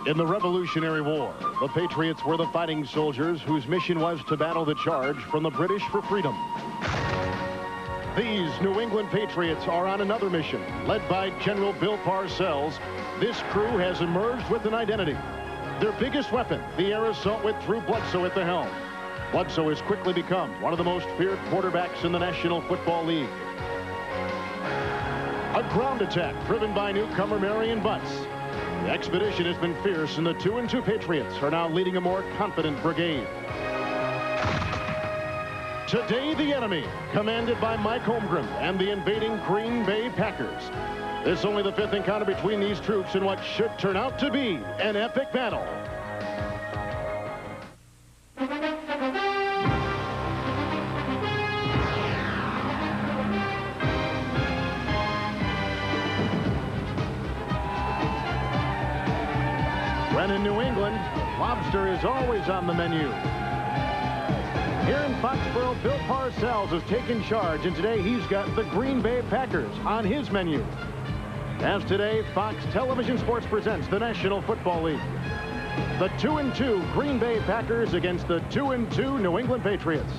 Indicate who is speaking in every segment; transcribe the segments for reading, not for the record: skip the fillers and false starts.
Speaker 1: In the Revolutionary War, the Patriots were the fighting soldiers whose mission was to battle the charge from the British for freedom. These New England Patriots are on another mission. Led by General Bill Parcells, this crew has emerged with an identity. Their biggest weapon, the air assault with Drew Bledsoe at the helm. Bledsoe has quickly become one of the most feared quarterbacks in the National Football League. A ground attack driven by newcomer Marion Butts. The expedition has been fierce, and the 2-2 Patriots are now leading a more confident brigade. Today, the enemy, commanded by Mike Holmgren and the invading Green Bay Packers. This is only the 5th encounter between these troops in what should turn out to be an epic battle. When in New England, lobster is always on the menu. Here in Foxborough, Bill Parcells has taken charge, and today he's got the Green Bay Packers on his menu. As today, Fox Television Sports presents the National Football League. The 2-2 Green Bay Packers against the 2-2 New England Patriots.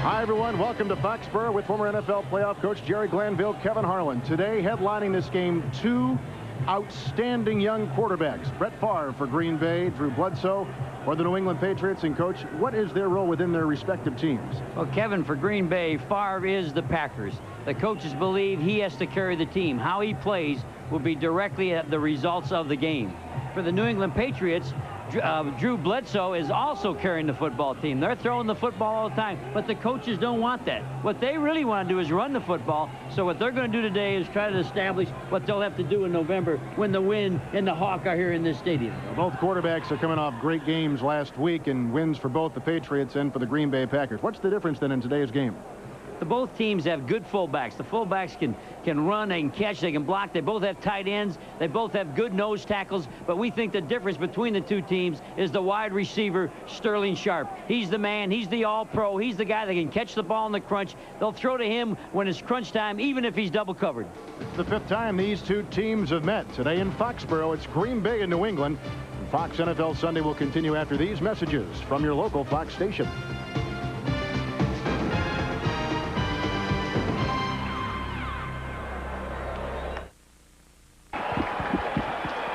Speaker 1: Hi, everyone. Welcome to Foxborough with former NFL playoff coach Jerry Glanville, Kevin Harlan. Today, headlining this game, two outstanding young quarterbacks. Brett Favre for Green Bay, Drew Bledsoe for the New England Patriots. And, Coach, what is their role within their respective teams?
Speaker 2: Well, Kevin, for Green Bay, Favre is the Packers. The coaches believe he has to carry the team. How he plays will be directly at the results of the game. For the New England Patriots, Drew Bledsoe is also carrying the football team. They're throwing the football all the time, but the coaches don't want that. What they really want to do is run the football. So what they're going to do today is try to establish what they'll have to do in November when the Wind and the Hawk are here in this stadium.
Speaker 1: Both quarterbacks are coming off great games last week and wins for both the Patriots and for the Green Bay Packers. What's the difference then in today's game?
Speaker 2: Both teams have good fullbacks. The fullbacks can run, they can catch, they can block. They both have tight ends. They both have good nose tackles. But we think the difference between the two teams is the wide receiver, Sterling Sharp. He's the man. He's the all-pro. He's the guy that can catch the ball in the crunch. They'll throw to him when it's crunch time, even if he's double covered.
Speaker 1: It's the 5th time these two teams have met. Today in Foxborough, it's Green Bay and New England. And Fox NFL Sunday will continue after these messages from your local Fox station.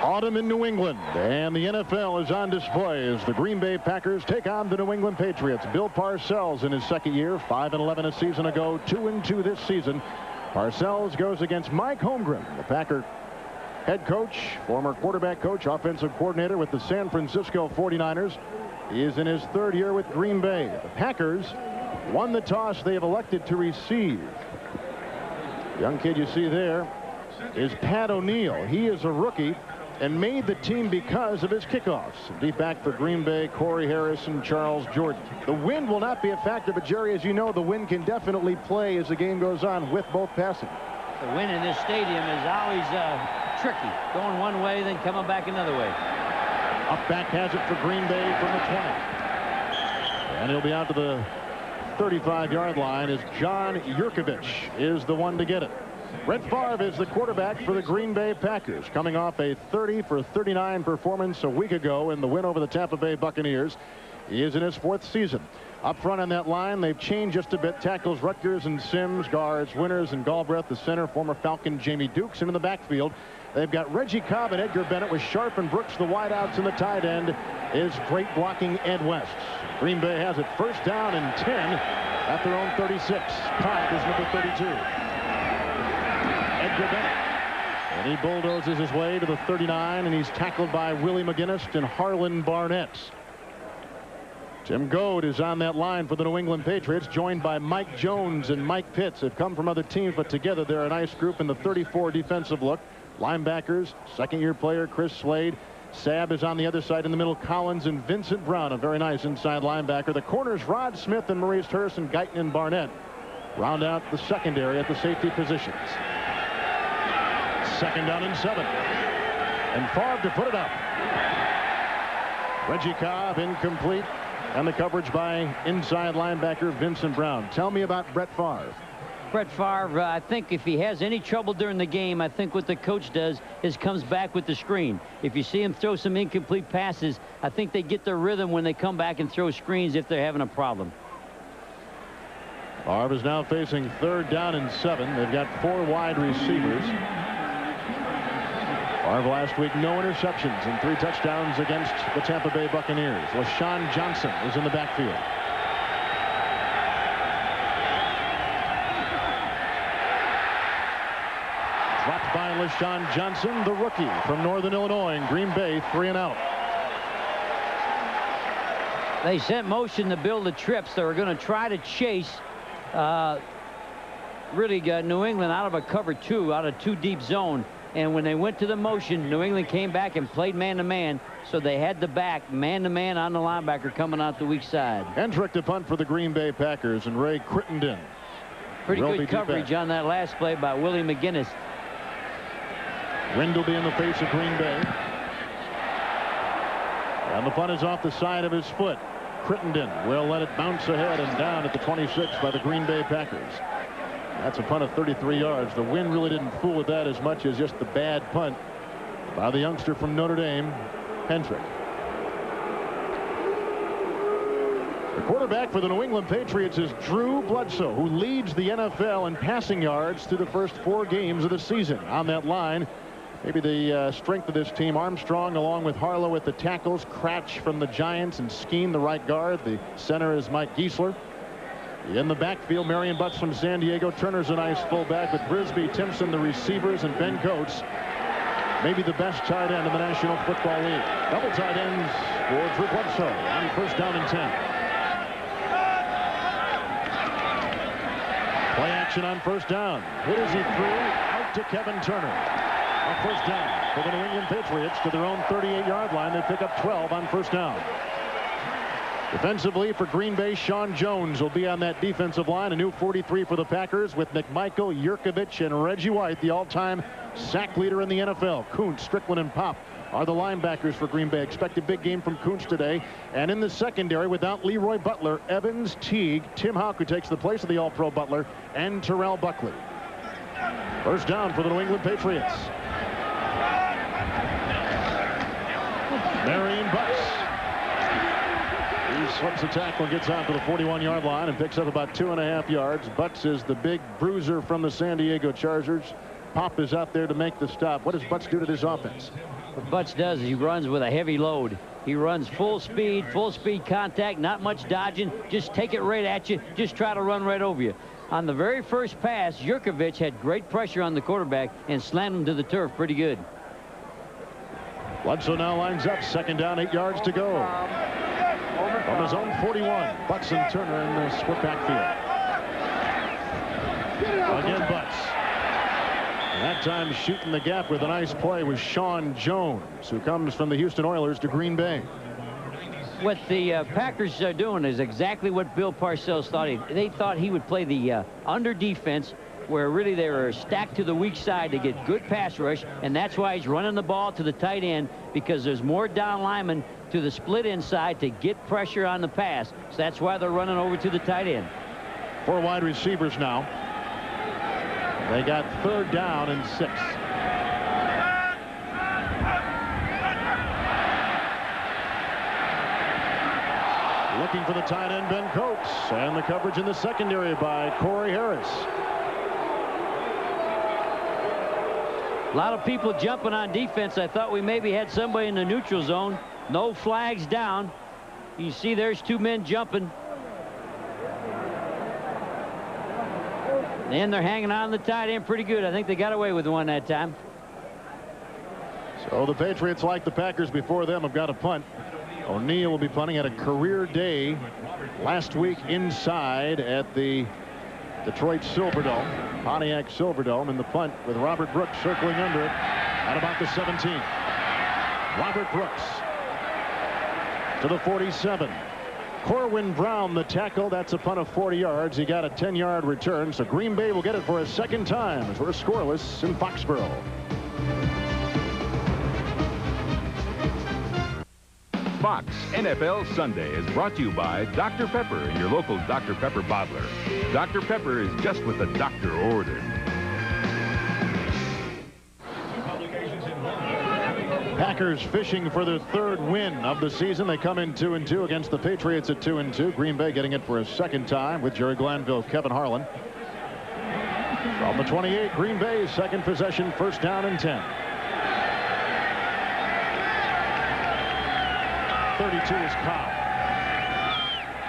Speaker 1: Autumn in New England, and the NFL is on display as the Green Bay Packers take on the New England Patriots. Bill Parcells in his second year, 5-11 a season ago, 2-2 this season. Parcells goes against Mike Holmgren, the Packer head coach, former quarterback coach, offensive coordinator with the San Francisco 49ers. He is in his 3rd year with Green Bay. The Packers won the toss they have elected to receive. The young kid you see there is Pat O'Neill. He is a rookie and made the team because of his kickoffs. Deep back for Green Bay, Corey Harris and Charles Jordan. The wind will not be a factor, but Jerry, as you know, the wind can definitely play as the game goes on with both passing.
Speaker 2: The wind in this stadium is always tricky. Going one way, then coming back another way.
Speaker 1: Up back has it for Green Bay from the 20. And he'll be out to the 35-yard line as John Yurkovich is the one to get it. Brett Favre is the quarterback for the Green Bay Packers, coming off a 30-for-39 performance a week ago in the win over the Tampa Bay Buccaneers. He is in his 4th season. Up front on that line, they've changed just a bit. Tackles Rutgers and Sims, guards Winters and Galbraith, the center, former Falcon Jamie Dukes, and in the backfield, they've got Reggie Cobb and Edgar Bennett with Sharp and Brooks, the wideouts, and the tight end is great blocking Ed West. Green Bay has it 1st down and 10 at their own 36. Cobb is number 32. Edgar Bennett. And he bulldozes his way to the 39, and he's tackled by Willie McGinnis and Harlan Barnett. Tim Goad is on that line for the New England Patriots, joined by Mike Jones and Mike Pitts. They've come from other teams, but together they're a nice group in the 34 defensive look. Linebackers, 2nd-year player Chris Slade. Sabb is on the other side in the middle. Collins and Vincent Brown, a very nice inside linebacker. The corners, Rod Smith and Maurice Hurst and Guyton and Barnett round out the secondary at the safety positions. 2nd down and 7. And Favre to put it up. Reggie Cobb incomplete. And the coverage by inside linebacker Vincent Brown. Tell me about Brett Favre.
Speaker 2: Brett Favre, I think if he has any trouble during the game, I think what the coach does is comes back with the screen. If you see him throw some incomplete passes, I think they get their rhythm when they come back and throw screens if they're having a problem.
Speaker 1: Favre is now facing 3rd down and 7. They've got 4 wide receivers. Favre last week, no interceptions and 3 touchdowns against the Tampa Bay Buccaneers. LaShawn Johnson is in the backfield. Dropped by LaShawn Johnson, the rookie from Northern Illinois, in Green Bay, 3 and out.
Speaker 2: They sent motion to build the trips. They were going to try to chase really got New England out of a cover 2, out of 2 deep zone. And when they went to the motion, New England came back and played man-to-man. So they had the back man-to-man on the linebacker coming out the weak side.
Speaker 1: Hendrick to punt for the Green Bay Packers, and Ray Crittenden.
Speaker 2: Pretty good coverage on that last play by Willie McGinnis.
Speaker 1: Rindleby in the face of Green Bay. And the punt is off the side of his foot. Crittenden will let it bounce ahead and down at the 26 by the Green Bay Packers. That's a punt of 33 yards. The wind really didn't fool with that as much as just the bad punt by the youngster from Notre Dame, Hendrick. The quarterback for the New England Patriots is Drew Bledsoe, who leads the NFL in passing yards through the first 4 games of the season. On that line, maybe the strength of this team, Armstrong along with Harlow at the tackles, Cratch from the Giants, and Skeen the right guard. The center is Mike Giesler. In the backfield, Marion Butts from San Diego. Turner's a nice fullback with Brisby, Timpson the receivers, and Ben Coates, maybe the best tight end in the National Football League. Double tight ends for Drew Bledsoe on 1st down and 10. Play action on 1st down. Hit as he threw out to Kevin Turner. On 1st down for the New England Patriots to their own 38-yard line. They pick up 12 on 1st down. Defensively for Green Bay, Sean Jones will be on that defensive line. A new 43 for the Packers with McMichael, Yurkovich, and Reggie White, the all-time sack leader in the NFL. Kuntz, Strickland, and Pop are the linebackers for Green Bay. Expect a big game from Kuntz today. And in the secondary, without Leroy Butler, Evans, Teague, Tim Houck, who takes the place of the All-Pro Butler, and Terrell Buckley. 1st down for the New England Patriots. Marion Butts. He slips the tackle and gets out to the 41-yard line and picks up about 2.5 yards. Butts is the big bruiser from the San Diego Chargers. Pop is out there to make the stop. What does Butts do to this offense?
Speaker 2: What Butts does is he runs with a heavy load. He runs full speed contact, not much dodging. Just take it right at you. Just try to run right over you. On the very first pass, Yurkovich had great pressure on the quarterback and slammed him to the turf pretty good.
Speaker 1: Bledsoe now lines up. 2nd down, 8 yards to go. From his own 41, Butts and Turner in the split backfield. Again, Butts. And that time shooting the gap with a nice play was Sean Jones, who comes from the Houston Oilers to Green Bay.
Speaker 2: What the Packers are doing is exactly what Bill Parcells thought. They thought he would play the under defense, where really they were stacked to the weak side to get good pass rush, and that's why he's running the ball to the tight end, because there's more down linemen to the split inside to get pressure on the pass. So that's why they're running over to the tight end.
Speaker 1: 4 wide receivers now. They got 3rd down and 6. Looking for the tight end, Ben Coates, and the coverage in the secondary by Corey Harris.
Speaker 2: A lot of people jumping on defense. I thought we maybe had somebody in the neutral zone. No flags down. You see there's 2 men jumping. And they're hanging on the tight end pretty good. I think they got away with one that time.
Speaker 1: So the Patriots, like the Packers before them, have got a punt. O'Neill will be punting at a career day last week inside at the Detroit Silverdome, Pontiac Silverdome, in the punt with Robert Brooks circling under it at about the 17. Robert Brooks to the 47. Corwin Brown, the tackle. That's a punt of 40 yards. He got a 10-yard return, so Green Bay will get it for a 2nd time as we're scoreless in Foxborough.
Speaker 3: Fox NFL Sunday is brought to you by Dr. Pepper and your local Dr. Pepper bottler. Dr. Pepper is just what the doctor ordered.
Speaker 1: Packers fishing for their third win of the season. They come in 2-2 against the Patriots at 2-2. Green Bay getting it for a second time with Jerry Glanville, Kevin Harlan. From the 28, Green Bay's second possession, first down and 10. 32 is Cobb.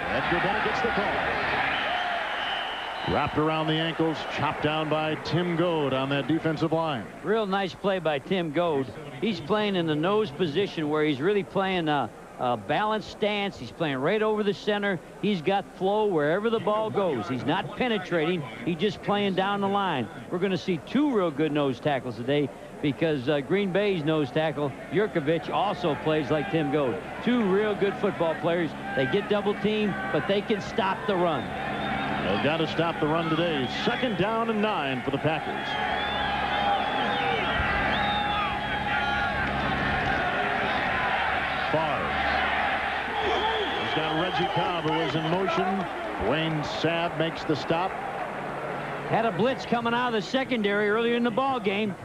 Speaker 1: Edgar Bennett gets the call. Wrapped around the ankles, chopped down by Tim Goad on that defensive line.
Speaker 2: Real nice play by Tim Goad. He's playing in the nose position where he's really playing a balanced stance. He's playing right over the center. He's got flow wherever the ball goes. He's not penetrating. He's just playing down the line. We're going to see two real good nose tackles today because Green Bay's nose tackle, Jurkovich, also plays like Tim Goad. Two real good football players. They get double teamed, but they can stop the run.
Speaker 1: They've got to stop the run today. Second down and 9 for the Packers. Favre. He's got Reggie Cobb, who is in motion. Wayne Sabb makes the stop.
Speaker 2: Had a blitz coming out of the secondary earlier in the ball game.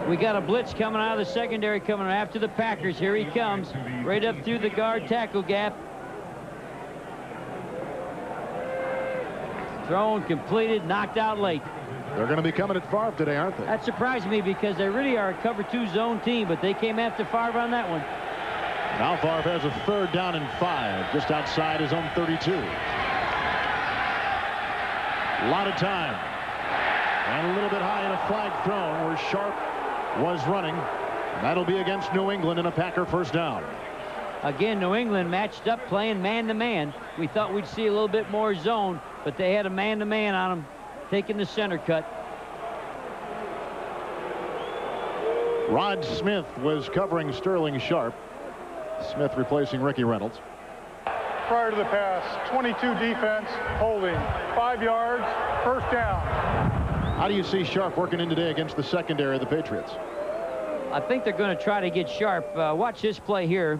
Speaker 2: We got a blitz coming out of the secondary coming after the Packers. Here he comes, right up through the guard tackle gap. Thrown, completed, knocked out late.
Speaker 1: They're going to be coming at Favre today, aren't they?
Speaker 2: That surprised me because they really are a cover 2 zone team, but they came after Favre on that one.
Speaker 1: Now Favre has a third down and 5 just outside his own 32. A lot of time. And a little bit high and a flag thrown where Sharp was running. That'll be against New England in a Packer first down.
Speaker 2: Again, New England matched up playing man-to-man. We thought we'd see a little bit more zone, but they had a man-to-man on them, taking the center cut.
Speaker 1: Rod Smith was covering Sterling Sharp. Smith replacing Ricky Reynolds.
Speaker 4: Prior to the pass, 22 defense, holding, 5 yards, first down.
Speaker 1: How do you see Sharp working in today against the secondary of the Patriots?
Speaker 2: I think they're going to try to get Sharp. Watch this play here.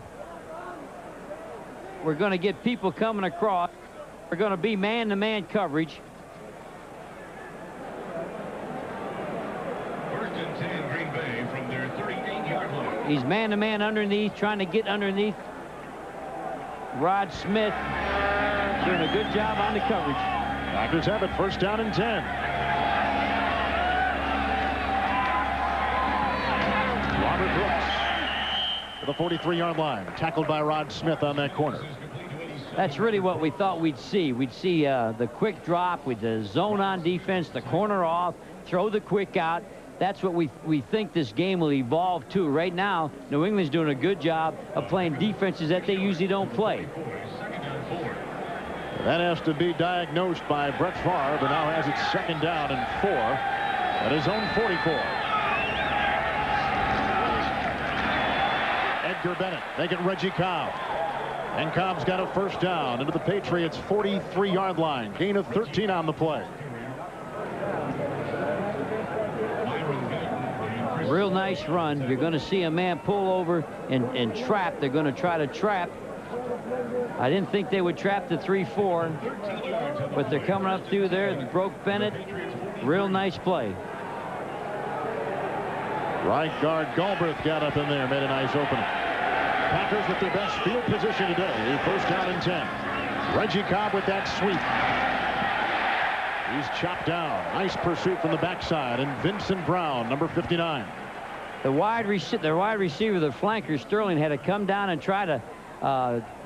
Speaker 2: We're going to get people coming across. We're going to be man-to-man coverage.
Speaker 5: First and 10, Green Bay from their 38-yard line.
Speaker 2: He's man-to-man underneath, trying to get underneath Rod Smith. Doing a good job on the coverage.
Speaker 1: Packers have it, first down and 10. Robert Brooks to the 43-yard line, tackled by Rod Smith on that corner.
Speaker 2: That's really what we thought we'd see. We'd see the quick drop with the zone on defense, the corner off, throw the quick out. That's what we think this game will evolve to. Right now, New England's doing a good job of playing defenses that they usually don't play.
Speaker 1: That has to be diagnosed by Brett Favre, but now has it second down and 4 at his own 44. Edgar Bennett making Reggie Cobb. And Cobb's got a first down into the Patriots' 43-yard line. Gain of 13 on the play.
Speaker 2: Real nice run. You're going to see a man pull over and trap. They're going to try to trap. I didn't think they would trap the 3-4, but they're coming up through there. Broke Bennett. Real nice play.
Speaker 1: Right guard Galbraith got up in there, made a nice opening. Packers with their best field position today. First down and 10. Reggie Cobb with that sweep. He's chopped down. Nice pursuit from the backside. And Vincent Brown, number 59.
Speaker 2: The wide receiver, the flanker, Sterling, had to come down and try to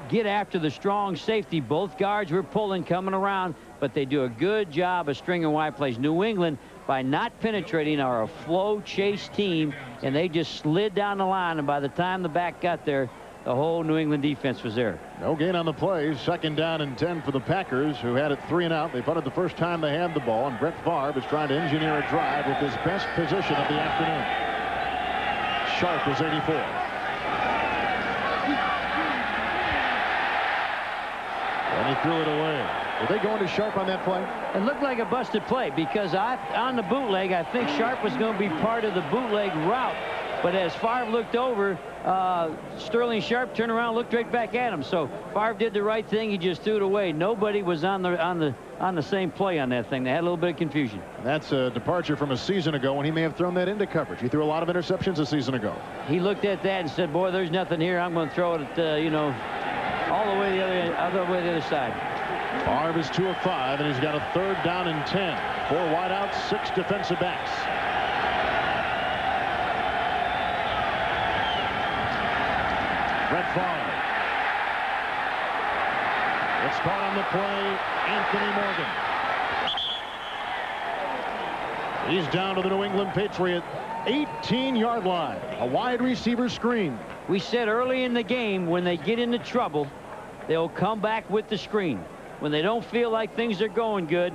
Speaker 2: get after the strong safety. Both guards were pulling, coming around, but they do a good job of stringing wide plays. New England, by not penetrating, are a flow chase team, and they just slid down the line, and by the time the back got there, the whole New England defense was there.
Speaker 1: No gain on the play. Second down and 10 for the Packers, who had it 3 and out. They punted the first time they had the ball, and Brett Favre is trying to engineer a drive with his best position of the afternoon. Sharp is 84. And he threw it away. Were they going to Sharp on that play?
Speaker 2: It looked like a busted play because on the bootleg, I think Sharp was going to be part of the bootleg route. But as Favre looked over, Sterling Sharp turned around, looked right back at him. So Favre did the right thing. He just threw it away. Nobody was on the same play on that thing. They had a little bit of confusion.
Speaker 1: That's a departure from a season ago when he may have thrown that into coverage. He threw a lot of interceptions a season ago.
Speaker 2: He looked at that and said, "Boy, there's nothing here. I'm going to throw it at you know, all the way the other side."
Speaker 1: Favre is 2 of 5, and he's got a 3rd down and 10. 4 wideouts, 6 defensive backs. Brett Favre. It's caught on the play. Anthony Morgan. He's down to the New England Patriot 18-yard line. A wide receiver screen.
Speaker 2: We said early in the game, when they get into trouble, they'll come back with the screen. When they don't feel like things are going good,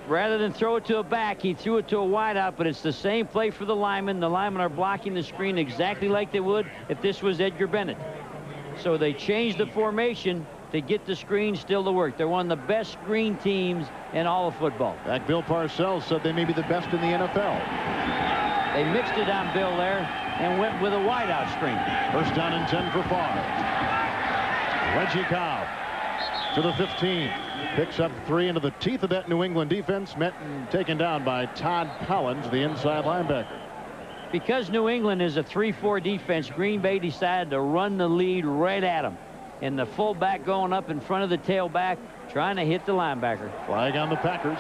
Speaker 2: rather than throw it to a back, he threw it to a wideout, but it's the same play for the linemen. The linemen are blocking the screen exactly like they would if this was Edgar Bennett. So they changed the formation to get the screen still to work. They're one of the best screen teams in all of football.
Speaker 1: That Bill Parcells said they may be the best in the NFL.
Speaker 2: They mixed it on Bill there and went with a wideout screen. 1st down and 10 for Favre. Reggie Cobb to the 15. Picks up 3 into the teeth of that New England defense. Met and taken down by Todd Collins, the inside linebacker. Because New England is a 3-4 defense, Green Bay decided to run the lead right at them. And the fullback going up in front of the tailback, trying to hit the linebacker.
Speaker 1: Flag on the Packers.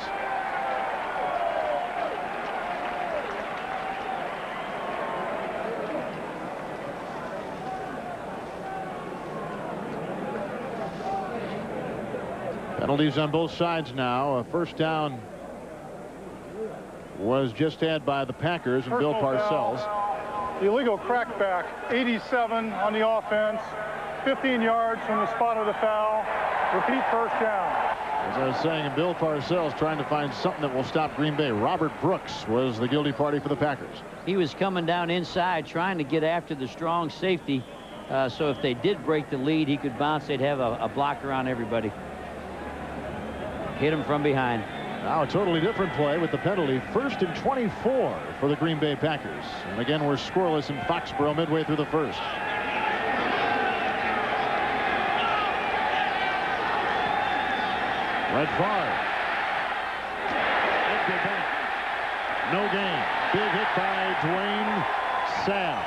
Speaker 1: Penalties on both sides now. A 1st down was just had by the Packers and Bill Parcells.
Speaker 4: Illegal crackback, 87 on the offense, 15 yards from the spot of the foul. Repeat 1st down.
Speaker 1: As I was saying, Bill Parcells trying to find something that will stop Green Bay. Robert Brooks was the guilty party for the Packers.
Speaker 2: He was coming down inside trying to get after the strong safety. So if they did break the lead, he could bounce. They'd have a blocker on everybody. Hit him from behind.
Speaker 1: Now a totally different play with the penalty. 1st and 24 for the Green Bay Packers. And again, we're scoreless in Foxborough midway through the 1st. Brett Favre. No gain. Big hit by Dwayne Sabb.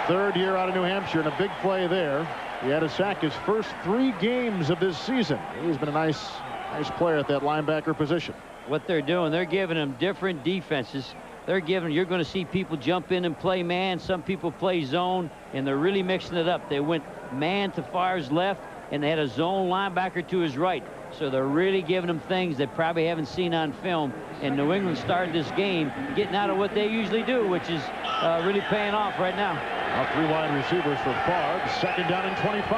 Speaker 1: 3rd year out of New Hampshire, and a big play there. He had a sack his first 3 games of this season. He's been a nice player at that linebacker position.
Speaker 2: What they're doing, they're giving them different defenses. You're going to see people jump in and play man. Some people play zone, and they're really mixing it up. They went man to Favre's left, and they had a zone linebacker to his right. So they're really giving them things they probably haven't seen on film. And New England started this game getting out of what they usually do, which is really paying off right now.
Speaker 1: Now 3 wide receivers for Favre. 2nd down and 25.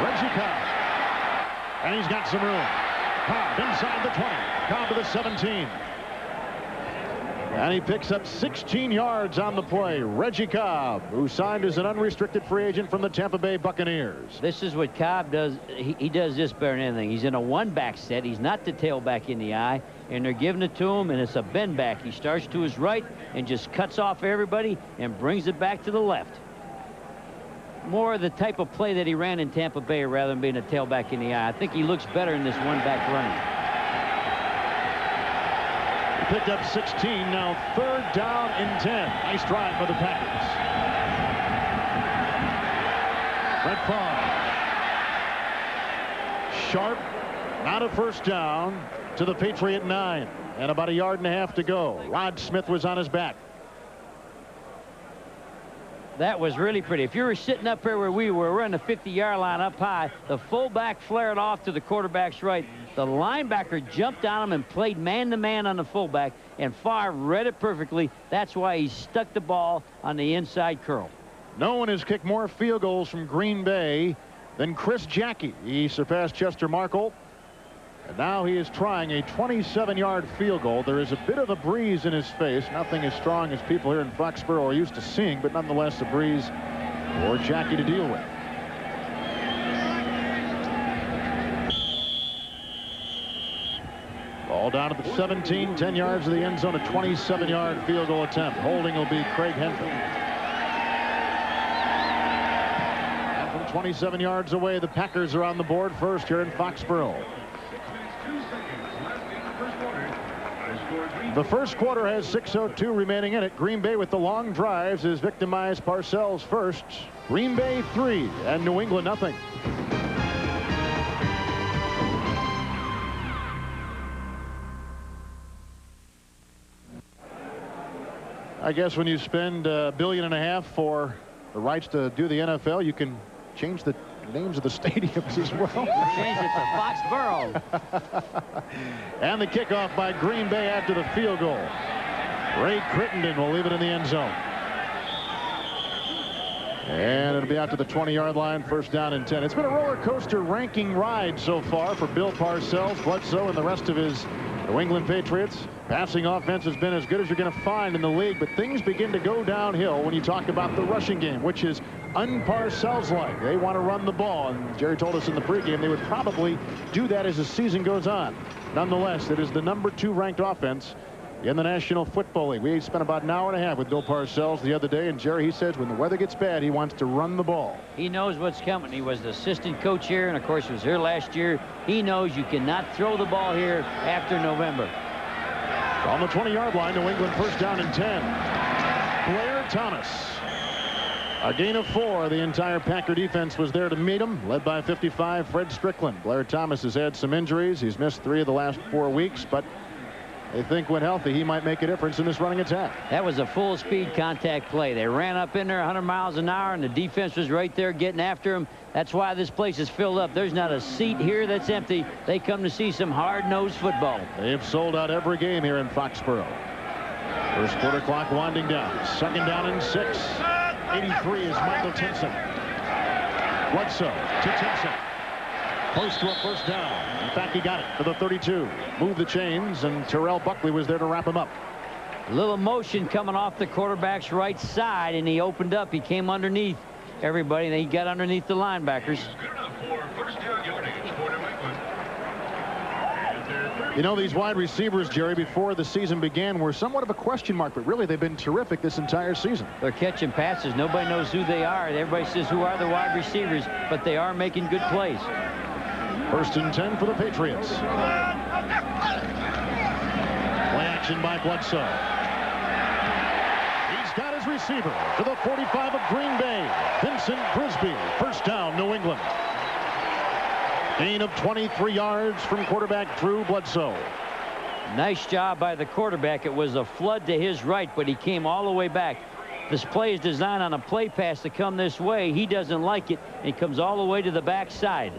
Speaker 1: Reggie Cobb. And he's got some room. Cobb inside the 20. Cobb to the 17. And he picks up 16 yards on the play. Reggie Cobb, who signed as an unrestricted free agent from the Tampa Bay Buccaneers.
Speaker 2: This is what Cobb does. He does this better than anything. He's in a 1-back set. He's not the tailback in the eye. And they're giving it to him, and it's a bend back. He starts to his right and just cuts off everybody and brings it back to the left. More of the type of play that he ran in Tampa Bay rather than being a tailback in the eye. I think he looks better in this 1-back running.
Speaker 1: He picked up 16, now 3rd down and 10. Nice drive by the Packers. Brett Favre. Sharp, not a 1st down to the Patriot 9. And about 1.5 yards to go. Rod Smith was on his back.
Speaker 2: That was really pretty. If you were sitting up here where we were, we're on the 50-yard line up high. The fullback flared off to the quarterback's right. The linebacker jumped on him and played man-to-man on the fullback, and Favre read it perfectly. That's why he stuck the ball on the inside curl.
Speaker 1: No one has kicked more field goals from Green Bay than Chris Jackie. He surpassed Chester Markle. And now he is trying a 27-yard field goal. There is a bit of a breeze in his face. Nothing as strong as people here in Foxborough are used to seeing, but nonetheless a breeze for Jackie to deal with. Ball down at the 17, 10 yards of the end zone, a 27-yard field goal attempt. Holding will be Craig Henry. And from 27 yards away, the Packers are on the board first here in Foxborough. The first quarter has 6:02 remaining in it. Green Bay with the long drives has victimized Parcells first. Green Bay 3 and New England nothing. I guess when you spend $1.5 billion for the rights to do the NFL, you can change the names of the stadiums as well.
Speaker 2: Change it to Foxborough.
Speaker 1: And the kickoff by Green Bay after the field goal. Ray Crittenden will leave it in the end zone. And it'll be out to the 20-yard line, first down and 10. It's been a roller coaster ranking ride so far for Bill Parcells, Bledsoe, and the rest of his New England Patriots. Passing offense has been as good as you're going to find in the league, but things begin to go downhill when you talk about the rushing game, which is un-Parcells-like. They want to run the ball, and Jerry told us in the pregame they would probably do that as the season goes on. Nonetheless, it is the #2 ranked offense in the National Football League. We spent about an hour and a half with Bill Parcells the other day, and Jerry, he says when the weather gets bad, he wants to run the ball.
Speaker 2: He knows what's coming. He was the assistant coach here, and of course he was here last year. He knows you cannot throw the ball here after November.
Speaker 1: On the 20-yard line, New England first down and 10. Blair Thomas. A gain of 4. The entire Packer defense was there to meet him, led by 55 Fred Strickland. Blair Thomas has had some injuries. He's missed 3 of the last 4 weeks, but they think when healthy, he might make a difference in this running attack.
Speaker 2: That was a full-speed contact play. They ran up in there 100 miles an hour, and the defense was right there getting after him. That's why this place is filled up. There's not a seat here that's empty. They come to see some hard-nosed football.
Speaker 1: They've sold out every game here in Foxborough. First quarter clock winding down. Second down and 6. 83 is Michael Tinson. Bledsoe to Tinson. Close to a first down. In fact, he got it for the 32. Moved the chains, and Terrell Buckley was there to wrap him up.
Speaker 2: A little motion coming off the quarterback's right side, and he opened up. He came underneath everybody, and he got underneath the linebackers.
Speaker 1: You know, these wide receivers, Jerry, before the season began were somewhat of a question mark, but really they've been terrific this entire season.
Speaker 2: They're catching passes. Nobody knows who they are. Everybody says who are the wide receivers, but they are making good plays.
Speaker 1: First and 10 for the Patriots. Play action by Bledsoe. He's got his receiver to the 45 of Green Bay. Vincent Brisby. First down, New England. Gain of 23 yards from quarterback Drew Bledsoe.
Speaker 2: Nice job by the quarterback. It was a flood to his right, but he came all the way back. This play is designed on a play pass to come this way. He doesn't like it. It comes all the way to the backside.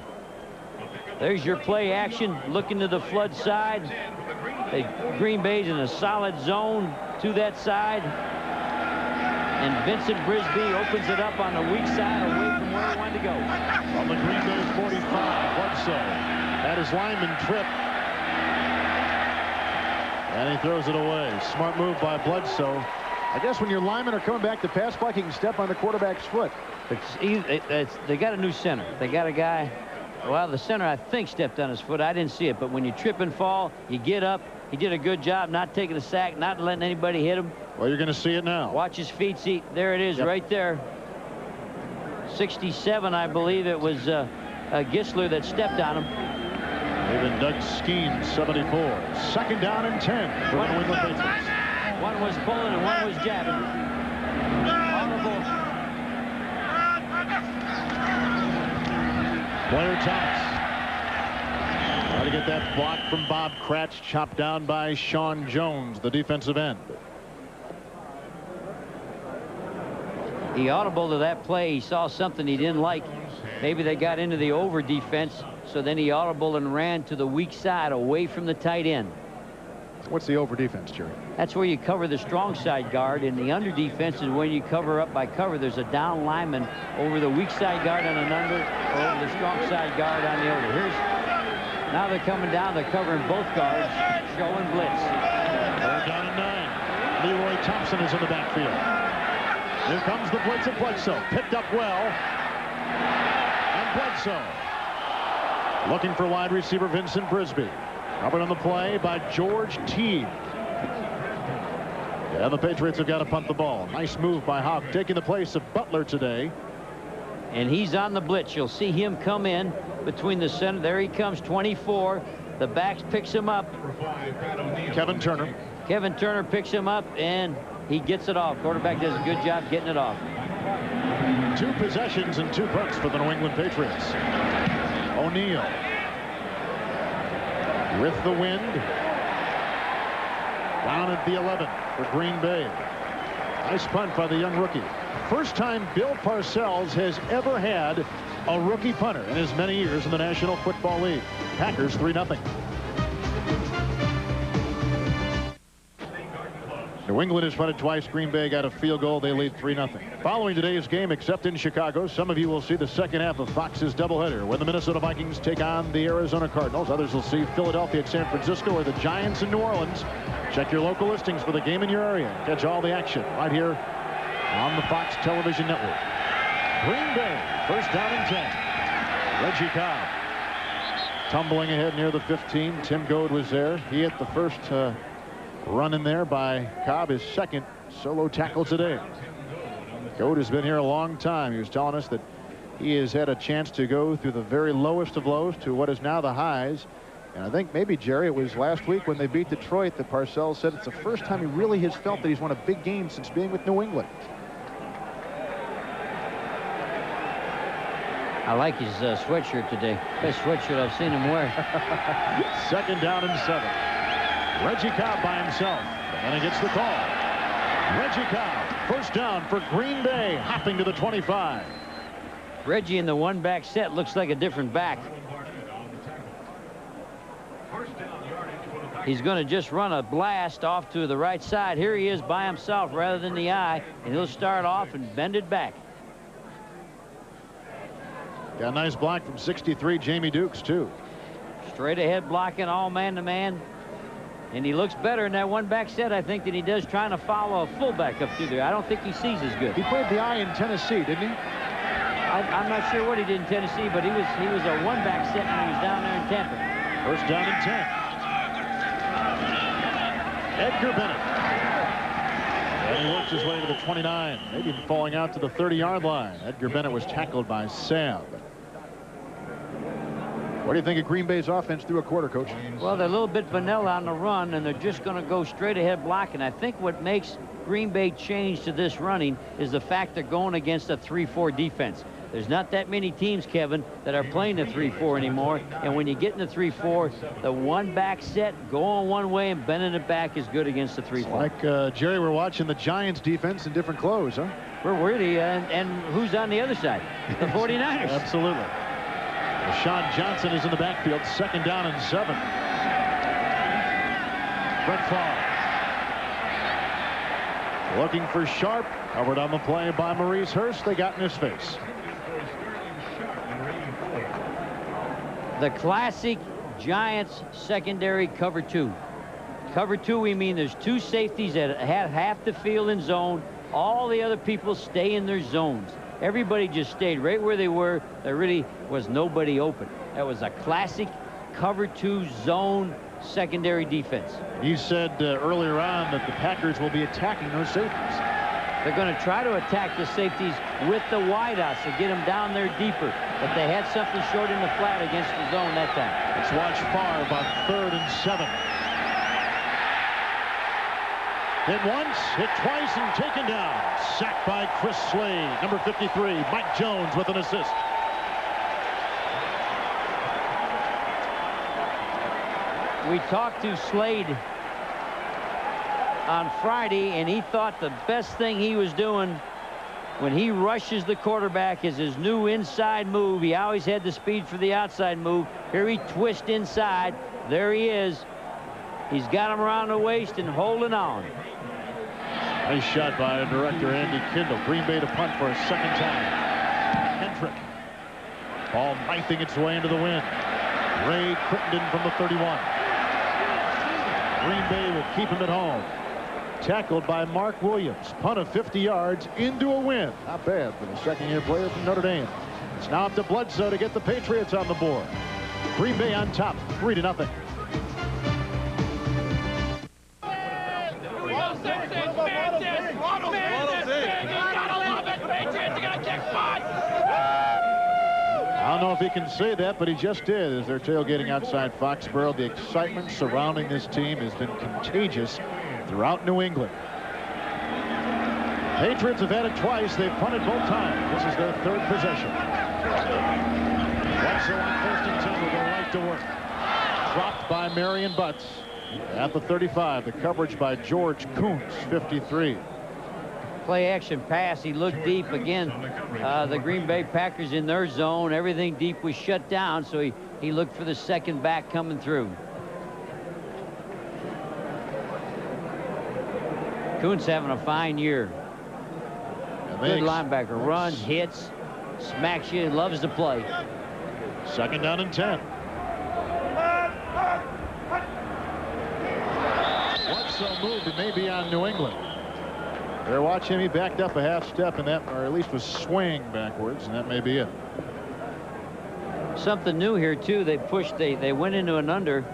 Speaker 2: There's your play action. Looking to the flood side. Green Bay's in a solid zone to that side. And Vincent Brisby opens it up on the weak side away from where he wanted to go.
Speaker 1: On the Green Bay 45, Bledsoe had his lineman trip. And he throws it away. Smart move by Bledsoe. I guess when your linemen are coming back to pass block, he can step on the quarterback's foot.
Speaker 2: They got a new center. They got a guy. Well, the center, I think, stepped on his foot. I didn't see it. But when you trip and fall, you get up. He did a good job not taking a sack, not letting anybody hit him.
Speaker 1: Well, you're going to see it now.
Speaker 2: Watch his feet. See, there it is, right there. 67, I believe it was Gisler that stepped on him.
Speaker 1: Even Doug Skeen, 74. Second down and 10 for the New England Patriots.
Speaker 2: One was pulling and one was jabbing. Audible.
Speaker 1: Blair Thomas. Try to get that block from Bob Kratz, chopped down by Sean Jones, the defensive end.
Speaker 2: He audible to that play. He saw something he didn't like. Maybe they got into the over defense, so then he audible and ran to the weak side away from the tight end.
Speaker 1: What's the over defense, Jerry?
Speaker 2: That's where you cover the strong side guard, and the under defense is when you cover up by cover. There's a down lineman over the weak side guard on an under, or over the strong side guard on the over. Now they're coming down. They're covering both guards, showing blitz.
Speaker 1: Third down and 9. Leroy Thompson is in the backfield. Here comes the blitz of Bledsoe. Picked up well. And Bledsoe looking for wide receiver Vincent Brisby. Covered on the play by George Teague. And the Patriots have got to punt the ball. Nice move by Houck, taking the place of Butler today.
Speaker 2: And he's on the blitz. You'll see him come in between the center. There he comes, 24. The backs picks him up.
Speaker 1: Kevin Turner.
Speaker 2: Kevin Turner picks him up, and he gets it off. Quarterback does a good job getting it off.
Speaker 1: 2 possessions and 2 punts for the New England Patriots. O'Neal with the wind. Down at the 11 for Green Bay. Nice punt by the young rookie. First time Bill Parcells has ever had a rookie punter in his many years in the National Football League. Packers 3-0. New England has punted twice. Green Bay got a field goal. They lead 3-0. Following today's game, except in Chicago, some of you will see the second half of Fox's doubleheader when the Minnesota Vikings take on the Arizona Cardinals. Others will see Philadelphia at San Francisco or the Giants in New Orleans. Check your local listings for the game in your area. Catch all the action right here on the Fox Television Network. Green Bay, first down and 10. Reggie Cobb tumbling ahead near the 15. Tim Goad was there. He hit the first run in there by Cobb, his second solo tackle today. Goad has been here a long time. He was telling us that he has had a chance to go through the very lowest of lows to what is now the highs. And I think maybe, Jerry, it was last week when they beat Detroit that Parcells said it's the first time he really has felt that he's won a big game since being with New England.
Speaker 2: I like his sweatshirt today. Best sweatshirt I've seen him wear.
Speaker 1: Second down and 7. Reggie Cobb by himself. And he gets the call. Reggie Cobb, first down for Green Bay, hopping to the 25.
Speaker 2: Reggie in the one-back set looks like a different back. He's going to just run a blast off to the right side. Here he is by himself rather than the eye, and he'll start off and bend it back.
Speaker 1: Got a nice block from 63, Jamie Dukes, too.
Speaker 2: Straight ahead blocking, all man-to-man. And he looks better in that one-back set, I think, than he does trying to follow a fullback up through there. I don't think he sees as good.
Speaker 1: He played the eye in Tennessee, didn't he?
Speaker 2: I'm not sure what he did in Tennessee, but he was a one-back set when he was down there in Tampa.
Speaker 1: First down and 10. Edgar Bennett. And he works his way to the 29, maybe falling out to the 30-yard line. Edgar Bennett was tackled by Sam. What do you think of Green Bay's offense through a quarter, Coach?
Speaker 2: Well, they're a little bit vanilla on the run, and they're just going to go straight ahead blocking. I think what makes Green Bay change to this running is the fact they're going against a 3-4 defense. There's not that many teams, Kevin, that are playing the 3-4 anymore. And when you get in the 3-4, the one-back set, going one way and bending it back is good against the 3-4.
Speaker 1: Like, Jerry, we're watching the Giants defense in different clothes, huh?
Speaker 2: We're really, and who's on the other side? The 49ers.
Speaker 1: Absolutely. Deshaun Johnson is in the backfield, second down and 7. Brett Favre looking for Sharp, covered on the play by Maurice Hurst. They got in his face.
Speaker 2: The classic Giants secondary cover 2. Cover 2, we mean there's 2 safeties that have half the field in zone. All the other people stay in their zones. Everybody just stayed right where they were. There really was nobody open. That was a classic cover 2 zone secondary defense.
Speaker 1: He said earlier on that the Packers will be attacking those safeties.
Speaker 2: They're going to try to attack the safeties with the wideouts to get them down there deeper. But they had something short in the flat against the zone that time.
Speaker 1: Let's watch Favre on 3rd and 7. Hit once, hit twice, and taken down. Sacked by Chris Slade. Number 53, Mike Jones with an assist.
Speaker 2: We talked to Slade on Friday, and he thought the best thing he was doing when he rushes the quarterback is his new inside move. He always had the speed for the outside move. Here he twists inside. There he is. He's got him around the waist and holding on.
Speaker 1: Nice shot by director Andy Kindle. Green Bay to punt for a second time. Hendrick. Ball knifing its way into the wind. Ray Crittenden from the 31. Green Bay will keep him at home. Tackled by Mark Williams. Punt of 50 yards into a win. Not bad for the second-year player from Notre Dame. It's now up to Bledsoe to get the Patriots on the board. Green Bay on top, 3-0. know if he can say that, but he just did as they're tailgating outside Foxborough. The excitement surrounding this team has been contagious throughout New England. Patriots have had it twice. They've punted both times. This is their third possession. Bledsoe on 1st and 10 will go right to work. Dropped by Marion Butts at the 35. The coverage by George Kuntz, 53.
Speaker 2: Play action pass. He looked deep again. The Green Bay Packers in their zone. Everything deep was shut down, so he looked for the second back coming through. Kuntz having a fine year. Good linebacker. Runs, hits, smacks you, loves to play.
Speaker 1: 2nd down and 10. Bledsoe moved. It may be on New England. They're watching him. He backed up a half step, and that, or at least was swaying backwards, and that may be it.
Speaker 2: Something new here too. They pushed. They went into an under,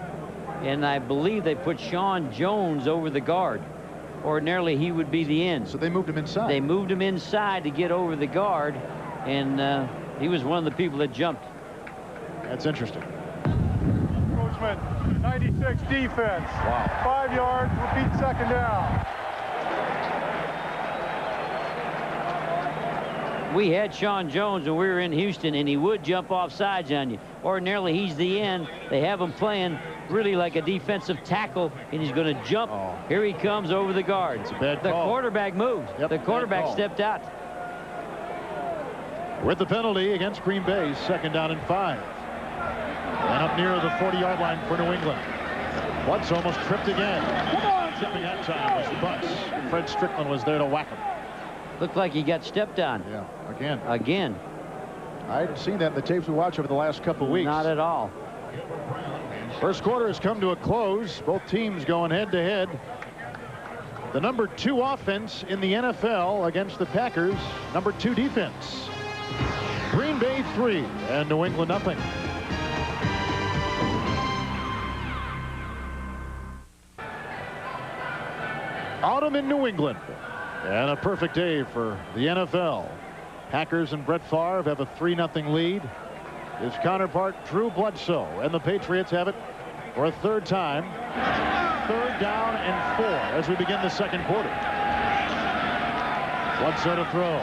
Speaker 2: and I believe they put Sean Jones over the guard. Ordinarily, he would be the end.
Speaker 1: So they moved him inside.
Speaker 2: They moved him inside to get over the guard, and he was one of the people that jumped.
Speaker 1: That's interesting.
Speaker 4: Coachman, 96 defense.
Speaker 1: Wow.
Speaker 4: 5 yards, repeat 2nd down.
Speaker 2: We had Sean Jones when we were in Houston, and he would jump off sides on you. Ordinarily, he's the end. They have him playing really like a defensive tackle, and he's going to jump.
Speaker 1: Oh.
Speaker 2: Here he comes over the guard.
Speaker 1: It's a bad
Speaker 2: the
Speaker 1: call.
Speaker 2: Quarterback moved.
Speaker 1: Yep,
Speaker 2: the quarterback stepped out.
Speaker 1: With the penalty against Green Bay, 2nd down and 5. And up near the 40-yard line for New England. Butts almost tripped again. Tripping that time was Butts. Fred Strickland was there to whack him.
Speaker 2: Looked like he got stepped on.
Speaker 1: Yeah, again.
Speaker 2: Again.
Speaker 1: I hadn't seen that in the tapes we watched over the last couple of weeks.
Speaker 2: Not at all.
Speaker 1: First quarter has come to a close. Both teams going head-to-head. The number 2 offense in the NFL against the Packers' number 2 defense. Green Bay 3 and New England nothing. Autumn in New England. And a perfect day for the NFL. Packers and Brett Favre have a 3-0 lead. His counterpart, Drew Bledsoe, and the Patriots have it for a 3rd time. 3rd down and 4 as we begin the 2nd quarter. Bledsoe to throw.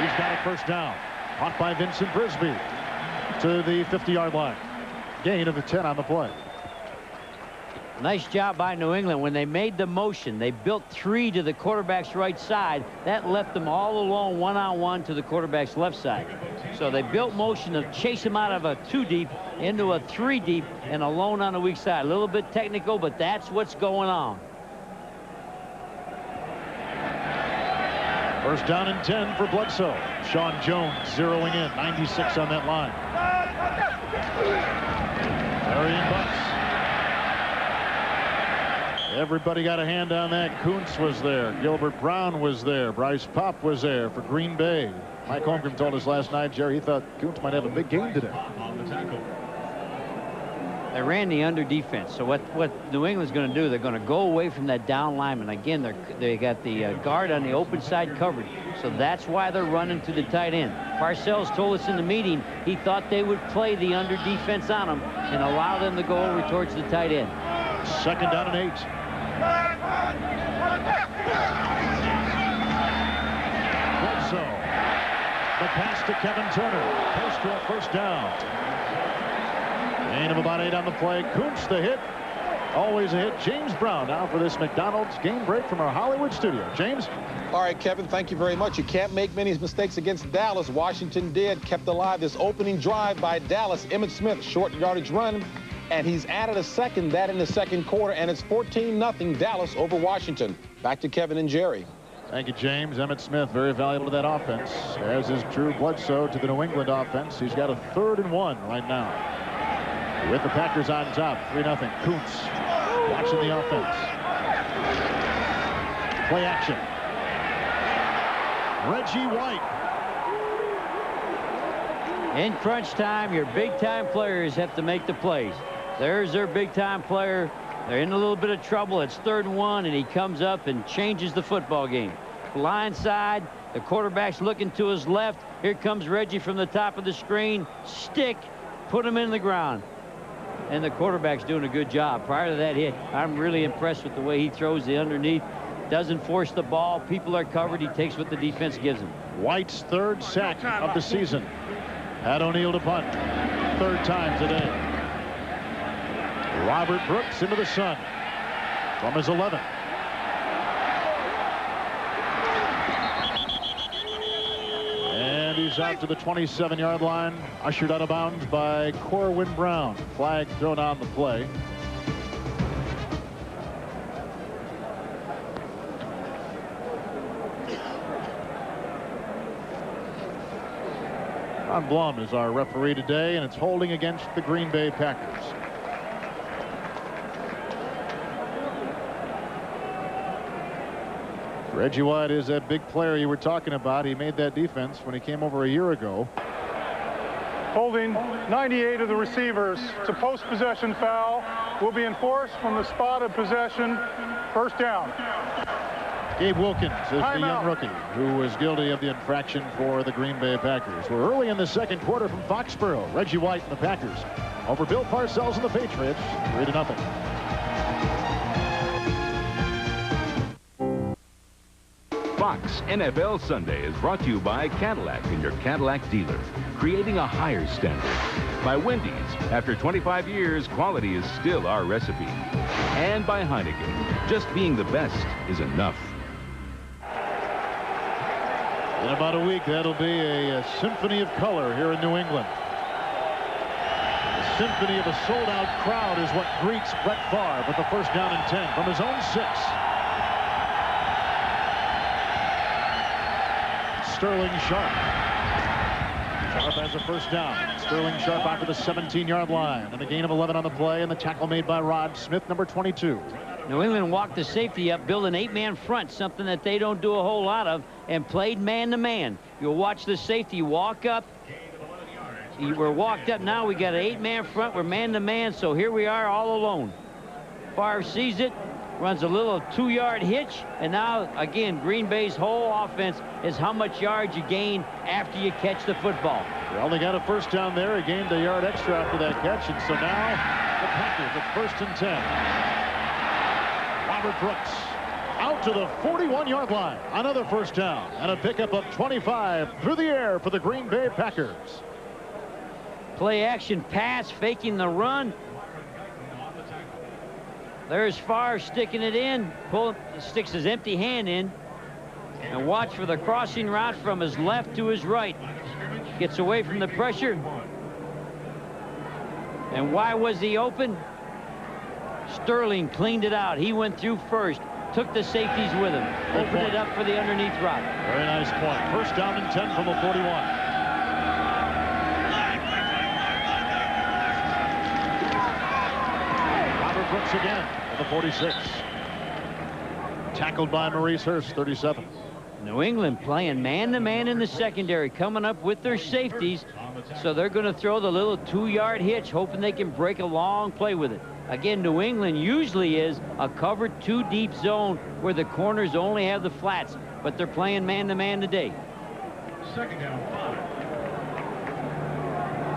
Speaker 1: He's got a 1st down. Caught by Vincent Brisby to the 50-yard line. Gain of 10 on the play.
Speaker 2: Nice job by New England. When they made the motion, they built 3 to the quarterback's right side. That left them all alone one-on-one to the quarterback's left side. So they built motion to chase him out of a 2 deep into a 3 deep and alone on the weak side. A little bit technical, but that's what's going on.
Speaker 1: 1st down and 10 for Bledsoe. Sean Jones zeroing in. 96 on that line. Marion Butts. Everybody got a hand on that. Kuntz was there. Gilbert Brown was there. Bryce Popp was there for Green Bay. Mike Holmgren told us last night, Jerry, he thought Kuntz might have a big game today.
Speaker 2: They ran the under defense. So what New England's going to do, they're going to go away from that down lineman. Again, they got the guard on the open side covered. So that's why they're running to the tight end. Parcells told us in the meeting he thought they would play the under defense on them and allow them to go over towards the tight end.
Speaker 1: 2nd down and 8. Bledsoe. The pass to Kevin Turner. Post to a 1st down. Gain of about 8 on the play. Kuntz the hit. Always a hit. James Brown now for this McDonald's game break from our Hollywood studio. James?
Speaker 6: All right, Kevin, thank you very much. You can't make many mistakes against Dallas. Washington did. Kept alive this opening drive by Dallas. Emmitt Smith, short yardage run. And he's added a second, that in the 2nd quarter, and it's 14-0 Dallas over Washington. Back to Kevin and Jerry.
Speaker 1: Thank you, James. Emmitt Smith, very valuable to that offense, as is Drew Bledsoe to the New England offense. He's got a 3rd and 1 right now. With the Packers on top, 3-0. Kuntz watching the offense. Play action. Reggie White.
Speaker 2: In crunch time, your big-time players have to make the plays. There's their big-time player. They're in a little bit of trouble. It's 3rd and 1, and he comes up and changes the football game. Blind side, the quarterback's looking to his left. Here comes Reggie from the top of the screen. Stick, put him in the ground. And the quarterback's doing a good job. Prior to that hit, I'm really impressed with the way he throws the underneath. Doesn't force the ball. People are covered. He takes what the defense gives him.
Speaker 1: White's 3rd sack of the season. Had O'Neal to punt. 3rd time today. Robert Brooks into the sun from his 11. And he's out to the 27-yard line, ushered out of bounds by Corwin Brown. Flag thrown on the play. Ron Blum is our referee today, and it's holding against the Green Bay Packers. Reggie White is that big player you were talking about. He made that defense when he came over a year ago.
Speaker 4: Holding 98 of the receivers to post-possession foul will be enforced from the spot of possession. 1st down.
Speaker 1: Gabe Wilkins is the young rookie who was guilty of the infraction for the Green Bay Packers. We're early in the 2nd quarter from Foxborough. Reggie White and the Packers over Bill Parcells and the Patriots, 3-0.
Speaker 3: Fox NFL Sunday is brought to you by Cadillac and your Cadillac dealer, creating a higher standard. By Wendy's, after 25 years, quality is still our recipe. And by Heineken, just being the best is enough.
Speaker 1: In about a week, that'll be a symphony of color here in New England. The symphony of a sold-out crowd is what greets Brett Favre with the 1st down and 10 from his own 6. Sterling Sharp. Sharp has a 1st down. Sterling Sharp out to the 17-yard line. And a gain of 11 on the play, and the tackle made by Rod Smith, number 22.
Speaker 2: New England walked the safety up, built an 8-man front, something that they don't do a whole lot of, and played man-to-man. You'll watch the safety walk up. We're walked up now. We got an 8-man front. We're man-to-man, so here we are all alone. Favre sees it, runs a little 2-yard hitch, and now, again, Green Bay's whole offense is how much yards you gain after you catch the football.
Speaker 1: They only got a 1st down there. He gained a yard extra after that catch, and so now the Packers at 1st and 10. Robert Brooks out to the 41-yard line. Another 1st down and a pickup of 25 through the air for the Green Bay Packers.
Speaker 2: Play action pass, faking the run. There's Favre sticking it in. Sticks his empty hand in. And watch for the crossing route from his left to his right. Gets away from the pressure. And why was he open? Sterling cleaned it out. He went through first. Took the safeties with him. Opened it up for the underneath route.
Speaker 1: Very nice point. 1st down and 10 from the 41. Brooks again at the 46. Tackled by Maurice Hurst, 37.
Speaker 2: New England playing man-to-man in the secondary, coming up with their safeties, so they're going to throw the little 2-yard hitch, hoping they can break a long play with it. Again, New England usually is a covered 2-deep zone where the corners only have the flats, but they're playing man-to-man today.
Speaker 5: 2nd down,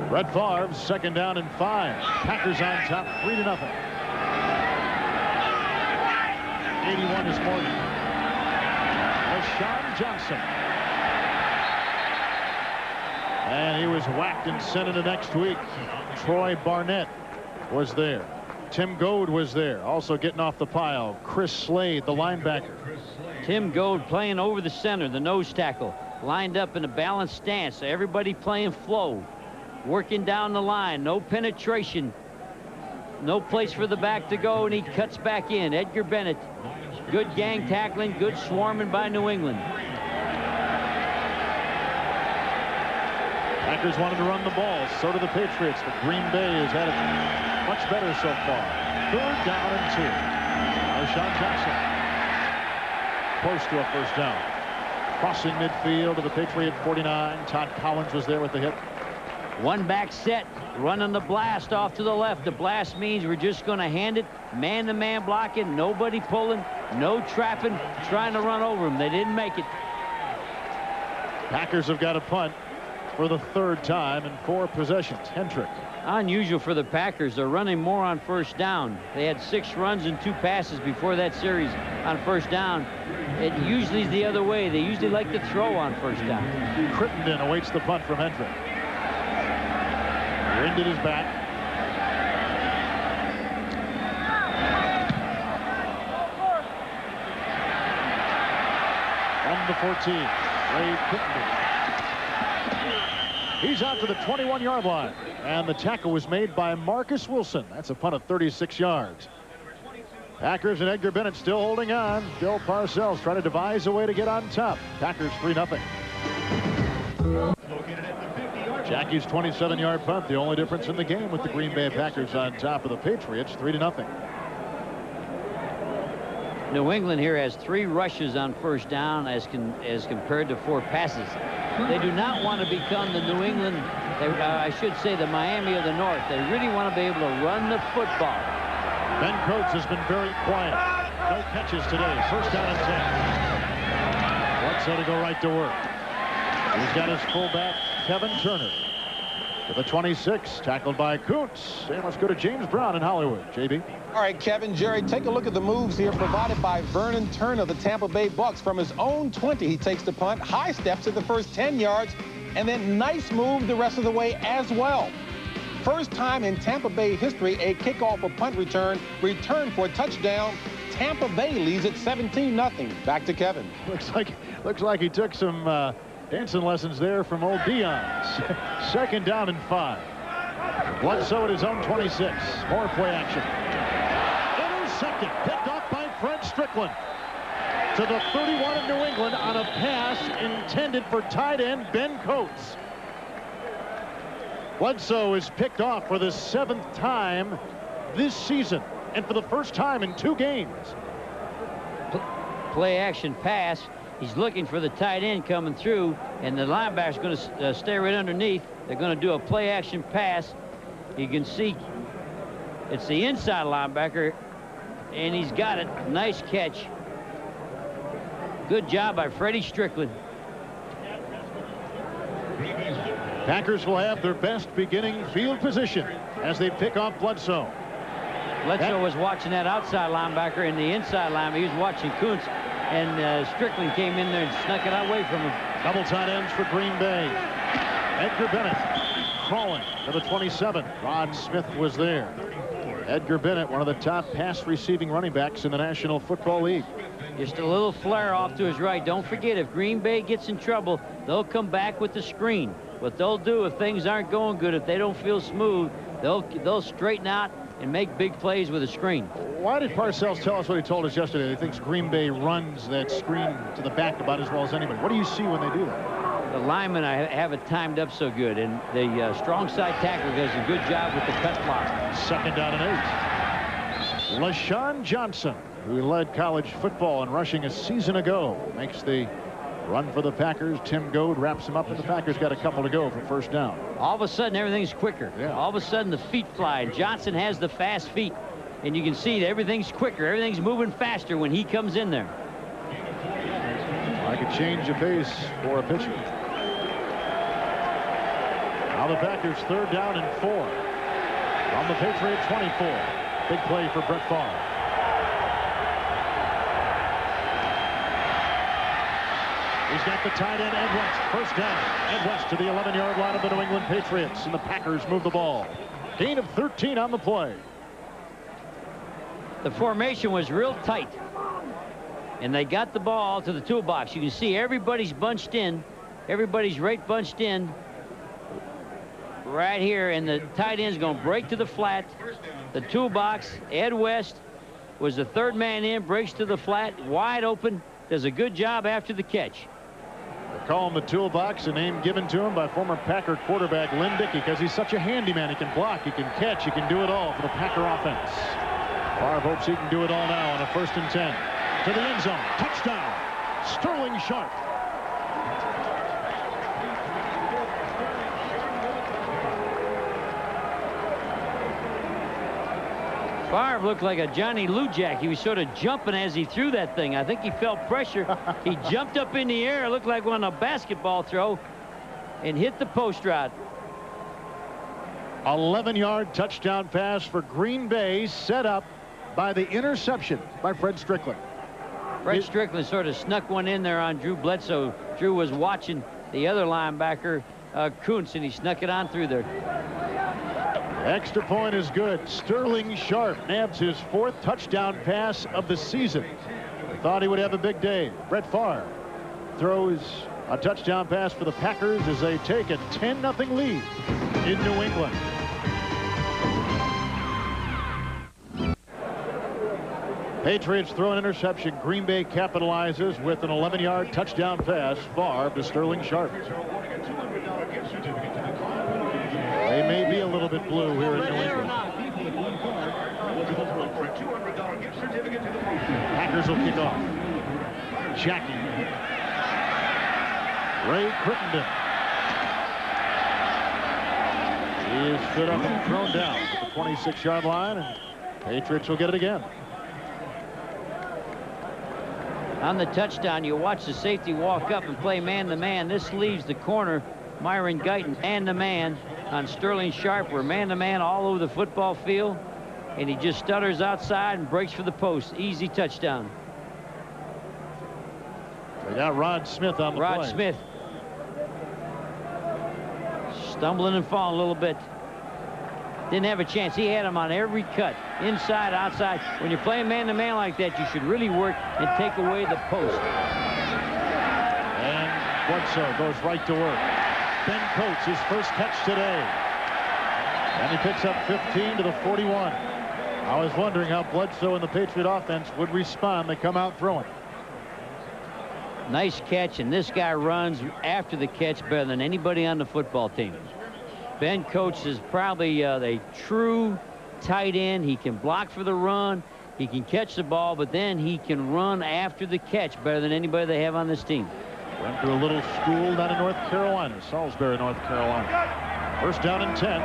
Speaker 5: 5.
Speaker 1: Brett Favre's 2nd down and 5. Packers on top, 3-0. 81 is Morgan. LaShawn Johnson. And he was whacked and sent into next week. Troy Barnett was there. Tim Goad was there, also getting off the pile. Chris Slade, the linebacker.
Speaker 2: Tim Goad playing over the center, the nose tackle. Lined up in a balanced stance. So everybody playing flow. Working down the line. No penetration. No place for the back to go, and he cuts back in. Edgar Bennett. Good gang tackling, good swarming by New England.
Speaker 1: Packers wanted to run the ball, so do the Patriots, but Green Bay has had it much better so far. 3rd down and 2. LaShawn Johnson. Close to a 1st down. Crossing midfield to the Patriot 49. Todd Collins was there with the hit.
Speaker 2: One back set, running the blast off to the left. The blast means we're just going to hand it man-to-man blocking, nobody pulling, no trapping, trying to run over them. They didn't make it.
Speaker 1: Packers have got a punt. for the 3rd time in 4 possessions. Hendrick.
Speaker 2: Unusual for the Packers. They're running more on first down. They had 6 runs and 2 passes before that series on first down. It usually is the other way. They usually like to throw on first down.
Speaker 1: Crittenden awaits the punt from Hendrick. Wind at his back. On the 14. Ray Crittenden. He's out to the 21-yard line. And the tackle was made by Marcus Wilson. That's a punt of 36 yards. Packers and Edgar Bennett still holding on. Bill Parcells trying to devise a way to get on top. Packers 3-0. Jackie's 27-yard punt, the only difference in the game with the Green Bay Packers on top of the Patriots, 3-0.
Speaker 2: New England here has 3 rushes on first down as compared to 4 passes. They do not want to become the New England, I should say the Miami of the North. They really want to be able to run the football.
Speaker 1: Ben Coates has been very quiet. No catches today. First down and 10. Bledsoe to go right to work. He's got his fullback, Kevin Turner. To the 26, tackled by Kuntz. And let's go to James Brown in Hollywood. JB.
Speaker 6: All right, Kevin, Jerry, take a look at the moves here provided by Vernon Turner of the Tampa Bay Bucks. From his own 20, he takes the punt, high steps at the first 10 yards, and then nice move the rest of the way as well. First time in Tampa Bay history, a kickoff or punt return for a touchdown. Tampa Bay leads it 17-0. Back to Kevin.
Speaker 1: Looks like he took some dancing lessons there from old Dion. 2nd down and 5. Bledsoe at his own 26. More play action. Intercepted. Picked off by Fred Strickland. To the 31 of New England on a pass intended for tight end Ben Coates. Bledsoe is picked off for the 7th time this season and for the first time in 2 games.
Speaker 2: Play action pass. He's looking for the tight end coming through, and the linebacker's going to stay right underneath. They're going to do a play action pass. You can see it's the inside linebacker, and he's got it. Nice catch. Good job by Freddie Strickland.
Speaker 1: Packers will have their best beginning field position as they pick off Bledsoe.
Speaker 2: Bledsoe was watching that outside linebacker and the inside linebacker. He was watching Kuntz, and Strickland came in there and snuck it away from him.
Speaker 1: Double tight ends for Green Bay. Edgar Bennett crawling to the 27. Rod Smith was there. Edgar Bennett, one of the top pass receiving running backs in the National Football League.
Speaker 2: Just a little flare off to his right. Don't forget, if Green Bay gets in trouble, they'll come back with the screen. What they'll do if things aren't going good, if they don't feel smooth, they'll straighten out and make big plays with a screen.
Speaker 1: Why did Parcells tell us what he told us yesterday? He thinks Green Bay runs that screen to the back about as well as anybody. What do you see when they do that?
Speaker 2: The linemen have it timed up so good, and the strong side tackle does a good job with the cut block.
Speaker 1: 2nd down and 8. LaShawn Johnson, who led college football in rushing a season ago, makes the run for the Packers. Tim Goad wraps him up, and the Packers got a couple to go for first down.
Speaker 2: All of a sudden, everything's quicker.
Speaker 1: Yeah.
Speaker 2: All of a sudden, the feet fly. Johnson has the fast feet, and you can see that everything's quicker. Everything's moving faster when he comes in there.
Speaker 1: I could change the pace for a pitcher. Now the Packers 3rd down and 4. On the Patriot 24. Big play for Brett Favre. He's got the tight end, Ed West. First down. Ed West to the 11-yard line of the New England Patriots, and the Packers move the ball. Gain of 13 on the play.
Speaker 2: The formation was real tight, and they got the ball to the toolbox. You can see everybody's bunched in. Everybody's right bunched in right here, and the tight end's going to break to the flat. The toolbox, Ed West was the 3rd man in, breaks to the flat, wide open, does a good job after the catch.
Speaker 1: They call him the toolbox, a name given to him by former Packer quarterback Lynn Dickey, because he's such a handyman. He can block, he can catch, he can do it all for the Packer offense. Favre hopes he can do it all now on a 1st and 10. To the end zone. Touchdown. Sterling Sharp.
Speaker 2: Favre looked like a Johnny Lujack. He was sort of jumping as he threw that thing. I think he felt pressure. He jumped up in the air. It looked like on a basketball throw. and hit the post route.
Speaker 1: 11-yard touchdown pass for Green Bay, set up by the interception by Fred Strickland.
Speaker 2: Fred Strickland sort of snuck one in there on Drew Bledsoe. Drew was watching the other linebacker, Kuntz, and he snuck it on through there.
Speaker 1: Extra point is good. Sterling Sharp nabs his 4th touchdown pass of the season. Thought he would have a big day. Brett Favre throws a touchdown pass for the Packers as they take a 10-0 lead in New England. Patriots throw an interception. Green Bay capitalizes with an 11-yard touchdown pass. Favre to Sterling Sharp. They may be a little bit blue here in New England. Packers will kick off. Jackie. Ray Crittenden. He is stood up and thrown down at the 26-yard line, and Patriots will get it again.
Speaker 2: On the touchdown, you watch the safety walk up and play man-to-man. This leaves the corner, Myron Guyton, man-to-man on Sterling Sharp. We're man-to-man all over the football field, and he just stutters outside and breaks for the post. Easy touchdown.
Speaker 1: They got Rod Smith on the play.
Speaker 2: Rod Smith. Stumbling and falling a little bit. Didn't have a chance. He had him on every cut, inside, outside. When you're playing man-to-man like that, you should really work and take away the post.
Speaker 1: And Bledsoe goes right to work. Ben Coates, his first catch today. And he picks up 15 to the 41. I was wondering how Bledsoe and the Patriot offense would respond. They come out throwing.
Speaker 2: Nice catch, and this guy runs after the catch better than anybody on the football team. Ben Coates is probably a true tight end. He can block for the run. He can catch the ball, but then he can run after the catch better than anybody they have on this team.
Speaker 1: Went to a little school down in North Carolina, Salisbury, North Carolina. First down and 10.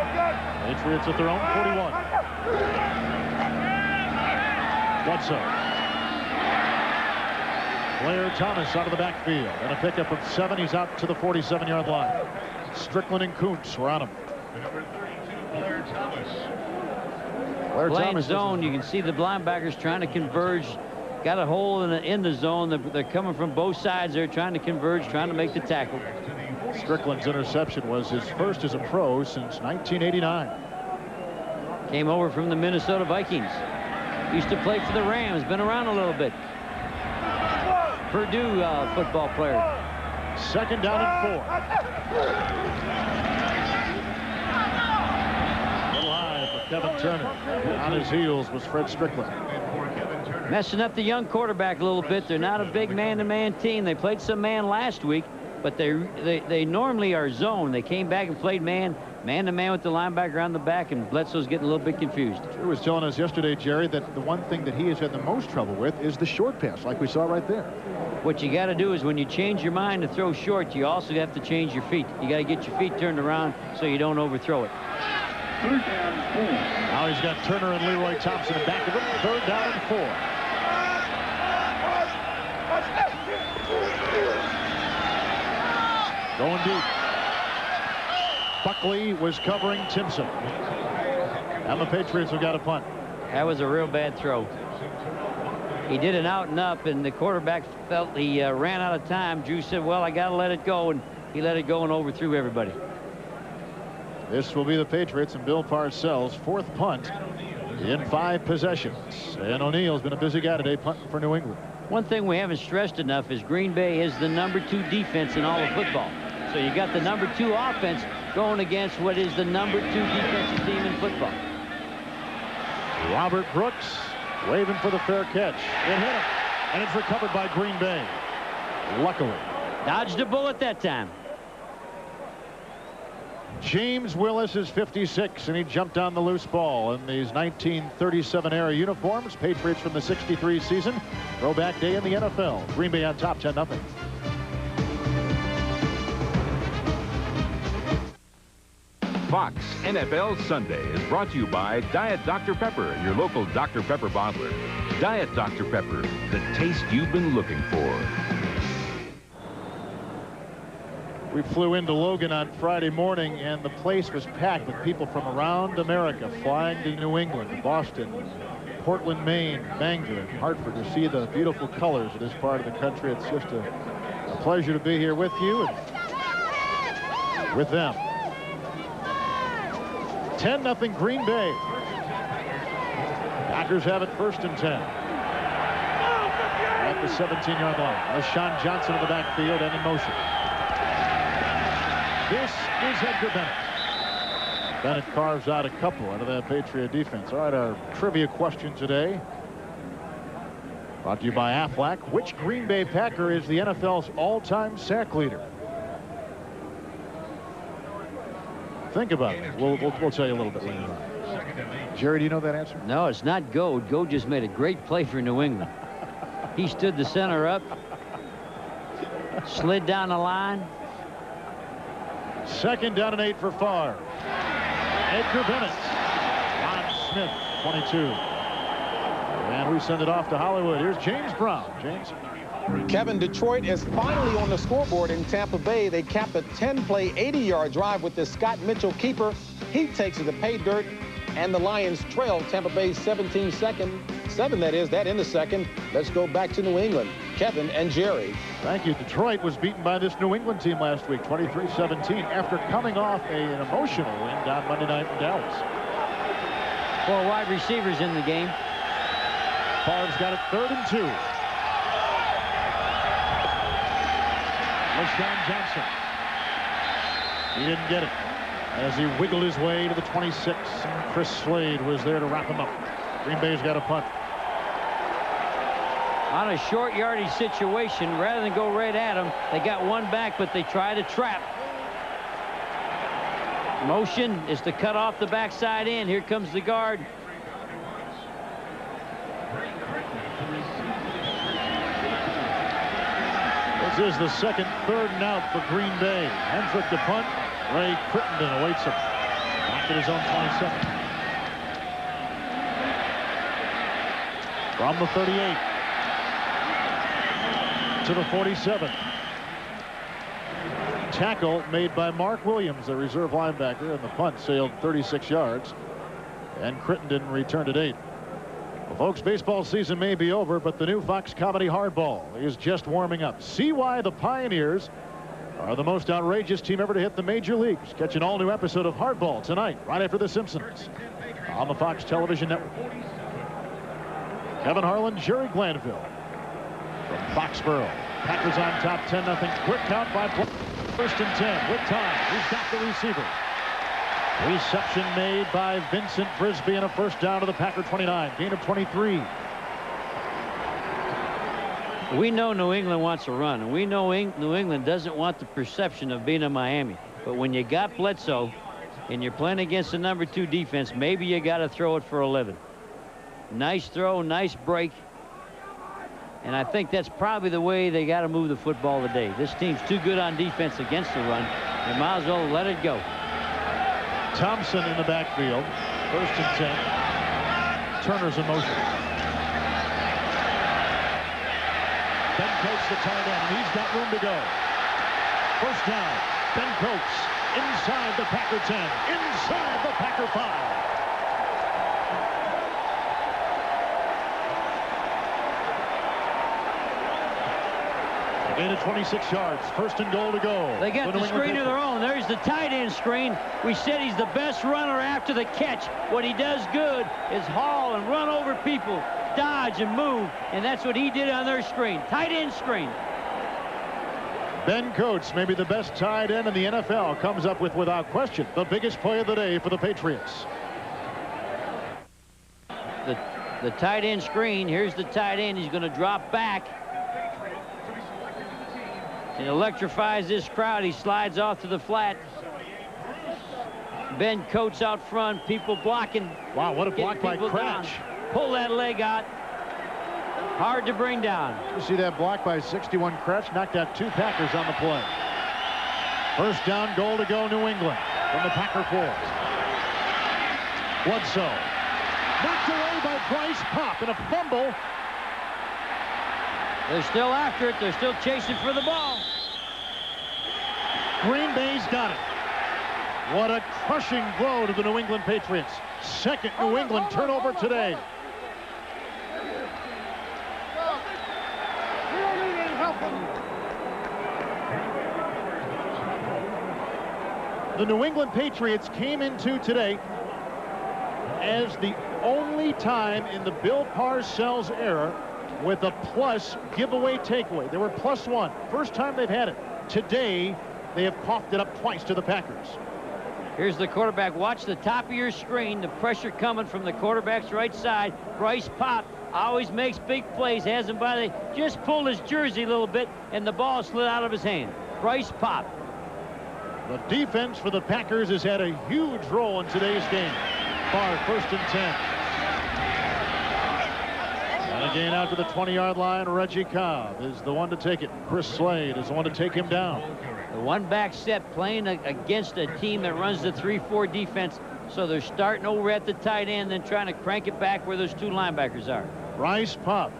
Speaker 1: Patriots at their own 41. Bledsoe. Blair Thomas out of the backfield. And a pickup of 7. He's out to the 47-yard line. Strickland and Kuntz were on him.
Speaker 5: Number 32, Blair Thomas.
Speaker 2: Playing zone, you can see the linebackers trying to converge. Got a hole in the zone. They're coming from both sides. They're trying to converge, trying to make the tackle.
Speaker 1: Strickland's interception was his first as a pro since 1989.
Speaker 2: Came over from the Minnesota Vikings. Used to play for the Rams. Been around a little bit. Purdue football player.
Speaker 1: Second down and 4. Little high for Kevin Turner. On his heels was Fred Strickland.
Speaker 2: Messing up the young quarterback a little bit. They're not a big man-to-man team. They played some man last week, but they normally are zone. They came back and played man-to-man with the linebacker on the back, and Bledsoe's getting a little bit confused.
Speaker 1: Drew was telling us yesterday, Jerry, that the one thing that he has had the most trouble with is the short pass, like we saw right there.
Speaker 2: What you got to do is when you change your mind to throw short, you also have to change your feet. You got to get your feet turned around so you don't overthrow it.
Speaker 1: Now he's got Turner and Leroy Thompson in back of him. Third down and 4. Going deep. Buckley was covering Timpson. And the Patriots have got a punt.
Speaker 2: That was a real bad throw. He did an out and up, and the quarterback felt he ran out of time. Drew said, well, I got to let it go, and he let it go and overthrew everybody.
Speaker 1: This will be the Patriots and Bill Parcells' 4th punt in 5 possessions. And O'Neill's been a busy guy today punting for New England.
Speaker 2: One thing we haven't stressed enough is Green Bay is the #2 defense in all of football. So you got the #2 offense going against what is the #2 defensive team in football.
Speaker 1: Robert Brooks waving for the fair catch. It hit him, and it's recovered by Green Bay. Luckily.
Speaker 2: Dodged a bullet that time.
Speaker 1: James Willis is 56, and he jumped on the loose ball in these 1937-era uniforms. Patriots from the '63 season. Throwback day in the NFL. Green Bay on top, 10-0.
Speaker 3: Fox NFL Sunday is brought to you by Diet Dr. Pepper, your local Dr. Pepper bottler. Diet Dr. Pepper, the taste you've been looking for.
Speaker 1: We flew into Logan on Friday morning, and the place was packed with people from around America flying to New England, Boston, Portland, Maine, Bangor, and Hartford to see the beautiful colors of this part of the country. It's just a pleasure to be here with you and with them. 10-0 Green Bay. Packers have it 1st and 10. At the 17-yard line. LaShawn Johnson in the backfield and in motion. This is Edgar Bennett. Bennett carves out a couple out of that Patriot defense. All right, our trivia question today, brought to you by Aflac. Which Green Bay Packer is the NFL's all-time sack leader? Think about it. We'll tell you a little bit later on. Jerry, do you know that answer?
Speaker 2: No, it's not Goad. Goad just made a great play for New England. He stood the center up, slid down the line.
Speaker 1: 2nd down and 8 for Favre. Edgar Bennett. Ron Smith, 22. And we send it off to Hollywood. Here's James Brown. James.
Speaker 6: Kevin, Detroit is finally on the scoreboard in Tampa Bay. They capped a 10-play, 80-yard drive with the Scott Mitchell keeper. He takes it to pay dirt, and the Lions trail Tampa Bay 17-7, that is, that in the second. Let's go back to New England. Kevin and Jerry.
Speaker 1: Thank you. Detroit was beaten by this New England team last week, 23-17, after coming off an emotional win down Monday night in Dallas.
Speaker 2: 4 wide receivers in the game.
Speaker 1: Favre's got it 3rd and 2. LaShawn Johnson. He didn't get it as he wiggled his way to the 26. Chris Slade was there to wrap him up. Green Bay's got a punt.
Speaker 2: On a short yardage situation, rather than go right at him, they got one back, but they tried to trap. Motion is to cut off the backside in. Here comes the guard.
Speaker 1: This is the 2nd, 3rd and out for Green Bay. Hendrick to punt. Ray Crittenden awaits him. Back at his own 27. From the 38 to the 47. Tackle made by Mark Williams, the reserve linebacker, and the punt sailed 36 yards. And Crittenden returned at 8. Well, folks, baseball season may be over, but the new Fox comedy Hardball is just warming up. See why the Pioneers are the most outrageous team ever to hit the major leagues. Catch an all-new episode of Hardball tonight, right after The Simpsons, on the Fox Television Network. Kevin Harlan, Jerry Glanville from Foxborough. Packers on top, 10-0. Quick count by 1st and 10 with time. He's got the receiver. Reception made by Vincent Brisby and a 1st down to the Packer 29. Gain of 23.
Speaker 2: We know New England wants to run, and we know New England doesn't want the perception of being in Miami. But when you got Bledsoe and you're playing against the number 2 defense, maybe you got to throw it for 11. Nice throw, nice break. And I think that's probably the way they got to move the football today. This team's too good on defense against the run. They might as well let it go.
Speaker 1: Thompson in the backfield. 1st and 10. Turner's in motion. Ben Coates the tight end, and he's got room to go. 1st down. Ben Coates inside the Packer 10. Inside the Packer 5. Gain of 26 yards. 1st and goal to go.
Speaker 2: They got the screen of their own. There's the tight end screen. We said he's the best runner after the catch. What he does good is haul and run over people, dodge and move, and that's what he did on their screen. Tight end screen.
Speaker 1: Ben Coates, maybe the best tight end in the NFL, comes up with, without question, the biggest play of the day for the Patriots.
Speaker 2: The tight end screen. Here's the tight end. He's going to drop back. It electrifies this crowd. He slides off to the flat. Ben Coates out front. People blocking.
Speaker 1: Wow, what a block by Cratch.
Speaker 2: Pull that leg out. Hard to bring down.
Speaker 1: You see that block by 61 Cratch. Knocked out 2 Packers on the play. 1st down, goal to go, New England from the Packer 4. Bledsoe. Knocked away by Bryce. Pop and a fumble.
Speaker 2: They're still after it. They're still chasing for the ball.
Speaker 1: Green Bay's got it. What a crushing blow to the New England Patriots. Second New England turnover today. The New England Patriots came into today as the only time in the Bill Parcells era with a plus giveaway takeaway. They were +1. First time they've had it. Today, they have coughed it up twice to the Packers.
Speaker 2: Here's the quarterback. Watch the top of your screen. The pressure coming from the quarterback's right side. Bryce Pop always makes big plays. Has him by the... Just pulled his jersey a little bit, and the ball slid out of his hand. Bryce Pop.
Speaker 1: The defense for the Packers has had a huge role in today's game. Favre, 1st and 10. And again out to the 20-yard line. Reggie Cobb is the one to take it. Chris Slade is the one to take him down.
Speaker 2: The one-back set playing against a team that runs the 3-4 defense. So they're starting over at the tight end, then trying to crank it back where those 2 linebackers are.
Speaker 1: Bryce Pop.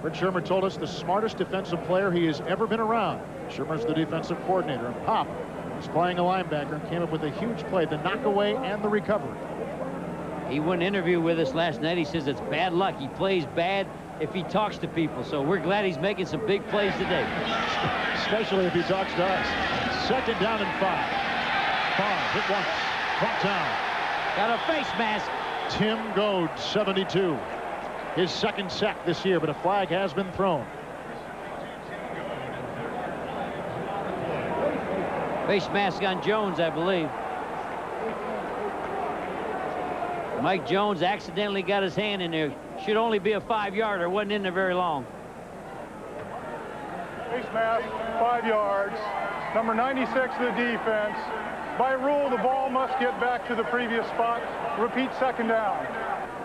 Speaker 1: Rick Shermer told us the smartest defensive player he has ever been around. Shermer's the defensive coordinator, and Pop is playing a linebacker and came up with a huge play, the knockaway and the recovery.
Speaker 2: He went an interview with us last night. He says it's bad luck. He plays bad if he talks to people. So we're glad he's making some big plays today.
Speaker 1: Especially if he talks to us. 2nd down and 5. Favre hit once. Front down.
Speaker 2: Got a face mask.
Speaker 1: Tim Goad, 72. His 2nd sack this year, but a flag has been thrown.
Speaker 2: Face mask on Jones, I believe. Mike Jones accidentally got his hand in there. Should only be a 5-yarder. Wasn't in there very long.
Speaker 4: Face mask, 5 yards. Number 96 of the defense. By rule, the ball must get back to the previous spot. Repeat 2nd down.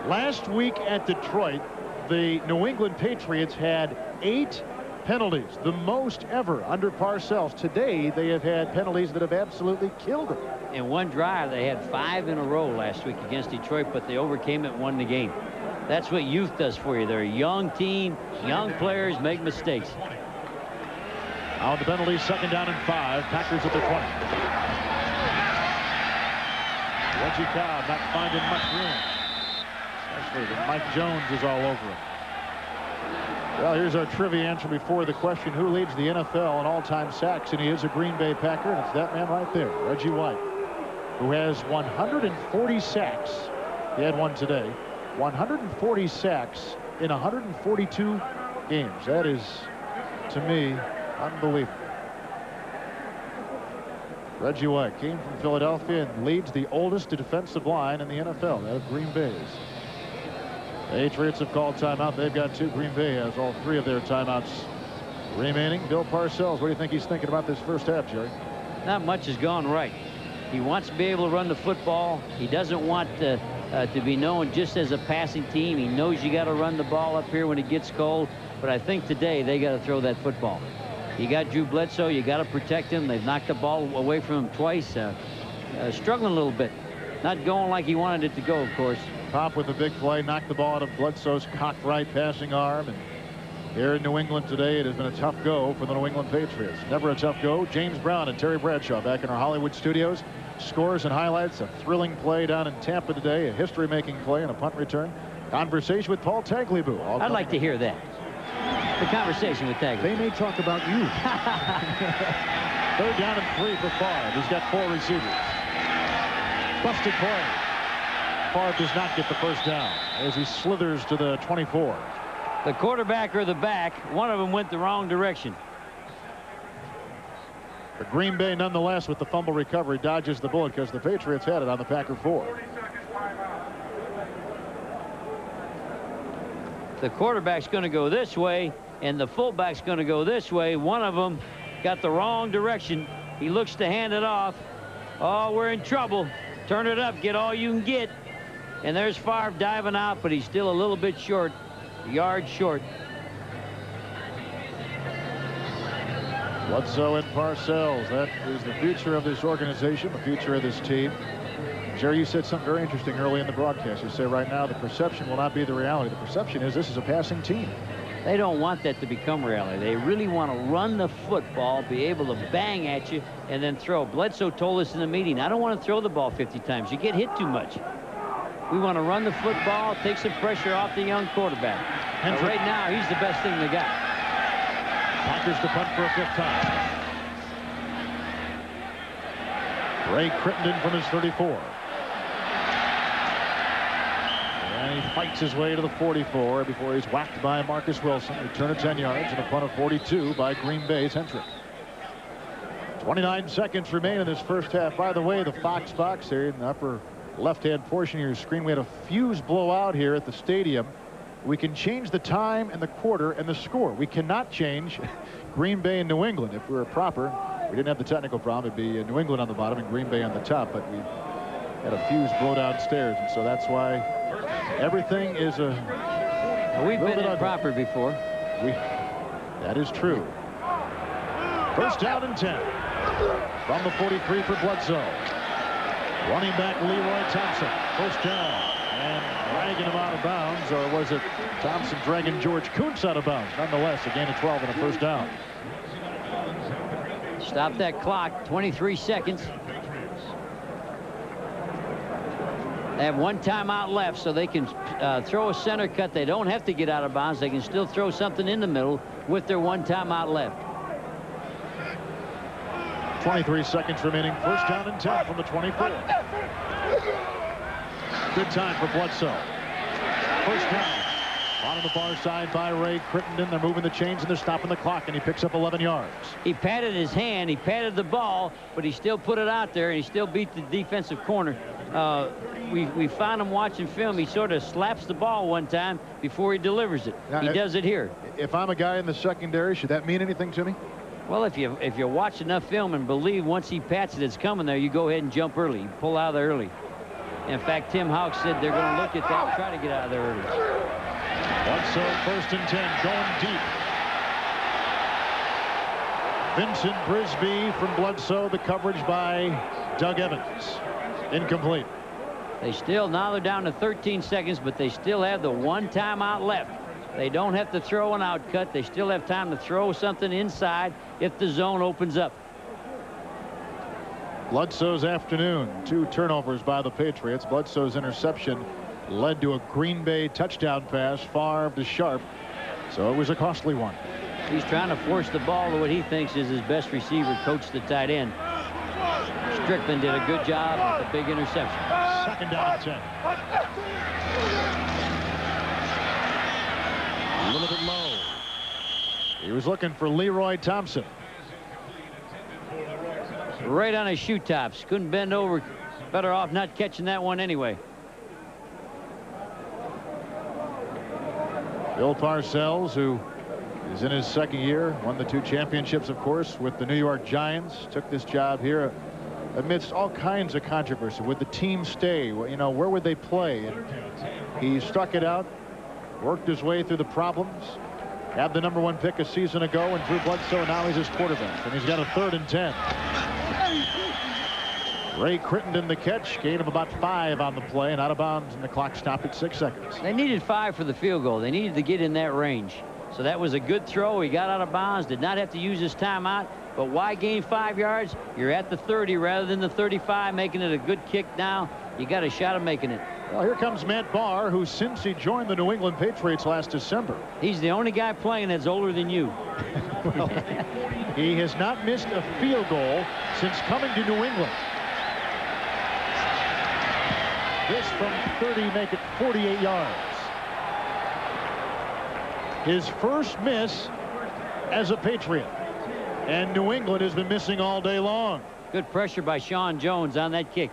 Speaker 1: Last week at Detroit, the New England Patriots had 8 penalties, the most ever under Parcells. Today, they have had penalties that have absolutely killed them.
Speaker 2: In one drive, they had 5 in a row last week against Detroit, but they overcame it and won the game. That's what youth does for you. They're a young team. Young players make mistakes.
Speaker 1: On the penalty, 2nd down and 5. Packers at the 20. Reggie Cobb not finding much room. Especially when Mike Jones is all over him. Well, here's our trivia answer before the question, who leads the NFL in all-time sacks? And he is a Green Bay Packer, and it's that man right there, Reggie White, who has 140 sacks. He had one today. 140 sacks in 142 games. That is, to me, unbelievable. Reggie White came from Philadelphia and leads the oldest defensive line in the NFL, that of Green Bay's. Patriots have called timeout. They've got 2. Green Bay has all 3 of their timeouts remaining. Bill Parcells, what do you think he's thinking about this first half, Jerry?
Speaker 2: Not much has gone right. He wants to be able to run the football. He doesn't want to be known just as a passing team. He knows you got to run the ball up here when it gets cold. But I think today they got to throw that football. You got Drew Bledsoe. You got to protect him. They've knocked the ball away from him twice. Struggling a little bit. Not going like he wanted it to go, of course.
Speaker 1: Pop with a big play, knocked the ball out of Bledsoe's cocked right passing arm. And here in New England today, it has been a tough go for the New England Patriots. Never a tough go. James Brown and Terry Bradshaw back in our Hollywood studios. Scores and highlights. A thrilling play down in Tampa today. A history-making play and a punt return. Conversation with Paul Tagliabue.
Speaker 2: I'd like to hear that. The conversation with Tagliabue.
Speaker 1: They may talk about you. 3rd down and 3 for Favre. He's got 4 receivers. Busted play. Favre does not get the first down as he slithers to the 24.
Speaker 2: The quarterback or the back, one of them went the wrong direction.
Speaker 1: But Green Bay, nonetheless, with the fumble recovery, dodges the bullet because the Patriots had it on the Packer 4.
Speaker 2: The quarterback's going to go this way, and the fullback's going to go this way. One of them got the wrong direction. He looks to hand it off. Oh, we're in trouble. Turn it up, get all you can get. And there's Favre diving out, but he's still a little bit short, a yard short.
Speaker 1: Bledsoe and Parcells, that is the future of this organization, the future of this team. Jerry, you said something very interesting early in the broadcast. You say right now the perception will not be the reality. The perception is this is a passing team.
Speaker 2: They don't want that to become reality. They really want to run the football, be able to bang at you, and then throw. Bledsoe told us in the meeting, I don't want to throw the ball 50 times. You get hit too much. We want to run the football, take some pressure off the young quarterback. And right now, he's the best thing they got.
Speaker 1: Packers to punt for a 5th time. Ray Crittenden from his 34. And he fights his way to the 44 before he's whacked by Marcus Wilson. Return of 10 yards and a punt of 42 by Green Bay's Hendrick. 29 seconds remain in this first half. By the way, the Fox box here in the upper left-hand portion of your screen, we had a fuse blow out here at the stadium. We can change the time and the quarter and the score. We cannot change Green Bay and New England. If we were proper, we didn't have the technical problem. It'd be New England on the bottom and Green Bay on the top. But we had a fuse blow downstairs, and so that's why everything is a.
Speaker 2: We've been improper before.
Speaker 1: That is true. First down and 10 from the 43 for Bledsoe. Running back Leroy Thompson. First down. And dragging him out of bounds, or was it Thompson dragging George Kuntz out of bounds? Nonetheless, a gain of 12 and a first down.
Speaker 2: Stop that clock. 23 seconds. They have 1 timeout left, so they can throw a center cut. They don't have to get out of bounds. They can still throw something in the middle with their 1 timeout left.
Speaker 1: 23 seconds remaining. First down and 10 from the 24. Good time for Bledsoe. First down. On the far side by Ray Crittenden. They're moving the chains and they're stopping the clock, and he picks up 11 yards.
Speaker 2: He patted his hand. He patted the ball, but he still put it out there, and he still beat the defensive corner. We found him watching film. He sort of slaps the ball one time before he delivers it. Now, he does it here.
Speaker 1: If I'm a guy in the secondary, should that mean anything to me?
Speaker 2: Well, if you watch enough film and believe once he pats it, it's coming there, you go ahead and jump early. You pull out of there early. In fact, Tim Hawks said they're going to look at that and try to get out of there early.
Speaker 1: Bledsoe, first and 10, going deep. Vincent Brisby from Bledsoe. The coverage by Doug Evans. Incomplete.
Speaker 2: Now they're down to 13 seconds, but they still have the 1 timeout left. They don't have to throw an out cut. They still have time to throw something inside if the zone opens up.
Speaker 1: Bledsoe's afternoon. 2 turnovers by the Patriots. Bledsoe's interception led to a Green Bay touchdown pass, Favre to Sharp. So it was a costly one.
Speaker 2: He's trying to force the ball to what he thinks is his best receiver, coach the tight end. Strickland did a good job with the big interception.
Speaker 1: Second down and 10. A little bit low. He was looking for Leroy Thompson.
Speaker 2: Right on his shoe tops. Couldn't bend over. Better off not catching that one anyway.
Speaker 1: Bill Parcells, who is in his second year, won the 2 championships, of course, with the New York Giants, took this job here amidst all kinds of controversy. Would the team stay? You know, where would they play? And he struck it out, worked his way through the problems, had the #1 pick a season ago, and Drew Bledsoe, and now he's his quarterback. And he's got a 3rd and 10. Ray Crittenden the catch, gain of about 5 on the play, and out of bounds, and the clock stopped at 6 seconds.
Speaker 2: They needed 5 for the field goal. They needed to get in that range. So that was a good throw. He got out of bounds, did not have to use his timeout. But why gain 5 yards? You're at the 30 rather than the 35, making it a good kick now. You got a shot of making it.
Speaker 1: Well, here comes Matt Barr, who since he joined the New England Patriots last December.
Speaker 2: He's the only guy playing that's older than you.
Speaker 1: Well, he has not missed a field goal since coming to New England. This from 30, make it 48 yards. His first miss as a Patriot. And New England has been missing all day long.
Speaker 2: Good pressure by Sean Jones on that kick.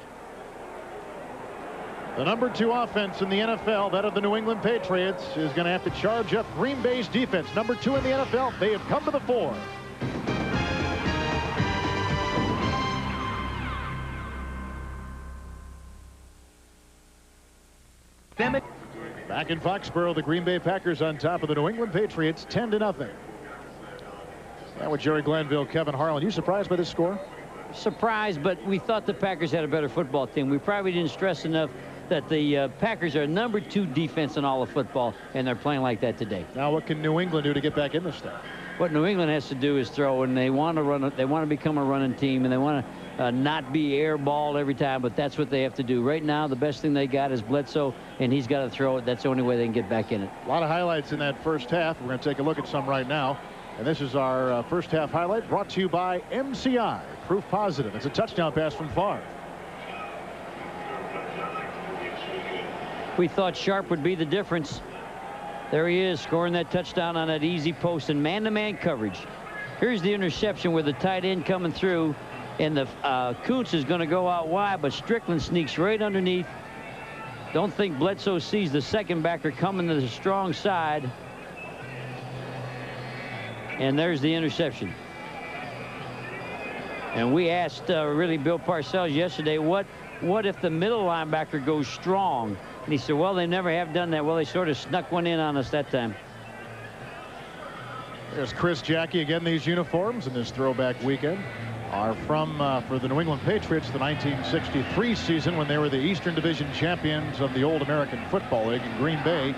Speaker 1: The #2 offense in the NFL, that of the New England Patriots, is going to have to charge up Green Bay's defense. #2 in the NFL. They have come to the fore. Back in Foxborough, the Green Bay Packers on top of the New England Patriots, 10-0. Now with Jerry Glanville, Kevin Harlan. You surprised by this score?
Speaker 2: Surprised, but we thought the Packers had a better football team. We probably didn't stress enough that the Packers are #2 defense in all of football, and they're playing like that today.
Speaker 1: Now, what can New England do to get back in this stuff?
Speaker 2: What New England has to do is throw, and they want to run. They want to become a running team, and they want to not be airballed every time. But that's what they have to do right now. The best thing they got is Bledsoe, and he's got to throw it. That's the only way they can get back in it.
Speaker 1: A lot of highlights in that first half. We're going to take a look at some right now. And this is our first half highlight brought to you by MCI. Proof positive. It's a touchdown pass from Favre.
Speaker 2: We thought Sharp would be the difference. There he is, scoring that touchdown on that easy post and man-to-man coverage. Here's the interception with the tight end coming through, and the Kuntz is going to go out wide, but Strickland sneaks right underneath. Don't think Bledsoe sees the second backer coming to the strong side. And there's the interception. And we asked really Bill Parcells yesterday, what if the middle linebacker goes strong? And he said, well, they never have done that. Well, they sort of snuck one in on us that time.
Speaker 1: There's Chris Jackie again. These uniforms in this throwback weekend are from, for the New England Patriots, the 1963 season when they were the Eastern Division champions of the old American Football League in Green Bay,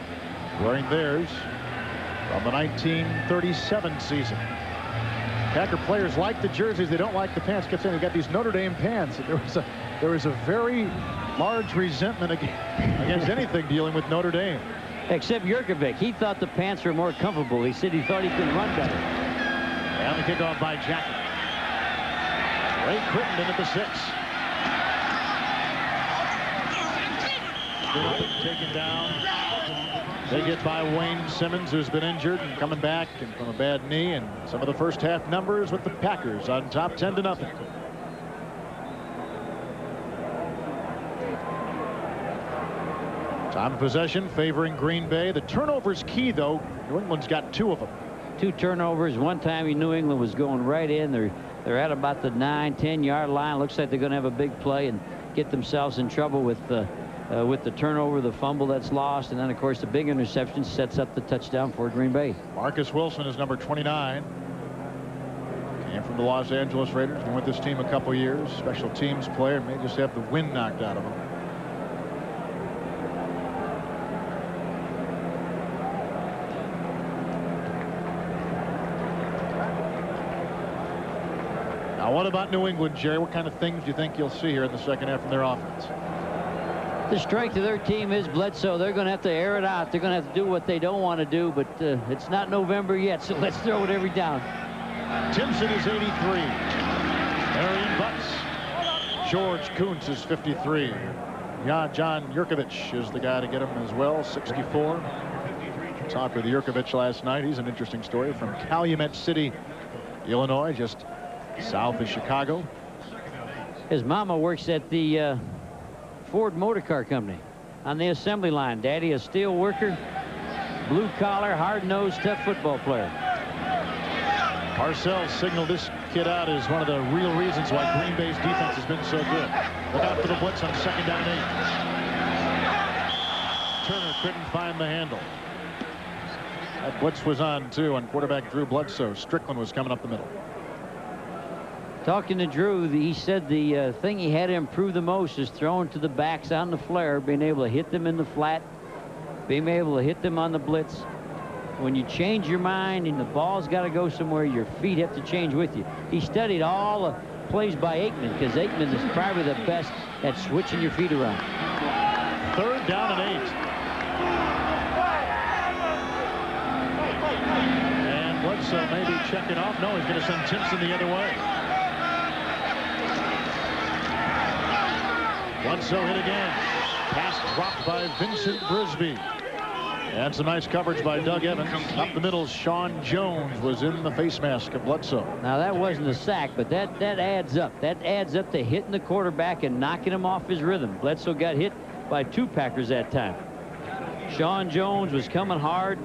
Speaker 1: wearing theirs from the 1937 season. Packer players like the jerseys. They don't like the pants. Kept saying they got these Notre Dame pants. There was a very large resentment against anything dealing with Notre Dame.
Speaker 2: Except Yurkovich. He thought the pants were more comfortable. He said he thought he could run better.
Speaker 1: And the kickoff by Jackie. Ray Crittenden at the 6. Taken down. They get by Wayne Simmons, who's been injured and coming back and from a bad knee. And some of the first half numbers with the Packers on top 10-0. Time of possession favoring Green Bay. The turnover's key, though. New England's got 2 of them.
Speaker 2: 2 turnovers. One time New England was going right in. They're at about the 9-10 yard line. Looks like they're going to have a big play and get themselves in trouble with the turnover, the fumble that's lost, and then of course the big interception sets up the touchdown for Green Bay.
Speaker 1: Marcus Wilson is number 29. Came from the Los Angeles Raiders. Been with this team a couple years. Special teams player. May just have the wind knocked out of him. Now, what about New England, Jerry? What kind of things do you think you'll see here in the second half from their offense?
Speaker 2: The strength of their team is Bledsoe. They're going to have to air it out. They're going to have to do what they don't want to do, but it's not November yet, so let's throw it every down.
Speaker 1: Timpson is 83. Marion Butts. George Kuntz is 53. John Yurkovich is the guy to get him as well, 64. Talked with Yurkovich last night. He's an interesting story from Calumet City, Illinois, just south of Chicago.
Speaker 2: His mama works at the Ford Motor Car Company on the assembly line. Daddy, a steel worker, blue collar, hard-nosed, tough football player.
Speaker 1: Parcells signaled this kid out as one of the real reasons why Green Bay's defense has been so good. Look out for the blitz on 2nd down and 8. Turner couldn't find the handle. That blitz was on too on quarterback Drew Bledsoe. Strickland was coming up the middle.
Speaker 2: Talking to Drew, he said the thing he had to improve the most is throwing to the backs on the flare, being able to hit them in the flat, being able to hit them on the blitz. When you change your mind and the ball's got to go somewhere, your feet have to change with you. He studied all the plays by Aikman, because Aikman is probably the best at switching your feet around.
Speaker 1: 3rd down and 8. And Bledsoe may be checking off. No, he's going to send Timpson the other way. Bledsoe hit again. Pass dropped by Vincent Brisby. And some nice coverage by Doug Evans. Up the middle, Sean Jones was in the face mask of Bledsoe.
Speaker 2: Now, that wasn't a sack, but that adds up. That adds up to hitting the quarterback and knocking him off his rhythm. Bledsoe got hit by 2 Packers that time. Sean Jones was coming hard.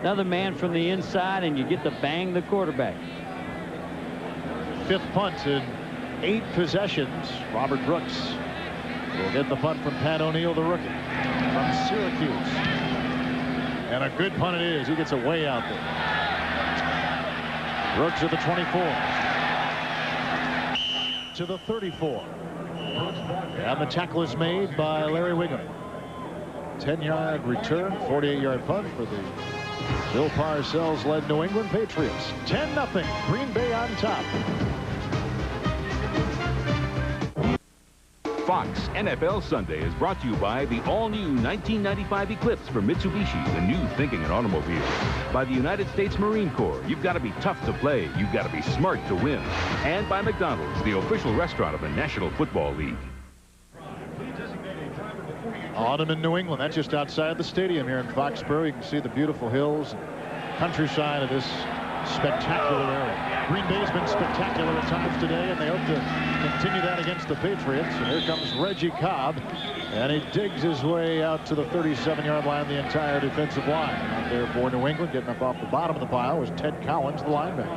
Speaker 2: Another man from the inside, and you get to bang the quarterback.
Speaker 1: 5th punt in 8 possessions. Robert Brooks will get the punt from Pat O'Neill, the rookie from Syracuse. And a good punt it is. He gets away out there. Brooks at the 24. To the 34. And the tackle is made by Larry Wiggum. 10-yard return, 48-yard punt for the Bill Parcells-led New England Patriots. 10-0, Green Bay on top.
Speaker 3: Fox NFL Sunday is brought to you by the all-new 1995 Eclipse from Mitsubishi, the new thinking in automobiles. By the United States Marine Corps, you've got to be tough to play, you've got to be smart to win. And by McDonald's, the official restaurant of the National Football League.
Speaker 1: Autumn in New England. That's just outside the stadium here in Foxborough. You can see the beautiful hills and countryside of this spectacular area. Green Bay's been spectacular at times today, and they hope to continue that against the Patriots. And here comes Reggie Cobb, and he digs his way out to the 37-yard line, the entire defensive line. Out there for New England, getting up off the bottom of the pile was Ted Collins, the linebacker.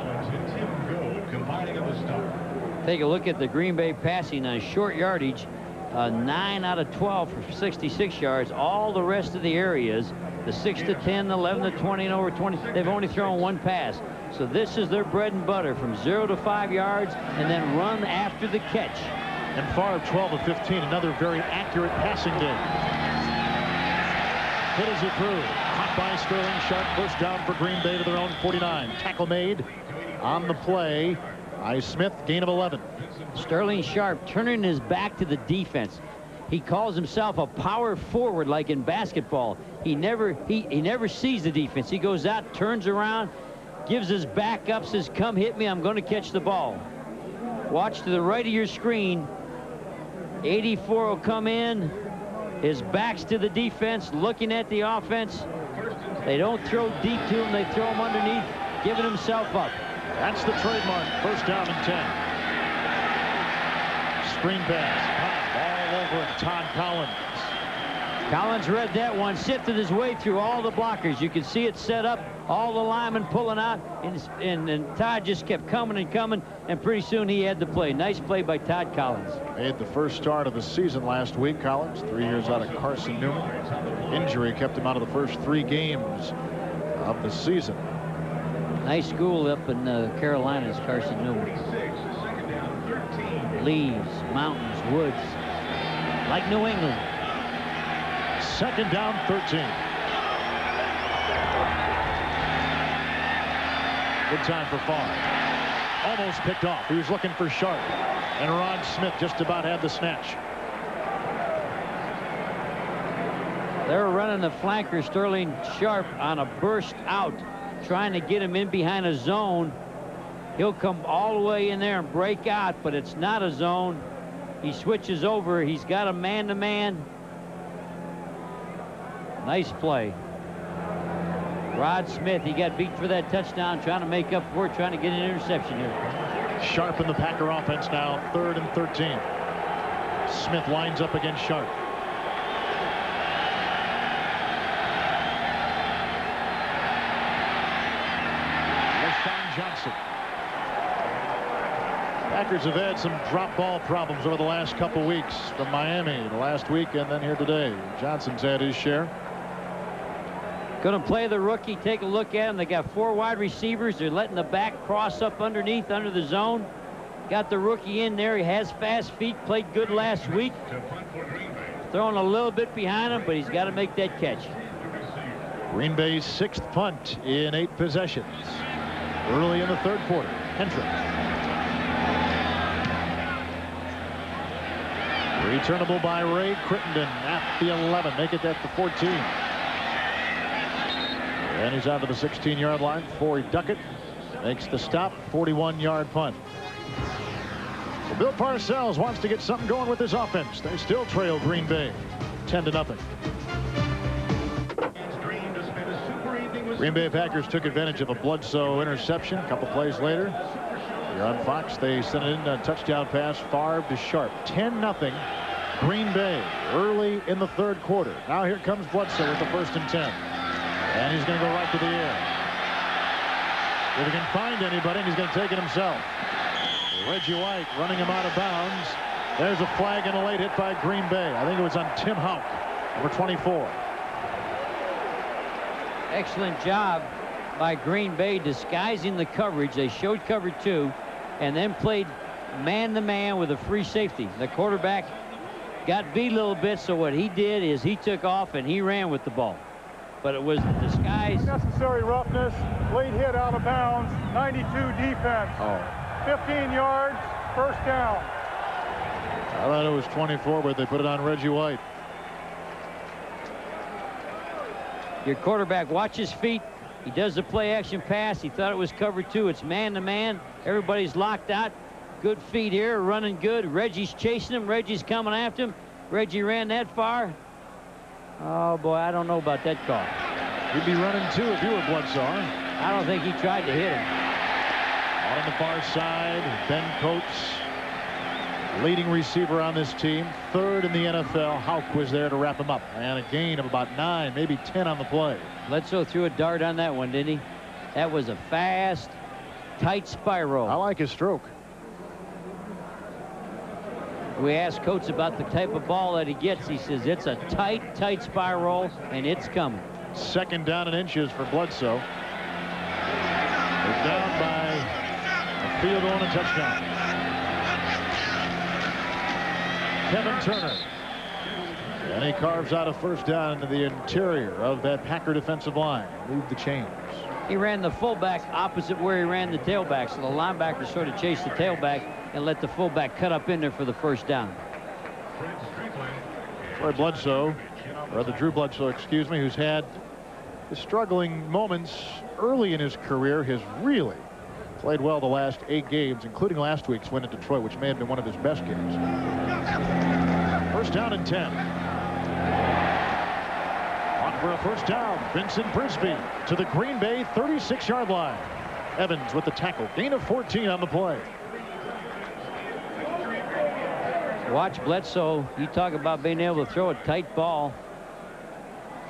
Speaker 2: Take a look at the Green Bay passing on short yardage. 9 out of 12 for 66 yards. All the rest of the areas, the 6 to 10, 11 to 20, and over 20, they've only thrown one pass. So this is their bread and butter, from 0 to 5 yards and then run after the catch.
Speaker 1: And Favre 12 of 15, another very accurate passing game. Hit as he threw. Caught by Sterling Sharp. First down for Green Bay to their own 49. Tackle made on the play by Smith. Gain of 11.
Speaker 2: Sterling Sharp turning his back to the defense. He calls himself a power forward like in basketball. He never sees the defense. He goes out, turns around, gives his back up, says, come hit me, I'm going to catch the ball. Watch to the right of your screen. 84 will come in. His back's to the defense, looking at the offense. They don't throw deep to him. They throw him underneath, giving himself up.
Speaker 1: That's the trademark. First down and 10. Screen pass. All over it. Todd Collins.
Speaker 2: Collins read that one, sifted his way through all the blockers. You could see it set up, all the linemen pulling out, and Todd just kept coming and coming, and pretty soon he had the play. Nice play by Todd Collins.
Speaker 1: Made the first start of the season last week. Collins, 3 years out of Carson Newman. Injury kept him out of the first 3 games of the season.
Speaker 2: Nice school up in Carolinas, Carson Newman. Leaves, mountains, woods, like New England.
Speaker 1: Second down, 13. Good time for Favre. Almost picked off. He was looking for Sharp. And Ron Smith just about had the snatch.
Speaker 2: They're running the flanker, Sterling Sharp, on a burst out, trying to get him in behind a zone. He'll come all the way in there and break out, but it's not a zone. He switches over. He's got a man-to-man. Nice play. Rod Smith, he got beat for that touchdown, trying to make up for it, trying to get an interception here.
Speaker 1: Sharp in the Packer offense now, 3rd and 13. Smith lines up against Sharp. Johnson. Packers have had some drop ball problems over the last couple weeks, from Miami the last week and then here today. Johnson's had his share.
Speaker 2: Going to play the rookie. Take a look at him. They got 4 wide receivers. They're letting the back cross up underneath, under the zone. Got the rookie in there. He has fast feet. Played good last week. Throwing a little bit behind him, but he's got to make that catch.
Speaker 1: Green Bay's 6th punt in 8 possessions. Early in the 3rd quarter. Hendrick. Returnable by Ray Crittenden at the 11. Make it at the 14. And he's out to the 16-yard line. Forey Duckett makes the stop. 41-yard punt. Well, Bill Parcells wants to get something going with his offense. They still trail Green Bay 10-0. Green Bay Packers took advantage of a Bledsoe interception. A couple plays later, here on Fox, they sent in a touchdown pass. Favre to Sharp. 10-0 Green Bay early in the 3rd quarter. Now here comes Bledsoe with the 1st and 10. And he's going to go right to the air. If he can find anybody, he's going to take it himself. Reggie White running him out of bounds. There's a flag and a late hit by Green Bay. I think it was on Tim Houck, number 24.
Speaker 2: Excellent job by Green Bay disguising the coverage. They showed cover 2 and then played man-to-man with a free safety. The quarterback got beat a little bit, so what he did is he took off and he ran with the ball. But it was the disguise.
Speaker 4: Unnecessary roughness, late hit out of bounds, 92 defense. 15 yards, first down.
Speaker 1: I thought it was 24, but they put it on Reggie White.
Speaker 2: Your quarterback, watch his feet. He does the play action pass. He thought it was cover 2. It's man to man. Everybody's locked out. Good feet here, running good. Reggie's chasing him. Reggie's coming after him. Reggie ran that far. Oh, boy, I don't know about that call.
Speaker 1: You'd be running too if you were Bledsoe.
Speaker 2: I don't think he tried to hit him.
Speaker 1: On the far side, Ben Coates, leading receiver on this team, 3rd in the NFL. Houck was there to wrap him up. And a gain of about 9, maybe 10 on the play.
Speaker 2: Bledsoe threw a dart on that one, didn't he? That was a fast, tight spiral.
Speaker 1: I like his stroke.
Speaker 2: We asked Coates about the type of ball that he gets. He says it's a tight, tight spiral, and it's coming. 2nd
Speaker 1: down and inches for Bledsoe. They're down by a field goal and a touchdown. Kevin Turner. And he carves out a first down into the interior of that Packer defensive line. Moved the chains.
Speaker 2: He ran the fullback opposite where he ran the tailback, so the linebacker sort of chased the tailback and let the fullback cut up in there for the first down.
Speaker 1: Troy Bledsoe, or Drew Bledsoe, excuse me, who's had the struggling moments early in his career, has really played well the last 8 games, including last week's win at Detroit, which may have been one of his best games. First down and 10. On for a first down, Vincent Brisby to the Green Bay 36-yard line. Evans with the tackle, gain of 14 on the play.
Speaker 2: Watch Bledsoe. You talk about being able to throw a tight ball.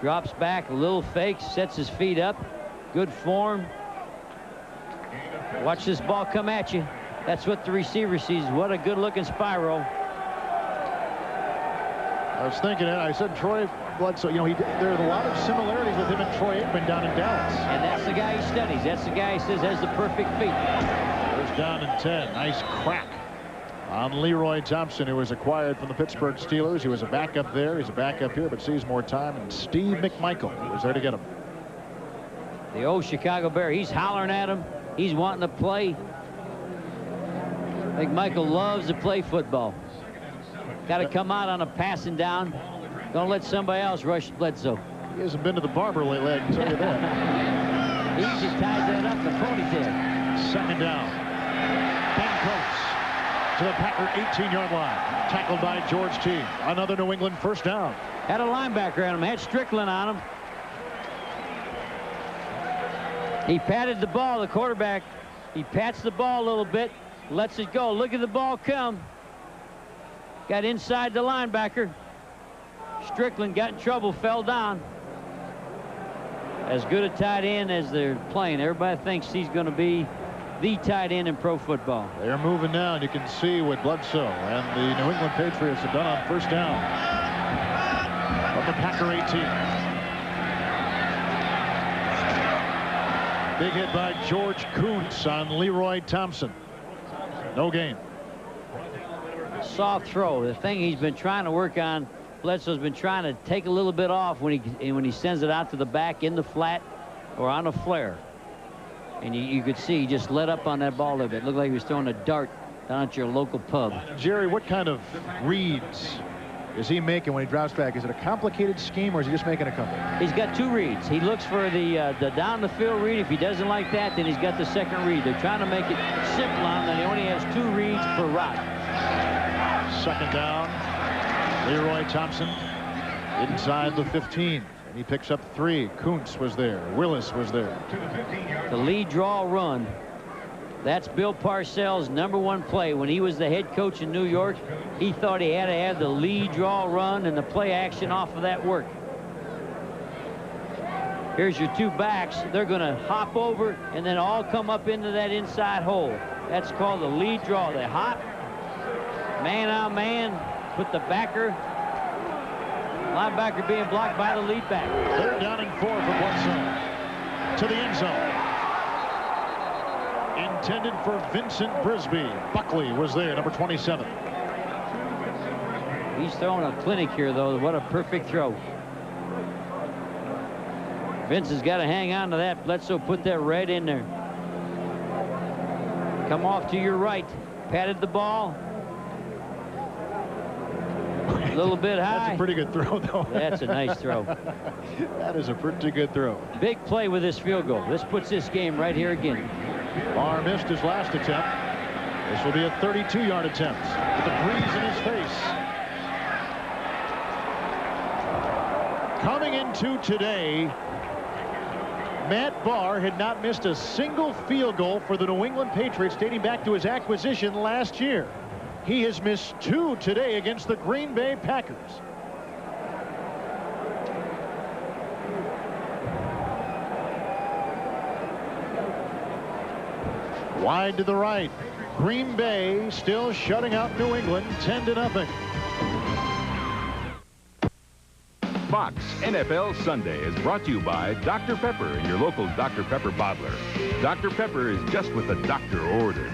Speaker 2: Drops back, a little fake, sets his feet up. Good form. Watch this ball come at you. That's what the receiver sees. What a good-looking spiral.
Speaker 1: I was thinking it. I said Troy Bledsoe, you know, there are a lot of similarities with him and Troy Aikman down in Dallas.
Speaker 2: And that's the guy he studies. That's the guy he says has the perfect feet.
Speaker 1: First down and 10. Nice crack on Leroy Thompson, who was acquired from the Pittsburgh Steelers. He was a backup there. He's a backup here, but sees more time. And Steve McMichael was there to get him.
Speaker 2: The old Chicago Bear. He's hollering at him. He's wanting to play. McMichael loves to play football. Got to come out on a passing down. Don't let somebody else rush Bledsoe.
Speaker 1: He hasn't been to the barber lately, I can tell you that.
Speaker 2: He just ties that up in a ponytail.
Speaker 1: 2nd down. Ben Coates to the Packer 18-yard line. Tackled by George T. Another New England first down.
Speaker 2: Had a linebacker on him. Had Strickland on him. He patted the ball, the quarterback. He pats the ball a little bit, lets it go. Look at the ball come. Got inside the linebacker. Strickland got in trouble, fell down. As good a tight end as they're playing. Everybody thinks he's going to be the tight end in pro football.
Speaker 1: They're moving now, and you can see what Bledsoe and the New England Patriots have done on first down from the Packer 18. Big hit by George Kuntz on Leroy Thompson. No gain.
Speaker 2: Soft throw. The thing he's been trying to work on, Bledsoe's been trying to take a little bit off when he sends it out to the back in the flat or on a flare. And you could see he just let up on that ball a little bit. Looked like he was throwing a dart down at your local pub.
Speaker 1: Jerry, what kind of reads is he making when he drops back? Is it a complicated scheme, or is he just making a couple?
Speaker 2: He's got 2 reads. He looks for the down the field read. If he doesn't like that, then he's got the 2nd read. They're trying to make it simple on that he only has 2 reads per route.
Speaker 1: 2nd down. Leroy Thompson inside the 15. And he picks up 3. Kuntz was there. Willis was there.
Speaker 2: The lead draw run. That's Bill Parcells' #1 play. When he was the head coach in New York, he thought he had to have the lead draw run and the play action off of that work. Here's your 2 backs. They're going to hop over and then all come up into that inside hole. That's called the lead draw. They hop, man on man, put the backer, linebacker being blocked by the lead back.
Speaker 1: 3rd down and 4 for Bledsoe. To the end zone. Intended for Vincent Brisby. Buckley was there, number 27.
Speaker 2: He's throwing a clinic here, though. What a perfect throw. Vince has got to hang on to that. Bledsoe put that right in there. Come off to your right. Patted the ball. A little bit high.
Speaker 1: That's a pretty good throw, though.
Speaker 2: That's a nice throw.
Speaker 1: That is a pretty good throw.
Speaker 2: Big play with this field goal. This puts this game right here again.
Speaker 1: Barr missed his last attempt. This will be a 32-yard attempt with a breeze in his face. Coming into today, Matt Barr had not missed a single field goal for the New England Patriots dating back to his acquisition last year. He has missed 2 today against the Green Bay Packers. Wide to the right. Green Bay still shutting out New England 10-0.
Speaker 3: Fox NFL Sunday is brought to you by Dr. Pepper and your local Dr. Pepper bottler. Dr. Pepper is just what the doctor ordered.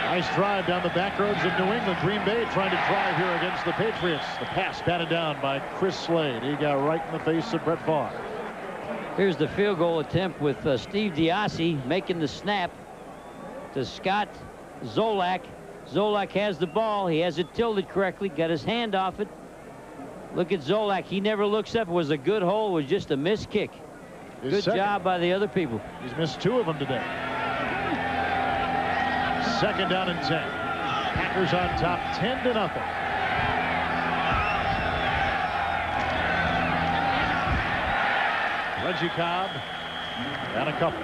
Speaker 1: Nice drive down the back roads of New England. Green Bay trying to drive here against the Patriots. The pass batted down by Chris Slade. He got right in the face of Brett Favre.
Speaker 2: Here's the field goal attempt with Steve Diassi making the snap to Scott Zolak. Zolak has the ball. He has it tilted correctly. Got his hand off it. Look at Zolak. He never looks up. It was a good hole. It was just a missed kick. Good job by the other people.
Speaker 1: He's missed 2 of them today. 2nd down and 10. Packers on top 10-0. Reggie Cobb and a couple.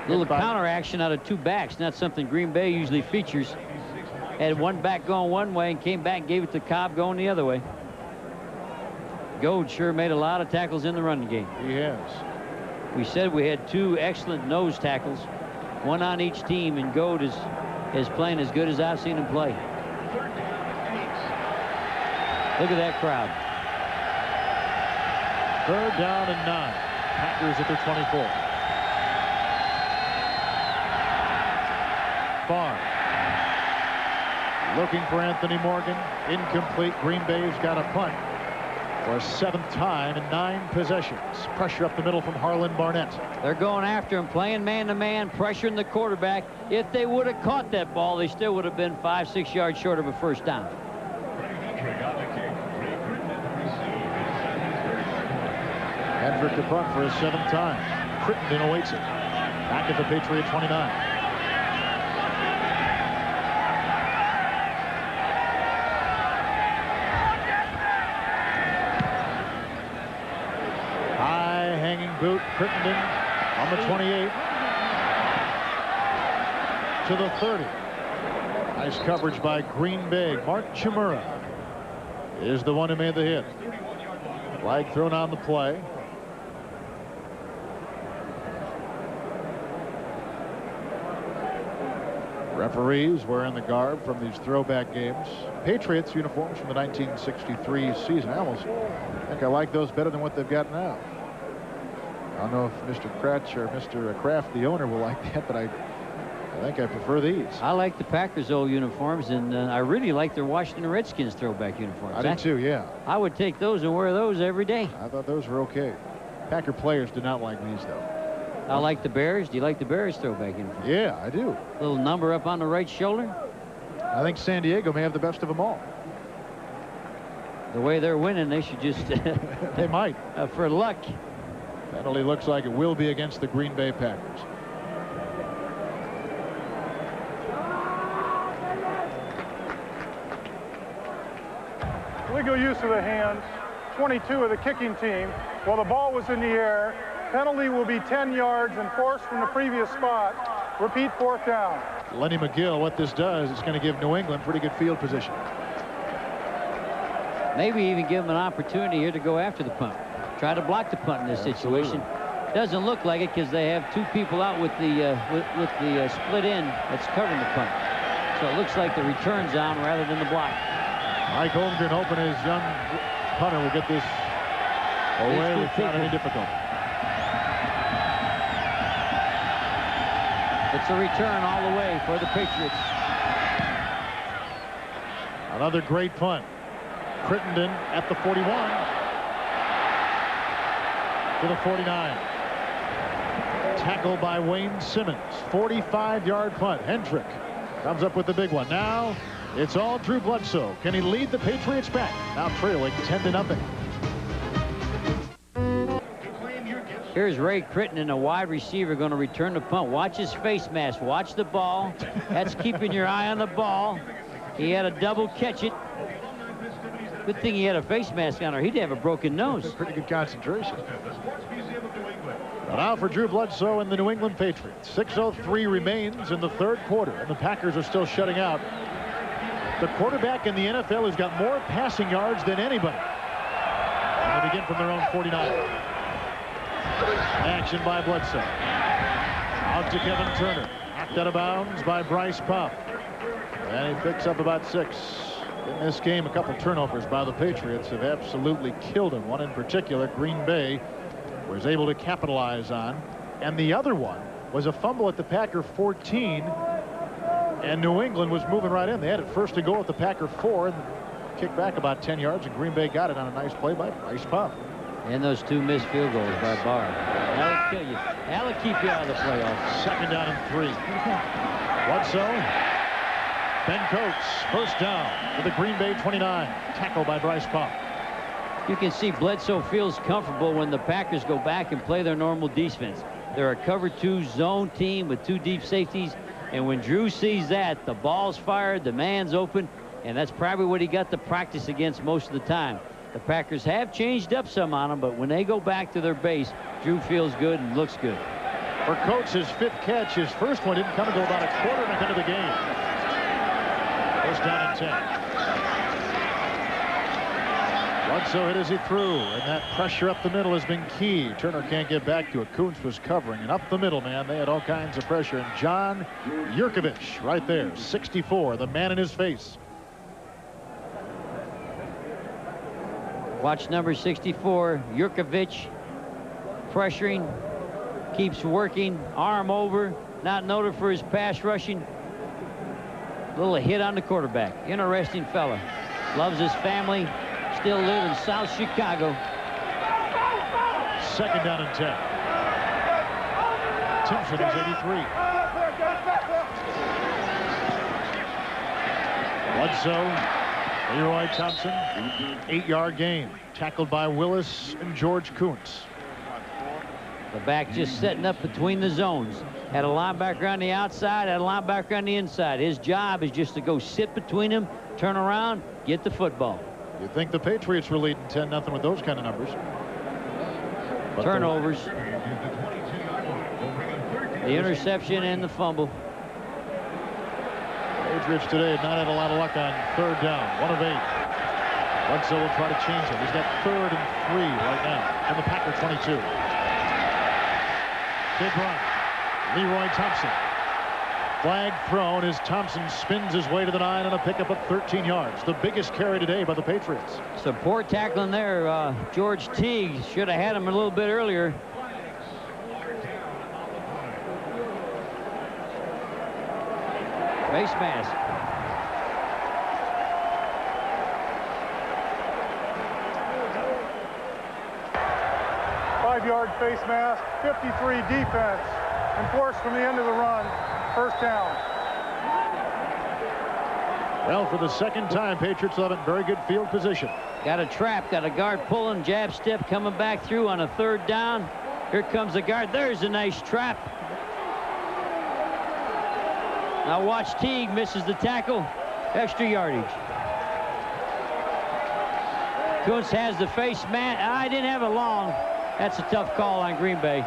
Speaker 2: Little counter action out of 2 backs. Not something Green Bay usually features. Had one back going one way and came back and gave it to Cobb going the other way. Gold sure made a lot of tackles in the running game.
Speaker 1: He has.
Speaker 2: We said we had 2 excellent nose tackles, 1 on each team, and Gold is playing as good as I've seen him play. Look at that crowd.
Speaker 1: 3rd down and 9. Packers at their 24. Favre looking for Anthony Morgan. Incomplete. Green Bay's got a punt for a 7th time in 9 possessions. Pressure up the middle from Harlan Barnett.
Speaker 2: They're going after him, playing man-to-man, pressuring the quarterback. If they would have caught that ball, they still would have been 5-6 yards short of a first down.
Speaker 1: Hendrick to punt for his 7th time. Crittenden awaits it. Back at the Patriot 29. High hanging boot. Crittenden on the 28 to the 30. Nice coverage by Green Bay. Mark Chimura is the one who made the hit. Flag thrown on the play. Referees wearing the garb from these throwback games. Patriots uniforms from the 1963 season. I almost think I like those better than what they've got now. I don't know if Mr. Kratch or Mr. Kraft, the owner, will like that, but I think I prefer these.
Speaker 2: I like the Packers' old uniforms, and I really like their Washington Redskins throwback uniforms.
Speaker 1: I do too, yeah.
Speaker 2: I would take those and wear those every day.
Speaker 1: I thought those were okay. Packer players did not like these, though.
Speaker 2: I like the Bears. Do you like the Bears throwback uniform?
Speaker 1: Yeah, I do.
Speaker 2: Little number up on the right shoulder.
Speaker 1: I think San Diego may have the best of them all.
Speaker 2: The way they're winning, they should just...
Speaker 1: They might.
Speaker 2: For luck.
Speaker 1: Penalty looks like it will be against the Green Bay Packers.
Speaker 4: Legal use of the hands, 22 of the kicking team. While the ball was in the air, penalty will be 10 yards and forced from the previous spot. Repeat, 4th down.
Speaker 1: Lenny McGill, what this does, it's going to give New England pretty good field position.
Speaker 2: Maybe even give them an opportunity here to go after the punt. Try to block the punt in this situation. Doesn't look like it because they have 2 people out with the split end that's covering the punt. So it looks like the return's on rather than the block.
Speaker 1: Mike Holmgren hoping his young punter will get this away without any difficulty.
Speaker 2: It's a return all the way for the Patriots.
Speaker 1: Another great punt. Crittenden at the 41 to the 49. Tackle by Wayne Simmons. 45-yard punt. Hendrick comes up with the big one. Now it's all Drew Bledsoe. Can he lead the Patriots back? Now trailing 10-0.
Speaker 2: Here's Ray Crittenden, a wide receiver, going to return the punt. Watch his face mask. Watch the ball. That's keeping your eye on the ball. He had a double catch it. Good thing he had a face mask on, or he'd have a broken nose.
Speaker 1: Pretty good concentration. But now for Drew Bledsoe and the New England Patriots. 6:03 remains in the third quarter, and the Packers are still shutting out the quarterback in the NFL who's got more passing yards than anybody. And they begin from their own 49. Action by Bledsoe. Out to Kevin Turner. Knocked out of bounds by Bryce Puff. And he picks up about 6. In this game, a couple turnovers by the Patriots have absolutely killed him. One in particular, Green Bay was able to capitalize on. And the other one was a fumble at the Packer 14. And New England was moving right in. They had it first to go at the Packer 4 and kicked back about 10 yards. And Green Bay got it on a nice play by Bryce Puff.
Speaker 2: And those 2 missed field goals by Barr. That'll kill you. That'll keep you out of the playoffs.
Speaker 1: 2nd down and 3. Bledsoe. Ben Coates, first down to the Green Bay 29. Tackle by Bryce Puff.
Speaker 2: You can see Bledsoe feels comfortable when the Packers go back and play their normal defense. They're a cover 2 zone team with 2 deep safeties. And when Drew sees that, the ball's fired, the man's open, and that's probably what he got to practice against most of the time. The Packers have changed up some on him, but when they go back to their base, Drew feels good and looks good.
Speaker 1: For Coates, his 5th catch, his first one didn't come until about a quarter and a half into the game. First down and 10. Bledsoe hit as he threw, and that pressure up the middle has been key. Turner can't get back to it. Kuntz was covering, and up the middle, man, they had all kinds of pressure. And John Yurkovich right there, 64, the man in his face.
Speaker 2: Watch number 64, Yurkovich, pressuring, keeps working, arm over, not noted for his pass rushing. Little hit on the quarterback. Interesting fella. Loves his family. Still live in South Chicago.
Speaker 1: 2nd down and 10. Timpson is 83. Bledsoe. Leroy Thompson, 8-yard gain. Tackled by Willis and George Kuntz.
Speaker 2: The back just setting up between the zones. Had a linebacker on the outside, had a linebacker on the inside. His job is just to go sit between them, turn around, get the football.
Speaker 1: You'd think the Patriots were leading 10-0 with those kind of numbers. But
Speaker 2: turnovers. The interception and the fumble.
Speaker 1: Patriots today have not had a lot of luck on 3rd down. 1 of 8. Bledsoe will try to change it. He's got 3rd and 3 right now from the Packer 22. Big run. Leroy Thompson. Flag thrown as Thompson spins his way to the 9 on a pickup of 13 yards. The biggest carry today by the Patriots.
Speaker 2: Some poor tackling there. George Teague should have had him a little bit earlier. Face mask.
Speaker 4: Five-yard face mask, 53 defense, enforced from the end of the run, 1st down.
Speaker 1: Well, for the 2nd time, Patriots will have it in very good field position.
Speaker 2: Got a trap, got a guard pulling, jab step coming back through on a 3rd down. Here comes the guard. There's a nice trap. Now watch Teague misses the tackle. Extra yardage. Kuntz has the face mask. I didn't have it long. That's a tough call on Green Bay.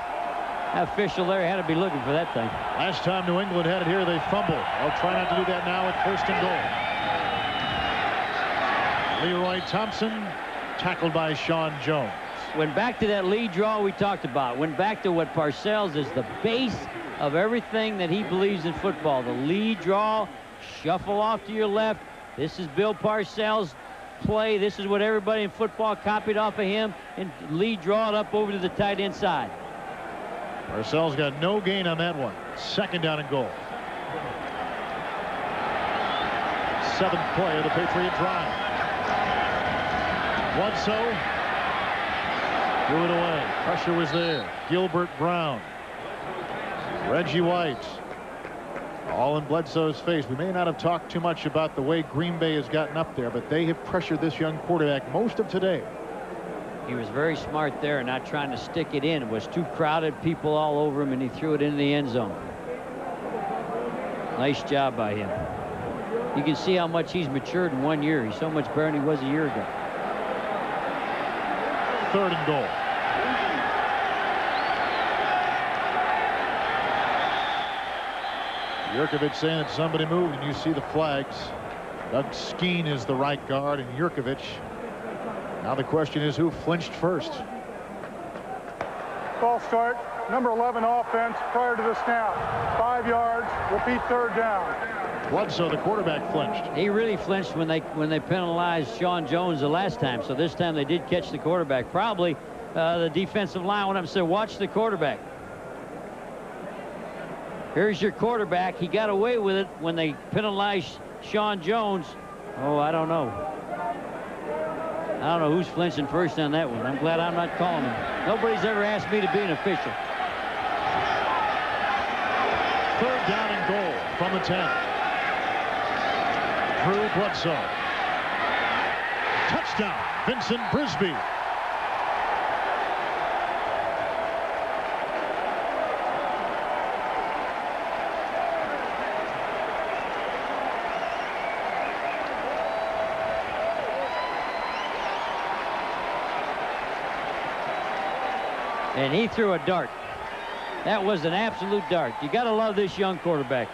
Speaker 2: That official there had to be looking for that thing.
Speaker 1: Last time New England had it here, they fumbled. They'll try not to do that now at 1st and goal. Leroy Thompson tackled by Sean Jones.
Speaker 2: Went back to that lead draw we talked about. Went back to what Parcells is the base of everything that he believes in football. The lead draw, shuffle off to your left. This is Bill Parcells' play. This is what everybody in football copied off of him, and lead draw it up over to the tight end side.
Speaker 1: Parcells got no gain on that one. Second down and goal. Seventh play of the Patriot drive. Bledsoe threw it away. Pressure was there. Gilbert Brown. Reggie White. All in Bledsoe's face. We may not have talked too much about the way Green Bay has gotten up there, but they have pressured this young quarterback most of today.
Speaker 2: He was very smart there, not trying to stick it in. It was too crowded, people all over him, and he threw it into the end zone. Nice job by him. You can see how much he's matured in 1 year. He's so much better than he was a year ago.
Speaker 1: Third and goal. Yurkovich saying that somebody moved, and you see the flags. Doug Skeen is the right guard, and Yurkovich. Now the question is, who flinched first?
Speaker 4: False start. Number 11 offense prior to the snap. 5 yards. Repeat third down.
Speaker 1: Bledsoe, the quarterback, flinched.
Speaker 2: He really flinched when they penalized Sean Jones the last time. So this time they did catch the quarterback. Probably the defensive line went up and said, watch the quarterback. Here's your quarterback. He got away with it when they penalized Sean Jones. Oh, I don't know. I don't know who's flinching first on that one. I'm glad I'm not calling him. Nobody's ever asked me to be an official.
Speaker 1: Third down and goal from the 10. Drew Bledsoe. Touchdown, Vincent Brisby.
Speaker 2: And he threw a dart. That was an absolute dart. You got to love this young quarterback.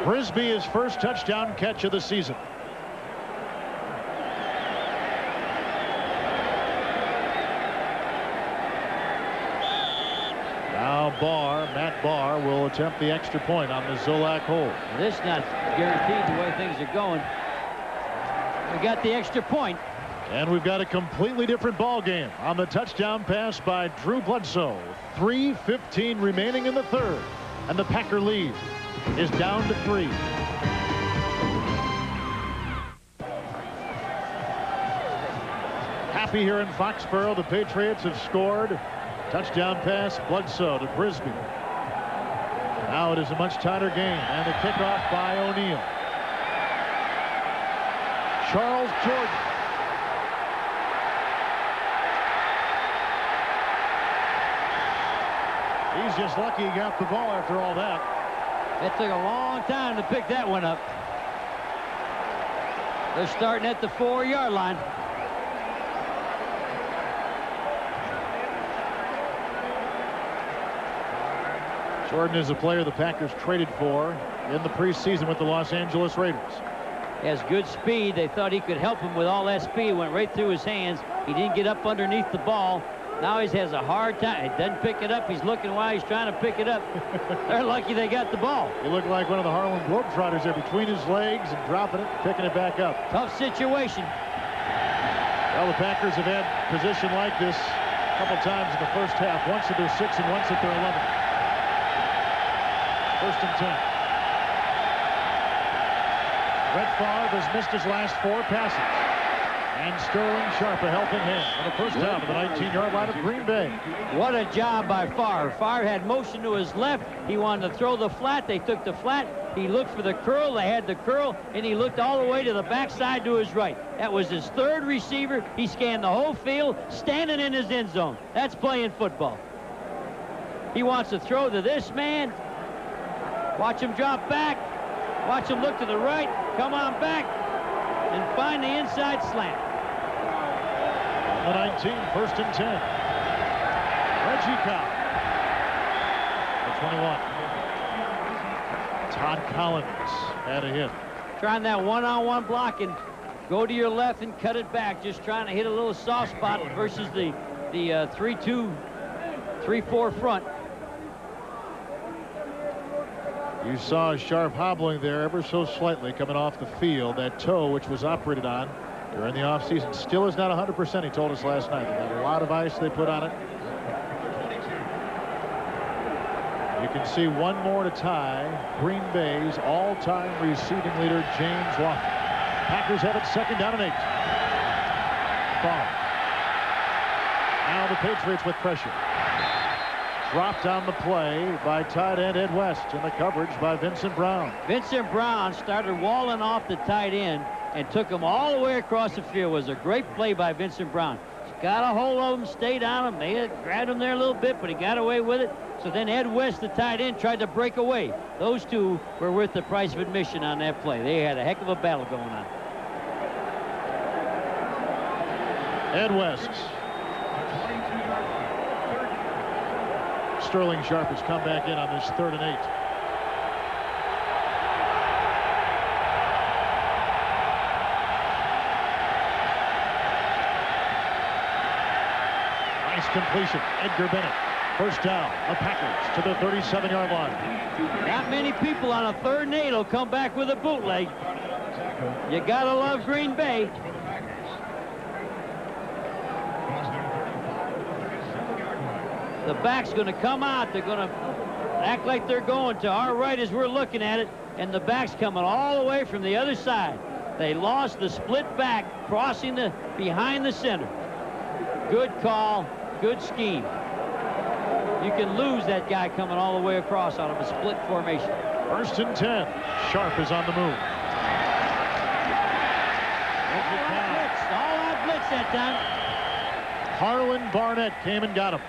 Speaker 1: Brisby, his first touchdown catch of the season. Now Matt Barr will attempt the extra point on the Zolak hole.
Speaker 2: This is not guaranteed the way things are going. We got the extra point.
Speaker 1: And we've got a completely different ball game on the touchdown pass by Drew Bledsoe. 3:15 remaining in the third, and the Packer lead is down to 3. Happy here in Foxborough. The Patriots have scored. Touchdown pass, Bledsoe to Brisby. Now it is a much tighter game, and the kickoff by O'Neal. Charles Jordan. He's just lucky he got the ball after all that.
Speaker 2: It took a long time to pick that one up. They're starting at the 4-yard line.
Speaker 1: Jordan is a player the Packers traded for in the preseason with the Los Angeles Raiders.
Speaker 2: He has good speed. They thought he could help him with all that speed. Went right through his hands. He didn't get up underneath the ball. Now he has a hard time. He doesn't pick it up. He's looking while he's trying to pick it up. They're lucky they got the ball.
Speaker 1: He looked like one of the Harlem Globetrotters there, between his legs and dropping it, picking it back up.
Speaker 2: Tough situation.
Speaker 1: Well, the Packers have had position like this a couple times in the first half. Once at their 6 and once at their 11. First and 10. Brett Favre has missed his last 4 passes. And Sterling Sharp a helping hand on the first down of the 19-yard line of Green Bay.
Speaker 2: What a job by Favre. Favre had motion to his left. He wanted to throw the flat. They took the flat. He looked for the curl. They had the curl. And he looked all the way to the backside to his right. That was his 3rd receiver. He scanned the whole field, standing in his end zone. That's playing football. He wants to throw to this man. Watch him drop back. Watch him look to the right. Come on back. And find the inside slant.
Speaker 1: The 19, first and 10. Reggie Cobb. The 21. Todd Collins had a hit.
Speaker 2: Trying that one-on-one block and go to your left and cut it back. Just trying to hit a little soft spot versus the 3-2, 3-4 front.
Speaker 1: You saw Sharp hobbling there ever so slightly coming off the field. That toe, which was operated on during the offseason, still is not 100%, he told us last night. They got a lot of ice they put on it. You can see one more to tie Green Bay's all-time receiving leader, James Lofton. Packers have it 2nd down and 8. Ball. Now the Patriots with pressure. Dropped on the play by tight end Ed West, and the coverage by Vincent Brown.
Speaker 2: Vincent Brown started walling off the tight end and took him all the way across the field. It was a great play by Vincent Brown. Got a hold of him, stayed on him. They had grabbed him there a little bit, but he got away with it. So then Ed West, the tight end, tried to break away. Those two were worth the price of admission on that play. They had a heck of a battle going on.
Speaker 1: Ed West. Sterling Sharp has come back in on this 3rd and 8. Nice completion. Edgar Bennett. 1st down. The Packers to the 37-yard line.
Speaker 2: Not many people on a 3rd and 8 will come back with a bootleg. You gotta love Green Bay. The back's going to come out. They're going to act like they're going to our right as we're looking at it, and the back's coming all the way from the other side. They lost the split back, crossing the behind the center. Good call, good scheme. You can lose that guy coming all the way across out of a split formation.
Speaker 1: 1st and 10. Sharp is on the move.
Speaker 2: All out blitz that time.
Speaker 1: Harlan Barnett came and got him.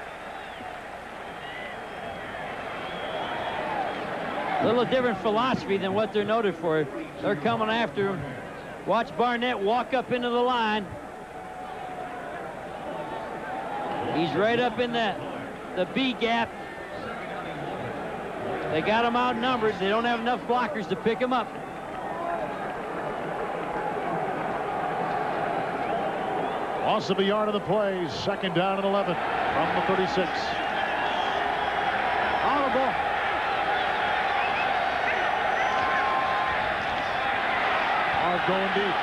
Speaker 2: A little different philosophy than what they're noted for. They're coming after him. Watch Barnett walk up into the line. He's right up in the B gap. They got him outnumbered. They don't have enough blockers to pick him up.
Speaker 1: Loss of a yard of the play. 2nd down and 11 from the 36.
Speaker 2: Audible.
Speaker 1: Going deep.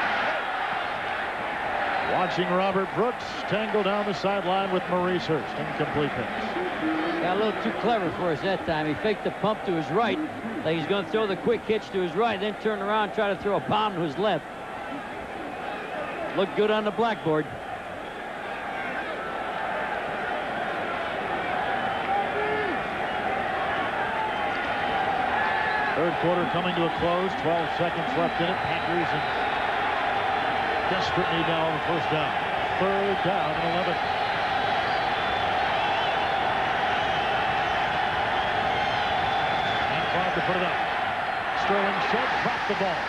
Speaker 1: Watching Robert Brooks tangle down the sideline with Maurice Hurst. Incomplete pass.
Speaker 2: Got a little too clever for us that time. He faked the pump to his right. Like he's going to throw the quick hitch to his right, then turn around and try to throw a bomb to his left. Looked good on the blackboard.
Speaker 1: Third quarter coming to a close. 12 seconds left in it. Packers in desperate need now on the 1st down. 3rd down and 11. And Clark to put it up. Sterling Sharp dropped the ball.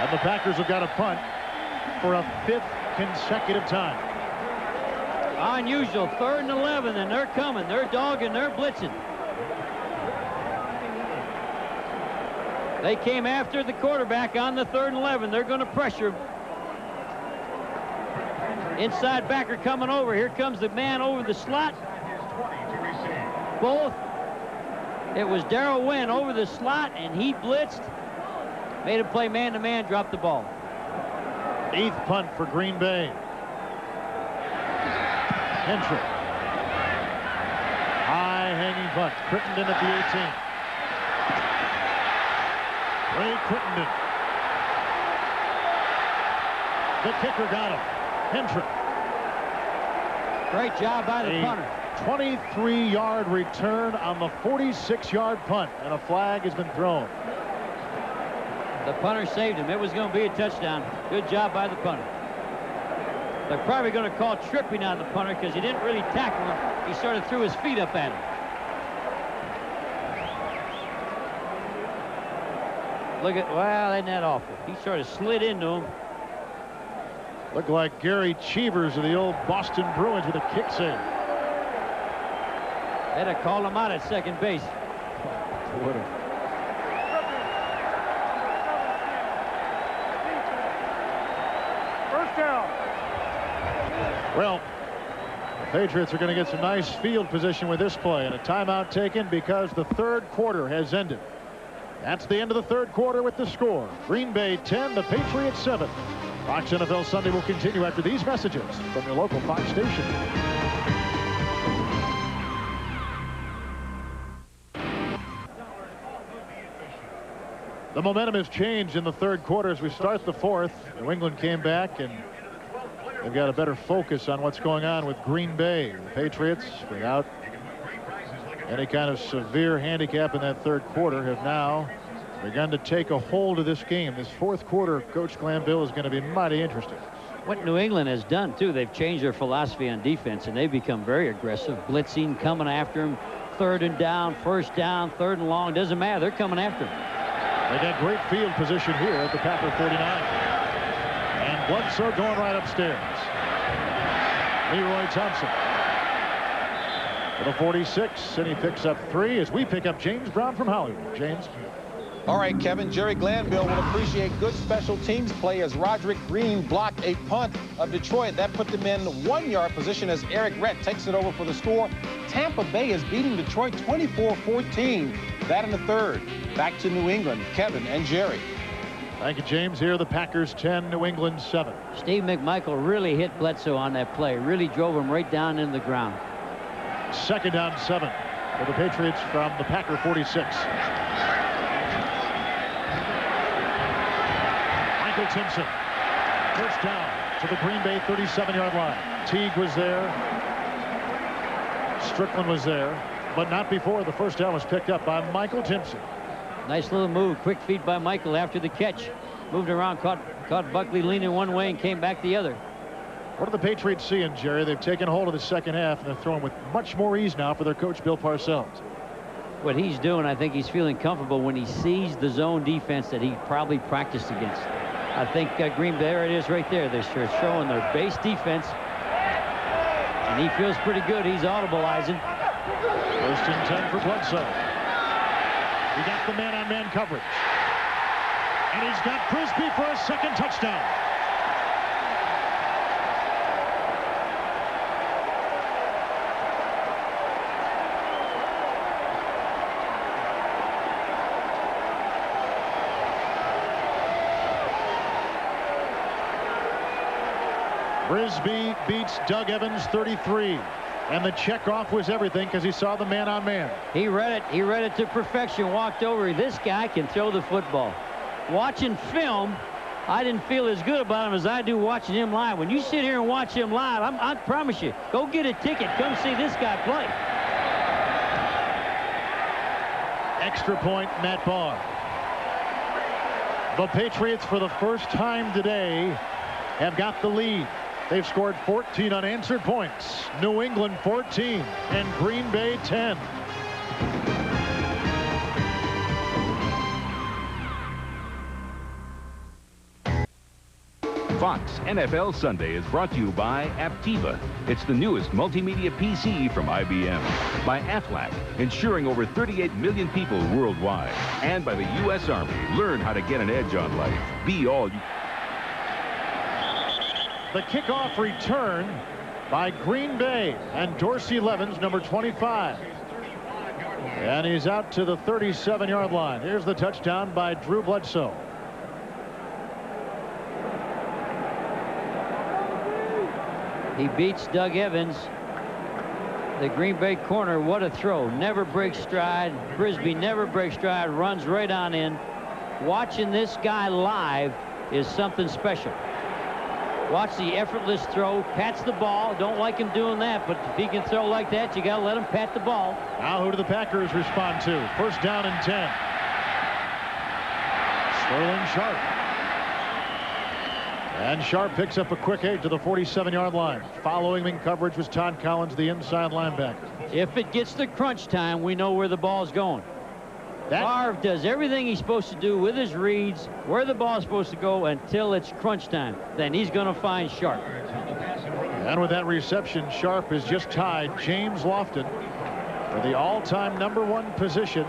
Speaker 1: And the Packers have got a punt for a 5th consecutive time.
Speaker 2: Unusual. 3rd and 11, and they're coming. They're dogging. They're blitzing. They came after the quarterback on the 3rd and 11. They're going to pressure him. Inside backer coming over. Here comes the man over the slot. Both. It was Darrell Wynn over the slot, and he blitzed. Made him play man-to-man, dropped the ball.
Speaker 1: 8th punt for Green Bay. Henry. High-hanging punt. Crittenden at the 18. Ray Crittenden. The kicker got him. Hendrick.
Speaker 2: Great job by the punter.
Speaker 1: 23-yard return on the 46-yard punt, and a flag has been thrown.
Speaker 2: The punter saved him. It was going to be a touchdown. Good job by the punter. They're probably going to call tripping on the punter because he didn't really tackle him. He sort of threw his feet up at him. Look at, well, isn't that awful? He sort of slid into him.
Speaker 1: Looked like Gary Cheevers of the old Boston Bruins with a kick save.
Speaker 2: They'd have called him out at second base.
Speaker 1: Would have.
Speaker 4: First down.
Speaker 1: Well, the Patriots are going to get some nice field position with this play, and a timeout taken because the 3rd quarter has ended. That's the end of the 3rd quarter with the score. Green Bay 10, the Patriots 7. Fox NFL Sunday will continue after these messages from your local Fox station. The momentum has changed in the third quarter as we start the fourth. New England came back, and they've got a better focus on what's going on with Green Bay. The Patriots, without any kind of severe handicap in that third quarter, have now begun to take a hold of this game. This fourth quarter, Coach Glanville, is going to be mighty interesting.
Speaker 2: What New England has done, too, they've changed their philosophy on defense, and they've become very aggressive, blitzing, coming after him. Third and down, first down, third and long, doesn't matter. They're coming after him.
Speaker 1: They got great field position here at the Packer 49. And Bledsoe going right upstairs. Leroy Thompson for the 46, and he picks up 3 as we pick up James Brown from Hollywood. James.
Speaker 6: All right, Kevin, Jerry Glanville will appreciate good special teams play as Roderick Green blocked a punt of Detroit. That put them in 1-yard position as Eric Rett takes it over for the score. Tampa Bay is beating Detroit 24-14. That in the third. Back to New England, Kevin and Jerry.
Speaker 1: Thank you, James. Here, the Packers 10, New England 7.
Speaker 2: Steve McMichael really hit Bledsoe on that play. Really drove him right down into the ground.
Speaker 1: Second down 7 for the Patriots from the Packer 46. Michael Timpson. First down to the Green Bay 37-yard line. Teague was there. Strickland was there, but not before the first down was picked up by Michael Timpson.
Speaker 2: Nice little move. Quick feet by Michael after the catch. Moved around, caught Buckley leaning one way and came back the other.
Speaker 1: What are the Patriots seeing, Jerry? They've taken hold of the second half, and they're throwing with much more ease now for their coach, Bill Parcells.
Speaker 2: What he's doing, I think he's feeling comfortable when he sees the zone defense that he probably practiced against. I think Green Bay, there it is right there. They're showing their base defense, and he feels pretty good. He's audibleizing.
Speaker 1: First and 10 for Bledsoe. He got the man-on-man coverage. And he's got Frisbee for a second touchdown. Frisbee beats Doug Evans 33. And the checkoff was everything because he saw the man-on-man.
Speaker 2: He read it to perfection. Walked over. This guy can throw the football. Watching film, I didn't feel as good about him as I do watching him live. When you sit here and watch him live, I promise you, go get a ticket. Come see this guy play.
Speaker 1: Extra point, Matt Barr. The Patriots, for the first time today, have got the lead. They've scored 14 unanswered points. New England 14 and Green Bay 10.
Speaker 3: Fox NFL Sunday is brought to you by Aptiva. It's the newest multimedia PC from IBM. By Aflac, ensuring over 38 million people worldwide. And by the U.S. Army. Learn how to get an edge on life. Be all you...
Speaker 1: The kickoff return by Green Bay and Dorsey Levens, number 25. And he's out to the 37-yard line. Here's the touchdown by Drew Bledsoe.
Speaker 2: He beats Doug Evans. The Green Bay corner, what a throw. Never breaks stride. Frisbee never breaks stride, runs right on in. Watching this guy live is something special. Watch the effortless throw, pats the ball. Don't like him doing that, but if he can throw like that, you got to let him pat the ball.
Speaker 1: Now who do the Packers respond to? First down and 10. Sterling Sharp. And Sharp picks up a quick 8 to the 47-yard line. Following him in coverage was Todd Collins, the inside linebacker.
Speaker 2: If it gets to crunch time, we know where the ball's going. Favre does everything he's supposed to do with his reads, where the ball's supposed to go until it's crunch time. Then he's going to find Sharp.
Speaker 1: And with that reception, Sharp has just tied James Lofton for the all-time #1 position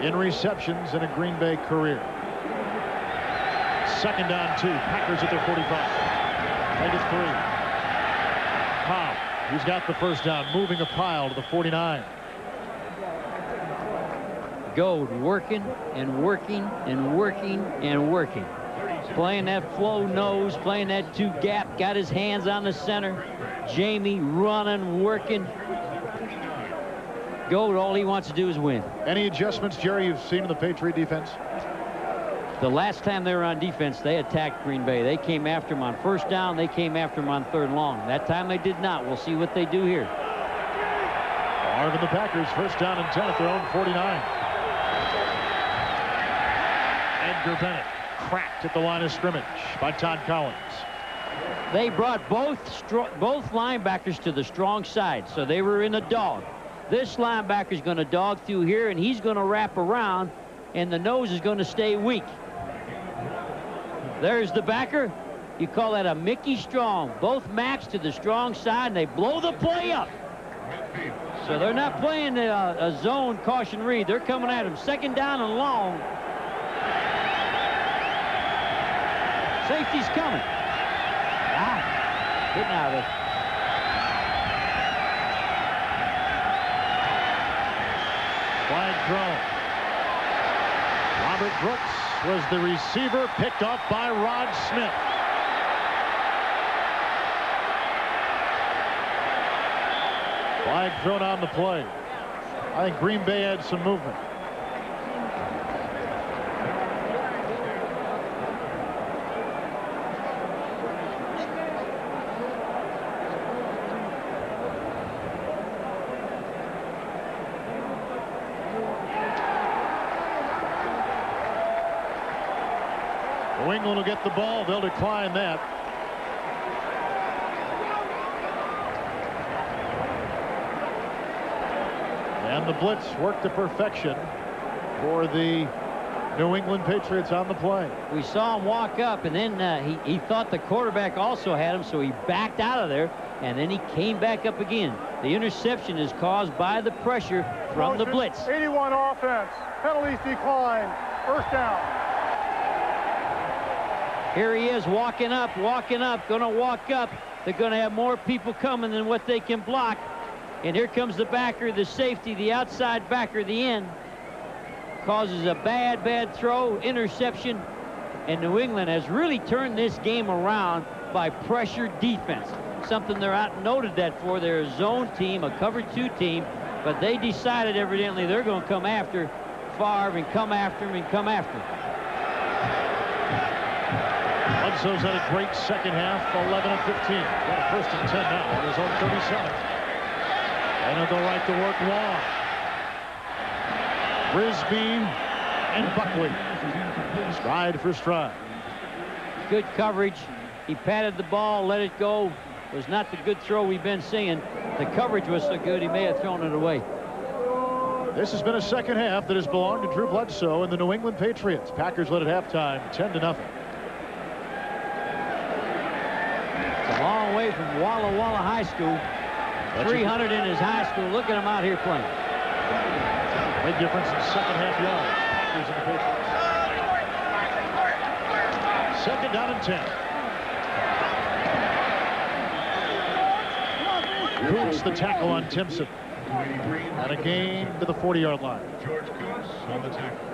Speaker 1: in receptions in a Green Bay career. Second down 2. Packers at their 45. Right at 3. Powell, he's got the first down, moving a pile to the 49.
Speaker 2: Gold working and working and working and working. Playing that flow nose, playing that 2 gap, got his hands on the center. Jamie running, working. Gold, all he wants to do is win.
Speaker 1: Any adjustments, Jerry, you've seen in the Patriot defense?
Speaker 2: The last time they were on defense, they attacked Green Bay. They came after them on first down. They came after them on third and long. That time they did not. We'll see what they do here.
Speaker 1: Favre and the Packers, first down and 10 at their own 49. Edgar Bennett cracked at the line of scrimmage by Todd Collins.
Speaker 2: They brought both linebackers to the strong side, so they were in a dog. This linebacker's going to dog through here, and he's going to wrap around, and the nose is going to stay weak. There's the backer. You call that a Mickey Strong. Both max to the strong side, and they blow the play up. So they're not playing a zone caution read. They're coming at him. Second down and long. Safety's coming. Getting out of it.
Speaker 1: Flag thrown. Robert Brooks was the receiver, picked off by Rod Smith. Flag thrown on the play. I think Green Bay had some movement. New England will get the ball. They'll decline that. And the blitz worked to perfection for the New England Patriots on the play.
Speaker 2: We saw him walk up, and then he thought the quarterback also had him, so he backed out of there, and then he came back up again. The interception is caused by the pressure from the blitz.
Speaker 4: 81 offense. Penalties decline. First down.
Speaker 2: Here he is walking up, going to walk up. They're going to have more people coming than what they can block. And here comes the backer, the safety, the outside backer, the end. Causes a bad throw, interception. And New England has really turned this game around by pressure defense. Something they're outnoted that for. They're a zone team, a cover 2 team. But they decided evidently they're going to come after Favre and come after him and come after him.
Speaker 1: Bledsoe's had a great second half, 11 of 15. Got a first and 10 now on his own 37. And he'll go right to work long. Brisby and Buckley. Stride for stride.
Speaker 2: Good coverage. He patted the ball, let it go. Was not the good throw we've been seeing. The coverage was so good he may have thrown it away.
Speaker 1: This has been a second half that has belonged to Drew Bledsoe and the New England Patriots. Packers led at halftime 10-0.
Speaker 2: It's a long way from Walla Walla High School. 300 in his high school. Look at him out here playing.
Speaker 1: Big difference in second half yards. Packers and the Patriots. Second down and 10. Coots the tackle on Timpson. And a gain to the 40-yard line.
Speaker 5: George Coots on the tackle.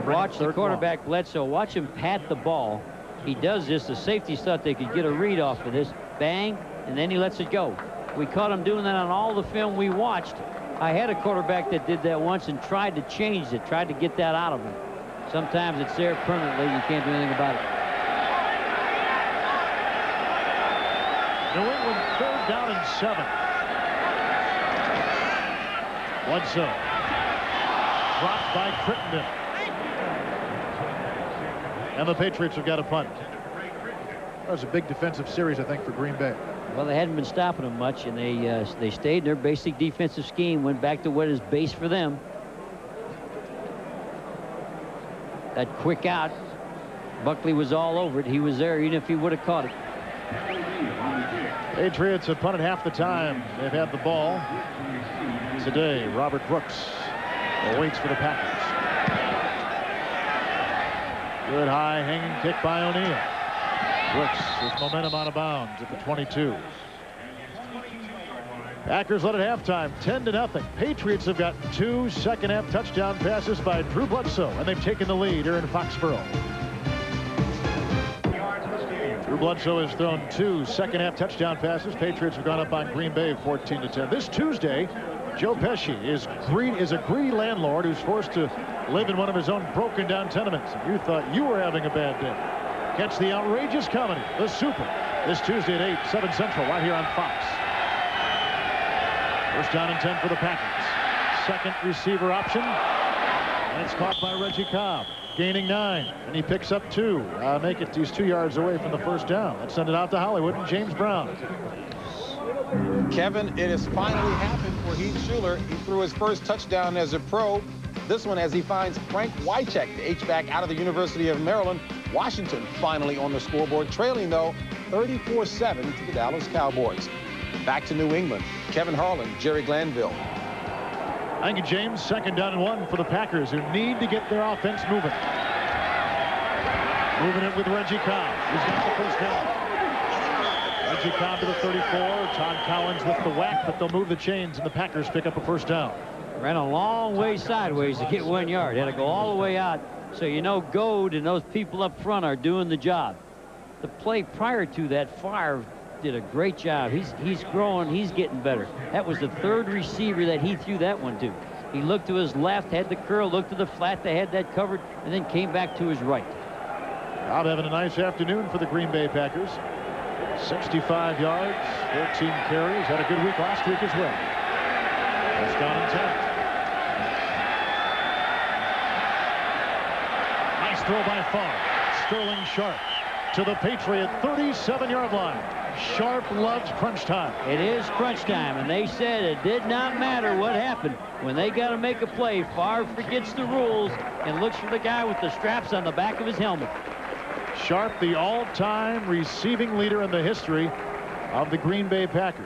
Speaker 2: Watch the quarterback Bledsoe. Watch him pat the ball. He does this. The safeties thought they could get a read off of this. Bang, and then he lets it go. We caught him doing that on all the film we watched. I had a quarterback that did that once and tried to change it, tried to get that out of him. Sometimes it's there permanently. You can't do anything about it.
Speaker 1: New England third down and 7. Bledsoe dropped by Crittenden. And the Patriots have got a punt. That was a big defensive series, I think, for Green Bay.
Speaker 2: Well, they hadn't been stopping them much, and they stayed in their basic defensive scheme, went back to what is base for them. That quick out, Buckley was all over it. He was there even if he would have caught it.
Speaker 1: Patriots have punted half the time they've had the ball. Today, Robert Brooks awaits for the Packers. Good high hanging kick by O'Neal. Brooks with momentum out of bounds at the 22. Packers led at halftime 10-0. Patriots have got 2 second half touchdown passes by Drew Bledsoe, and they've taken the lead here in Foxborough. Drew Bledsoe has thrown 2 second half touchdown passes. Patriots have gone up on Green Bay 14-10. This Tuesday, Joe Pesci is a greedy landlord who's forced to live in one of his own broken down tenements. And you thought you were having a bad day. Catch the outrageous comedy, The Super, this Tuesday at 8, 7 Central, right here on Fox. First down and 10 for the Packers. Second receiver option. And it's caught by Reggie Cobb, gaining 9. And he picks up 2. Make it, he's 2 yards away from the first down. Let's send it out to Hollywood and James Brown.
Speaker 6: Kevin, it has finally happened for Heath Schuler. He threw his first touchdown as a pro. This one as he finds Frank Wycheck, the H-back out of the University of Maryland. Washington finally on the scoreboard, trailing, though, 34-7 to the Dallas Cowboys. Back to New England. Kevin Harlan, Jerry Glanville.
Speaker 1: Thank you, James. Second down and 1 for the Packers, who need to get their offense moving. Moving it with Reggie Cobb. He's got the first down. Reggie Cobb to the 34. Todd Collins with the whack, but they'll move the chains, and the Packers pick up a first down.
Speaker 2: Ran a long way sideways to get 1 yard. Had to go all the way out. So you know Goad and those people up front are doing the job. The play prior to that, Favre did a great job. He's growing. He's getting better. That was the third receiver that he threw that one to. He looked to his left, had the curl, looked to the flat. They had that covered, and then came back to his right.
Speaker 1: Out having a nice afternoon for the Green Bay Packers. 65 yards, 13 carries. Had a good week last week as well. First down and 10. Nice throw by Favre. Sterling Sharp to the Patriot 37-yard line. Sharp loves crunch time.
Speaker 2: It is crunch time, and they said it did not matter what happened. When they got to make a play, Favre forgets the rules and looks for the guy with the straps on the back of his helmet.
Speaker 1: Sharp, the all-time receiving leader in the history of the Green Bay Packers.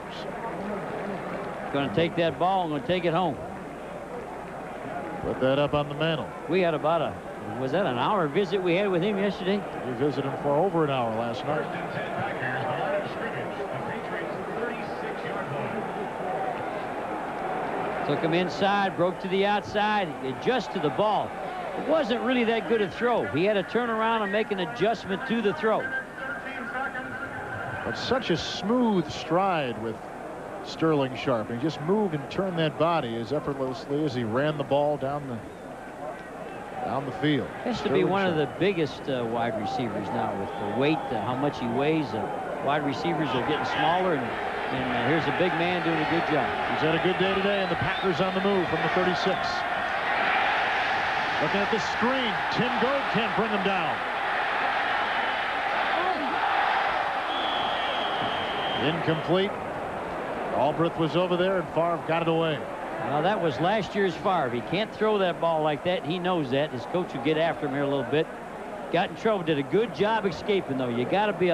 Speaker 2: Going to take that ball and going to take it home.
Speaker 1: Put that up on the mantle.
Speaker 2: We had about was that an hour visit we had with him yesterday?
Speaker 1: We visited him for over an hour last night.
Speaker 2: Took him inside, broke to the outside, adjust to the ball. It wasn't really that good a throw. He had to turn around and make an adjustment to the throw.
Speaker 1: But such a smooth stride with Sterling Sharp. He just moved and turned that body as effortlessly as he ran the ball down the field.
Speaker 2: Has to be one of the biggest wide receivers now with the weight, how much he weighs. Wide receivers are getting smaller, and here's a big man doing a good job.
Speaker 1: He's had a good day today, and the Packers on the move from the 36. Looking at the screen, Tim Goad can't bring him down. Incomplete. Albrecht was over there, and Favre got it away.
Speaker 2: Well, that was last year's Favre. He can't throw that ball like that. He knows that. His coach will get after him here a little bit. Got in trouble. Did a good job escaping, though. You got to be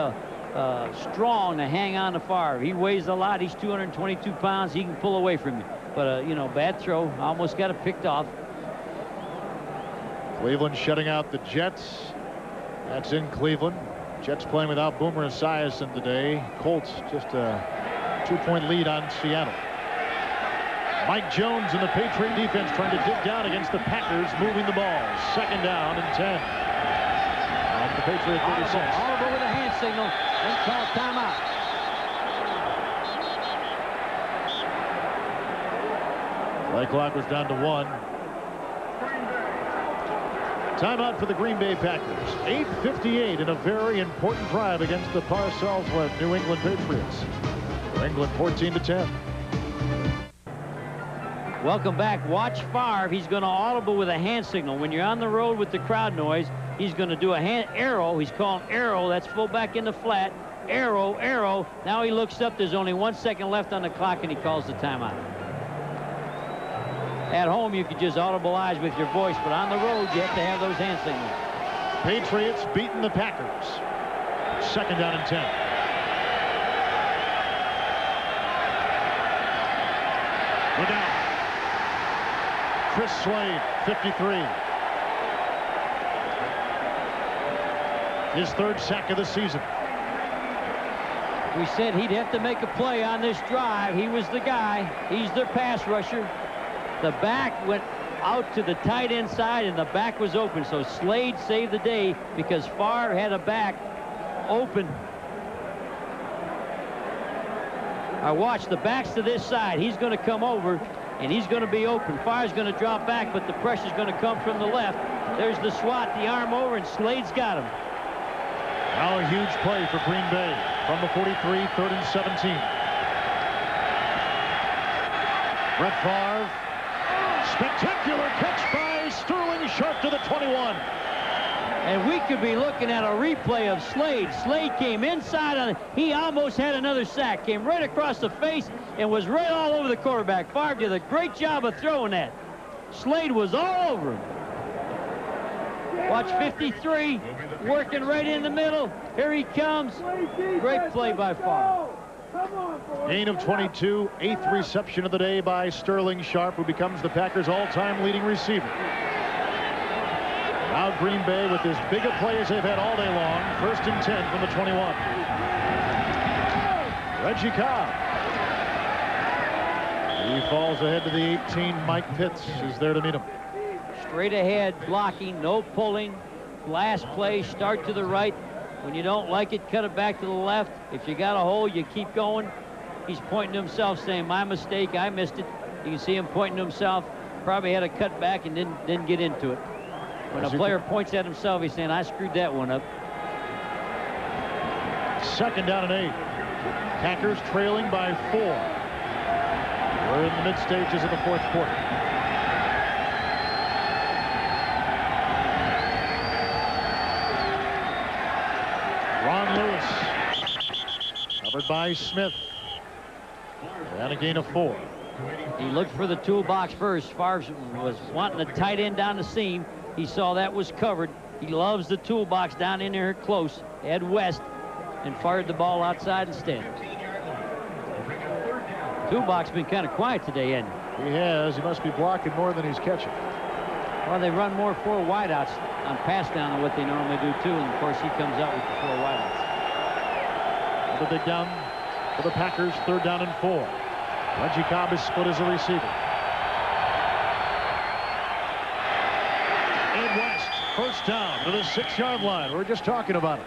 Speaker 2: strong to hang on to Favre. He weighs a lot. He's 222 pounds. He can pull away from you. But, you know, bad throw. Almost got it picked off.
Speaker 1: Cleveland shutting out the Jets. That's in Cleveland. Jets playing without Boomer Esiason today. Colts just a 2-point lead on Seattle. Mike Jones and the Patriot defense trying to dig down against the Packers, moving the ball. Second down and 10. On the Patriot 36.
Speaker 2: Oliver with a hand signal and call timeout.
Speaker 1: Play clock was down to 1. Timeout for the Green Bay Packers. 8:58 in a very important drive against the Parcells-led New England Patriots. New England 14-10.
Speaker 2: Welcome back. Watch Favre. He's going to audible with a hand signal. When you're on the road with the crowd noise, he's going to do a hand arrow. He's calling arrow. That's fullback in the flat. Arrow, arrow. Now he looks up. There's only 1 second left on the clock, and he calls the timeout. At home, you could just audibilize with your voice, but on the road, you have to have those hand signals.
Speaker 1: Patriots beating the Packers. Second down and 10. Look out. Chris Slade, 53. His third sack of the season.
Speaker 2: We said he'd have to make a play on this drive. He was the guy. He's their pass rusher. The back went out to the tight end side, and the back was open. So Slade saved the day because Favre had a back open. Watch, the back's to this side. He's going to come over. and he's going to be open. Favre's going to drop back, but the pressure's going to come from the left. There's the swat, the arm over, and Slade's got him.
Speaker 1: Now a huge play for Green Bay from the 43, 3rd and 17. Brett Favre, spectacular catch by Sterling Sharp to the 21.
Speaker 2: And we could be looking at a replay of Slade. Slade came inside on it. He almost had another sack. Came right across the face and was right all over the quarterback. Favre did a great job of throwing that. Slade was all over him. Watch 53, working right in the middle. Here he comes. Great play by Favre.
Speaker 1: Gain of 22, 8th reception of the day by Sterling Sharp, who becomes the Packers' all-time leading receiver. Now Green Bay with as big a play as they've had all day long. 1st and 10 from the 21. Reggie Cobb. He falls ahead to the 18. Mike Pitts is there to meet him.
Speaker 2: Straight ahead, blocking, no pulling. Last play, start to the right. When you don't like it, cut it back to the left. If you got a hole, you keep going. He's pointing to himself, saying, my mistake, I missed it. You can see him pointing to himself. Probably had a cut back and didn't get into it. When a player points at himself, he's saying, I screwed that one up.
Speaker 1: 2nd down and 8. Packers trailing by 4. We're in the mid stages of the 4th quarter. Ron Lewis, covered by Smith, and a gain of 4.
Speaker 2: He looked for the toolbox first. Favre was wanting a tight end down the seam. He saw that was covered. He loves the toolbox down in there close. Head west and fired the ball outside instead. Toolbox been kind of quiet today, hasn't he?
Speaker 1: He has. He must be blocking more than he's catching.
Speaker 2: Well, they run more 4 wideouts on pass down than what they normally do, too. And, of course, he comes out with the 4 wideouts.
Speaker 1: The big down for the Packers. 3rd down and 4. Reggie Cobb is split as a receiver. Ed West, 1st down to the 6-yard line. We were just talking about it.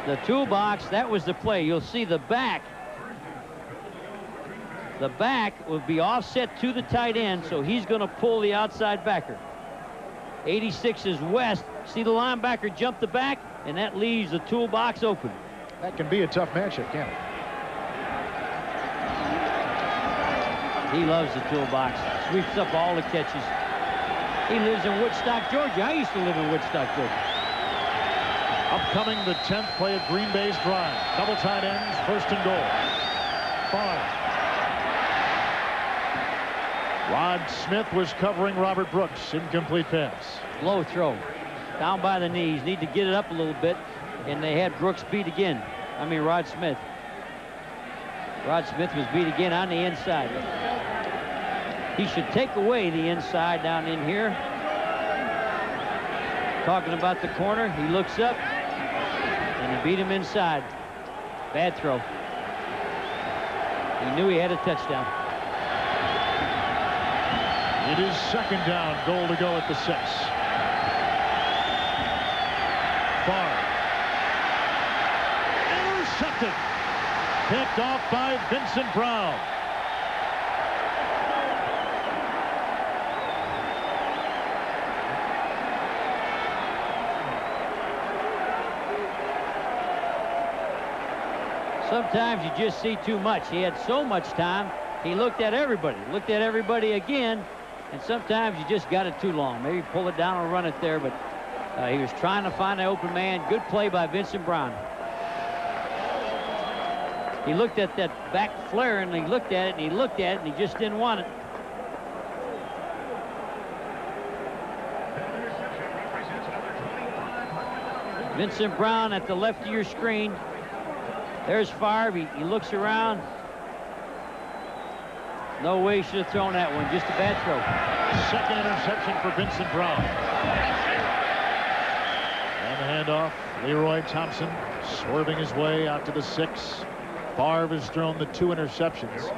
Speaker 2: The toolbox, that was the play. You'll see the back. The back will be offset to the tight end, so he's going to pull the outside backer. 86 is West. See the linebacker jump the back, and that leaves the toolbox open.
Speaker 1: That can be a tough matchup, can't it?
Speaker 2: He loves the toolbox. Sweeps up all the catches. He lives in Woodstock, Georgia. I used to live in Woodstock, Georgia.
Speaker 1: Upcoming the 10th play of Green Bay's drive. Double tight ends, 1st and goal. Favre. Rod Smith was covering Robert Brooks. Incomplete pass.
Speaker 2: Low throw. Down by the knees. Need to get it up a little bit. And they had Brooks beat again. I mean, Rod Smith. Rod Smith was beat again on the inside. He should take away the inside down in here. Talking about the corner. He looks up. And he beat him inside. Bad throw. He knew he had a touchdown.
Speaker 1: It is 2nd down, goal to go at the 6. Favre. Intercepted. Picked off by Vincent Brown.
Speaker 2: Sometimes you just see too much. He had so much time. He looked at everybody again, and sometimes you just got it too long. Maybe pull it down and run it there, but he was trying to find an open man. Good play by Vincent Brown. He looked at that back flare, and he looked at it, and he looked at it, and he just didn't want it. Vincent Brown at the left of your screen. There's Favre. He looks around. No way he should have thrown that one. Just a bad throw.
Speaker 1: 2nd interception for Vincent Brown. And the handoff. Leroy Thompson swerving his way out to the 6. Favre has thrown the 2 interceptions.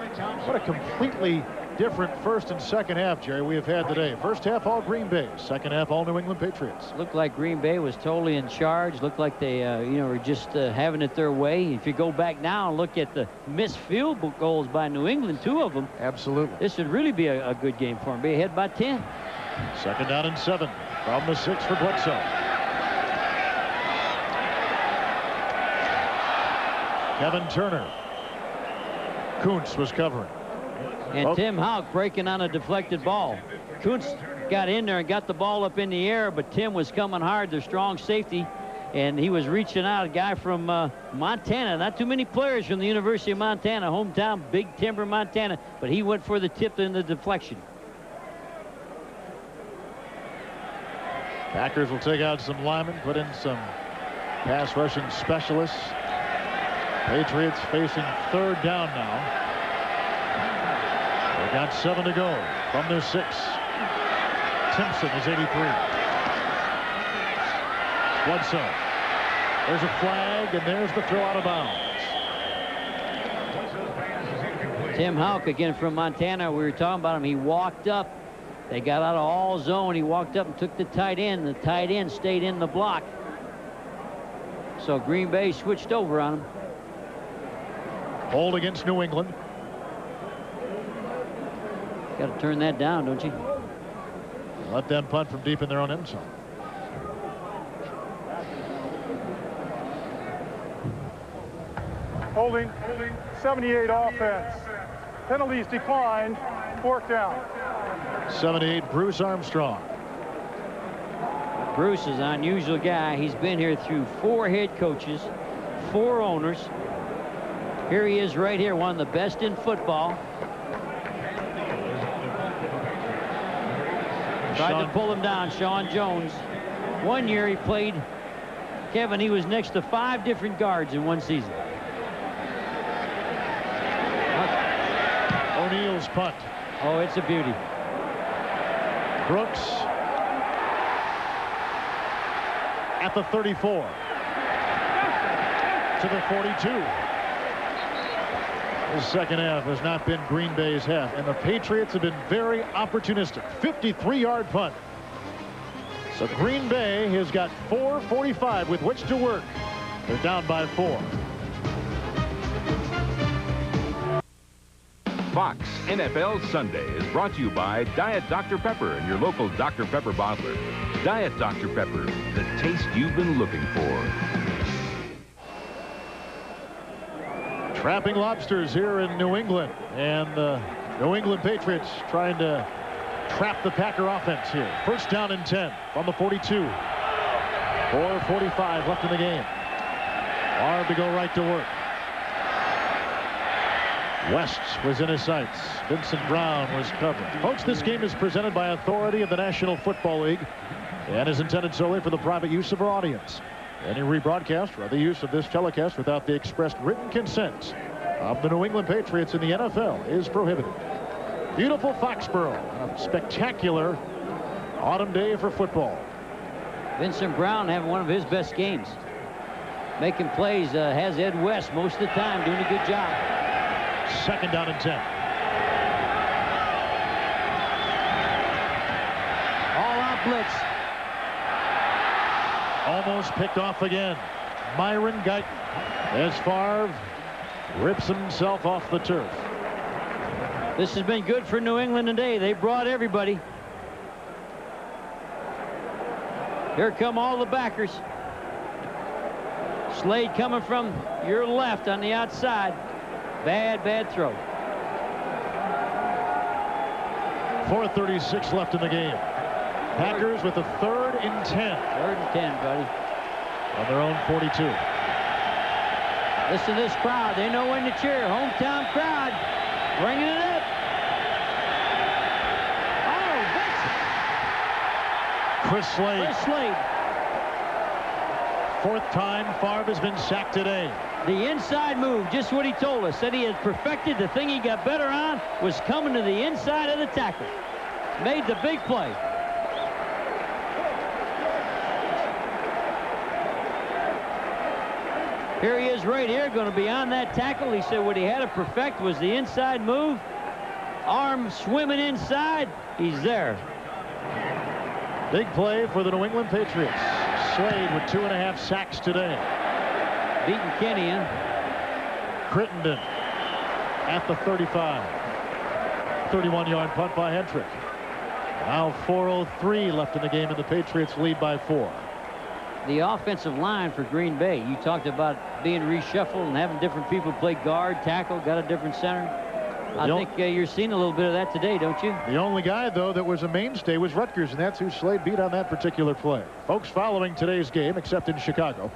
Speaker 1: What a completely different first and second half, Jerry, we have had today. First half, all Green Bay. Second half, all New England Patriots.
Speaker 2: Looked like Green Bay was totally in charge. Looked like they, were just having it their way. If you go back now and look at the missed field goals by New England, 2 of them.
Speaker 1: Absolutely.
Speaker 2: This would really be a good game for them. Be ahead by 10.
Speaker 1: Second down and 7 from the 6 for Bledsoe. Kevin Turner. Kuntz was covering.
Speaker 2: And Tim Houck breaking on a deflected ball. Kuntz got in there and got the ball up in the air, but Tim was coming hard, their strong safety, and he was reaching out. A guy from Montana. Not too many players from the University of Montana, hometown, Big Timber, Montana, but he went for the tip and the deflection.
Speaker 1: Packers will take out some linemen, put in some pass rushing specialists. Patriots facing third down now. They got 7 to go from their 6. Timpson is 83. Bledsoe. There's a flag, and there's the throw out of bounds.
Speaker 2: Tim Houck again from Montana. We were talking about him. He walked up. They got out of all zone. He walked up and took the tight end. The tight end stayed in the block. So Green Bay switched over on him.
Speaker 1: Hold against New England.
Speaker 2: Got to turn that down, don't you?
Speaker 1: Let them punt from deep in their own end zone.
Speaker 4: Holding 78 offense. Penalties declined. 4th down.
Speaker 1: 78, Bruce Armstrong.
Speaker 2: Bruce is an unusual guy. He's been here through 4 head coaches, 4 owners. Here he is right here, one of the best in football. Tried to pull him down, Sean Jones. One year he played, Kevin, he was next to 5 different guards in one season.
Speaker 1: O'Neill's punt.
Speaker 2: Oh, it's a beauty.
Speaker 1: Brooks at the 34 to the 42. The second half has not been Green Bay's half, and the Patriots have been very opportunistic. 53-yard punt. So Green Bay has got 4:45 with which to work. They're down by 4.
Speaker 3: Fox NFL Sunday is brought to you by Diet Dr. Pepper and your local Dr. Pepper bottler. Diet Dr. Pepper, the taste you've been looking for.
Speaker 1: Trapping lobsters here in New England, and the New England Patriots trying to trap the Packer offense here. First down and 10 from the 42. 4:45 left in the game. Hard to go right to work. West was in his sights. Vincent Brown was covering. Folks, this game is presented by authority of the National Football League and is intended solely for the private use of our audience. Any rebroadcast or other use of this telecast without the expressed written consent of the New England Patriots in the NFL is prohibited. Beautiful Foxborough, a spectacular autumn day for football.
Speaker 2: Vincent Brown having one of his best games. Making plays, has Ed West most of the time, doing a good job.
Speaker 1: Second down and 10.
Speaker 2: All-out blitz.
Speaker 1: Almost picked off again. Myron Guyton as Favre rips himself off the turf.
Speaker 2: This has been good for New England today. They brought everybody. Here come all the backers. Slade coming from your left on the outside. Bad throw.
Speaker 1: 4:36 left in the game. Packers with a 3rd and 10.
Speaker 2: 3rd and 10, buddy.
Speaker 1: On their own 42.
Speaker 2: Listen to this crowd. They know when to cheer. Hometown crowd bringing it up. Oh, Vincent.
Speaker 1: Chris Slade.
Speaker 2: Chris Slade.
Speaker 1: 4th time Favre has been sacked today.
Speaker 2: The inside move, just what he told us. Said he had perfected. The thing he got better on was coming to the inside of the tackle. Made the big play. Here he is right here, going to be on that tackle. He said what he had to perfect was the inside move. arm swimming inside. He's there.
Speaker 1: Big play for the New England Patriots. Slade with 2.5 sacks today.
Speaker 2: Beating Kenny in.
Speaker 1: Crittenden at the 35. 31-yard punt by Hedrick. Now 4:03 left in the game, and the Patriots lead by 4.
Speaker 2: The offensive line for Green Bay. You talked about being reshuffled and having different people play guard, tackle, got a different center. I think you're seeing a little bit of that today, don't you?
Speaker 1: The only guy, though, that was a mainstay was Rutgers, and that's who Slade beat on that particular play. Folks, following today's game, except in Chicago,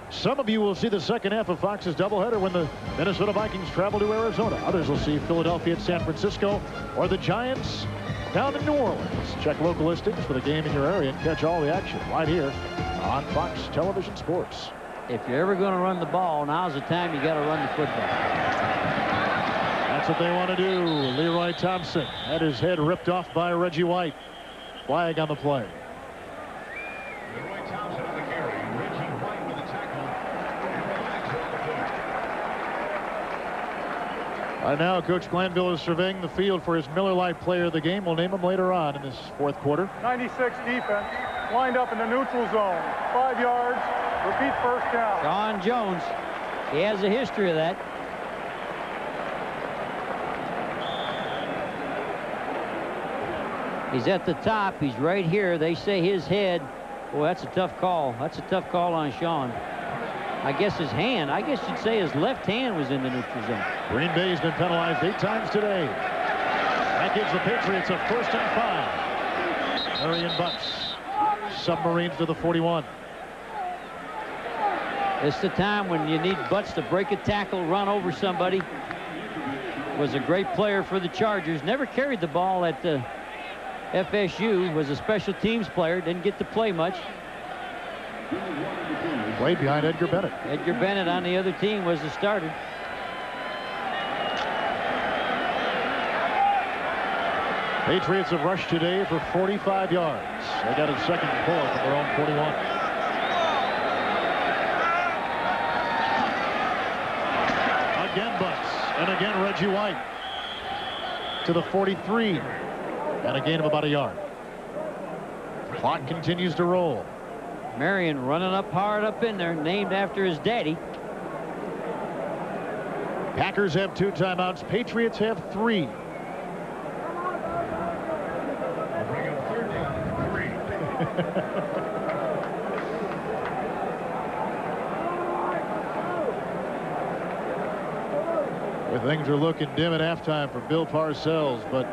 Speaker 1: some of you will see the second half of Fox's doubleheader when the Minnesota Vikings travel to Arizona. Others will see Philadelphia at San Francisco or the Giants down in New Orleans. Check local listings for the game in your area and catch all the action right here on Fox Television Sports.
Speaker 2: If you're ever going to run the ball, now's the time you got to run the football.
Speaker 1: That's what they want to do. Leroy Thompson had his head ripped off by Reggie White. Flag on the play.
Speaker 5: Leroy Thompson on the carry. Reggie White with the tackle.
Speaker 1: Right now, Coach Glanville is surveying the field for his Miller Lite player of the game. We'll name him later on in this fourth quarter.
Speaker 4: 96 defense, lined up in the neutral zone. 5 yards, repeat first down.
Speaker 2: John Jones, he has a history of that. He's at the top. He's right here. They say his head. Boy, that's a tough call. That's a tough call on Sean. I guess his hand, I guess you'd say his left hand was in the neutral zone.
Speaker 1: Green Bay's been penalized 8 times today. That gives the Patriots a 1st and 5. Marion Butts, Submarines to the 41.
Speaker 2: It's the time when you need Butts to break a tackle, run over somebody. Was a great player for the Chargers. Never carried the ball at the FSU. Was a special teams player. Didn't get to play much.
Speaker 1: Played behind Edgar Bennett.
Speaker 2: Edgar Bennett on the other team was the starter.
Speaker 1: Patriots have rushed today for 45 yards. They got a second and 4 from their own 41. Again Butts, and again Reggie White to the 43, and a gain of about a yard. Clock continues to roll.
Speaker 2: Marion running up hard up in there, named after his daddy.
Speaker 1: Packers have 2 timeouts. Patriots have 3.
Speaker 5: Bring up 3rd down.
Speaker 1: Things are looking dim at halftime for Bill Parcells, but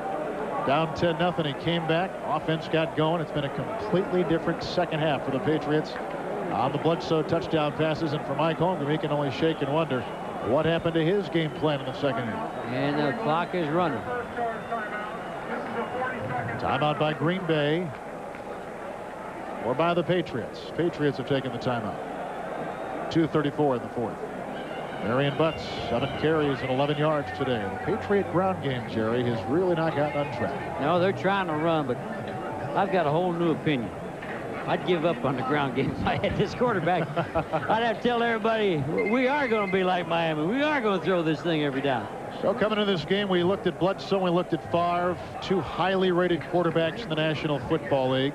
Speaker 1: down 10-0. He came back. Offense got going. It's been a completely different second half for the Patriots on the Bledsoe touchdown passes. And for Mike Holmgren, he can only shake and wonder what happened to his game plan in the second half.
Speaker 2: And the clock is running.
Speaker 1: Timeout by Green Bay or by the Patriots. Patriots have taken the timeout. 2:34 in the 4th. Marion Butts, 7 carries and 11 yards today. The Patriot ground game, Jerry, has really not gotten on track.
Speaker 2: No, they're trying to run, but I've got a whole new opinion. I'd give up on the ground game if I had this quarterback. I'd have to tell everybody, we are going to be like Miami. We are going to throw this thing every down.
Speaker 1: So coming into this game, we looked at Bledsoe, we looked at Favre, 2 highly rated quarterbacks in the National Football League.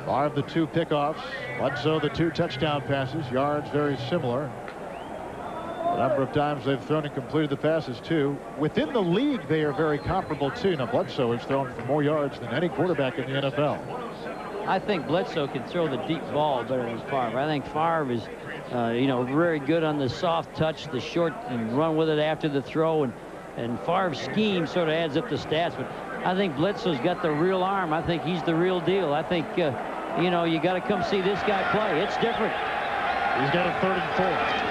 Speaker 1: Favre, the 2 pickoffs. Bledsoe, the 2 touchdown passes. Yards very similar. The number of times they've thrown and completed the passes, too. Within the league, they are very comparable, too. Now, Bledsoe has thrown for more yards than any quarterback in the NFL.
Speaker 2: I think Bledsoe can throw the deep ball better than Favre. I think Favre is, very good on the soft touch, the short, and run with it after the throw. And Favre's scheme sort of adds up the stats. But I think Bledsoe's got the real arm. I think he's the real deal. I think, you got to come see this guy play. It's different.
Speaker 1: He's got a 3rd and 4.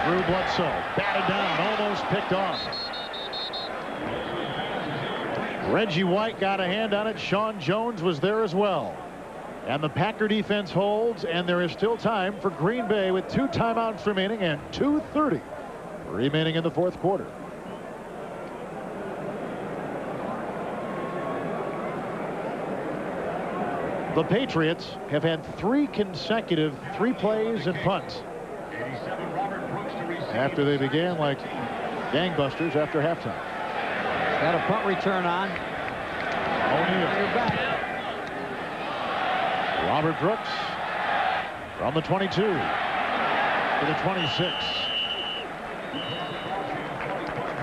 Speaker 1: Drew Bledsoe batted down, almost picked off. Reggie White got a hand on it. Sean Jones was there as well. And the Packer defense holds, and there is still time for Green Bay with 2 timeouts remaining and 2:30 remaining in the 4th quarter. The Patriots have had 3 consecutive 3 plays and punts after they began like gangbusters after halftime.
Speaker 2: Got a punt return on.
Speaker 1: O'Neal. Robert Brooks from the 22 to the 26.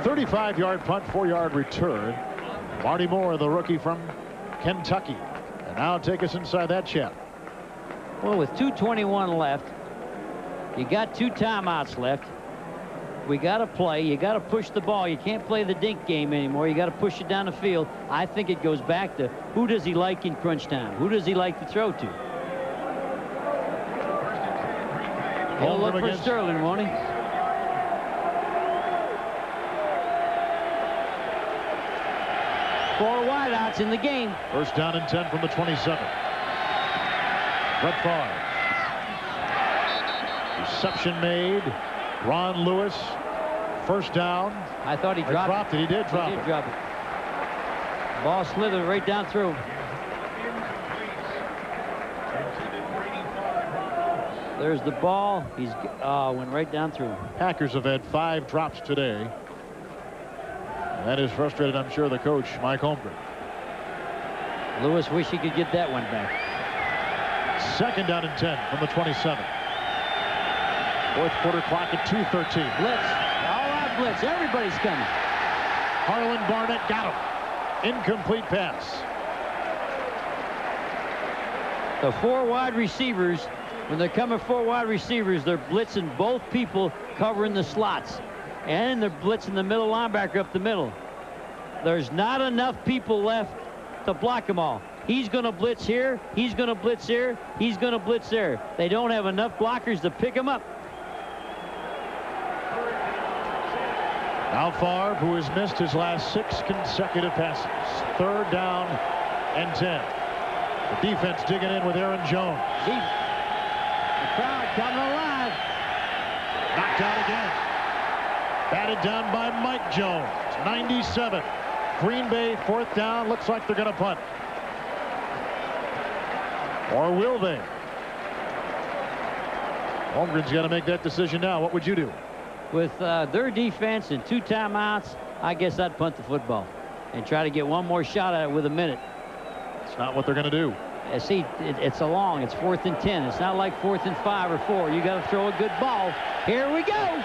Speaker 1: 35-yard punt, 4-yard return. Marty Moore, the rookie from Kentucky. And now take us inside that chat.
Speaker 2: Well, with 2:21 left, you got 2 timeouts left. We got to play. You got to push the ball. You can't play the dink game anymore. You got to push it down the field. I think it goes back to who does he like in crunch time? Who does he like to throw to? He'll look for Sterling, won't he? Four wideouts in the game.
Speaker 1: First down and 10 from the 27. Brett Favre. Reception made. Ron Lewis. First down.
Speaker 2: I thought he dropped
Speaker 1: it. He did drop it.
Speaker 2: Ball slithered right down through. There's the ball. He's went right down through.
Speaker 1: Packers have had 5 drops today. And that has frustrated, I'm sure, the coach, Mike Holmgren.
Speaker 2: Lewis wish he could get that one back.
Speaker 1: Second down and 10 from the 27. Fourth quarter clock at 2:13.
Speaker 2: Blitz. All out blitz. Everybody's coming.
Speaker 1: Harlan Barnett got him. Incomplete pass.
Speaker 2: The 4 wide receivers, when they're coming 4 wide receivers, they're blitzing both people covering the slots. And they're blitzing the middle linebacker up the middle. There's not enough people left to block them all. He's going to blitz here. He's going to blitz here. He's going to blitz there. They don't have enough blockers to pick him up.
Speaker 1: Now Favre, who has missed his last 6 consecutive passes. Third down and 10. The defense digging in with Aaron Jones.
Speaker 2: The crowd coming alive.
Speaker 1: Knocked out again. Batted down by Mike Jones. 97. Green Bay, 4th down. Looks like they're going to punt. Or will they? Holmgren's got to make that decision now. What would you do?
Speaker 2: With their defense and 2 timeouts, I guess I'd punt the football and try to get one more shot at it with a minute.
Speaker 1: It's not what they're going to do.
Speaker 2: See, it's a long. It's 4th and 10. It's not like 4th and 5 or 4. You got to throw a good ball. Here we go.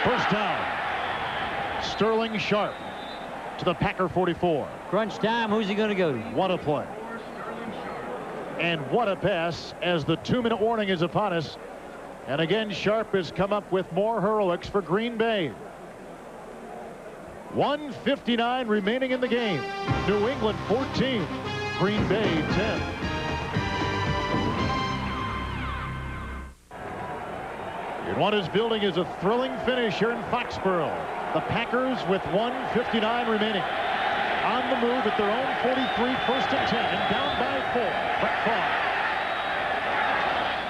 Speaker 1: First down. Sterling Sharp to the Packer 44.
Speaker 2: Crunch time. Who's he going to go to?
Speaker 1: What a play. And what a pass as the 2-minute warning is upon us. And again, Sharp has come up with more heroics for Green Bay. 1:59 remaining in the game. New England 14, Green Bay 10. And what is building is a thrilling finish here in Foxborough. The Packers with 1:59 remaining. On the move at their own 43, 1st and 10, and down by 4. Brett Favre.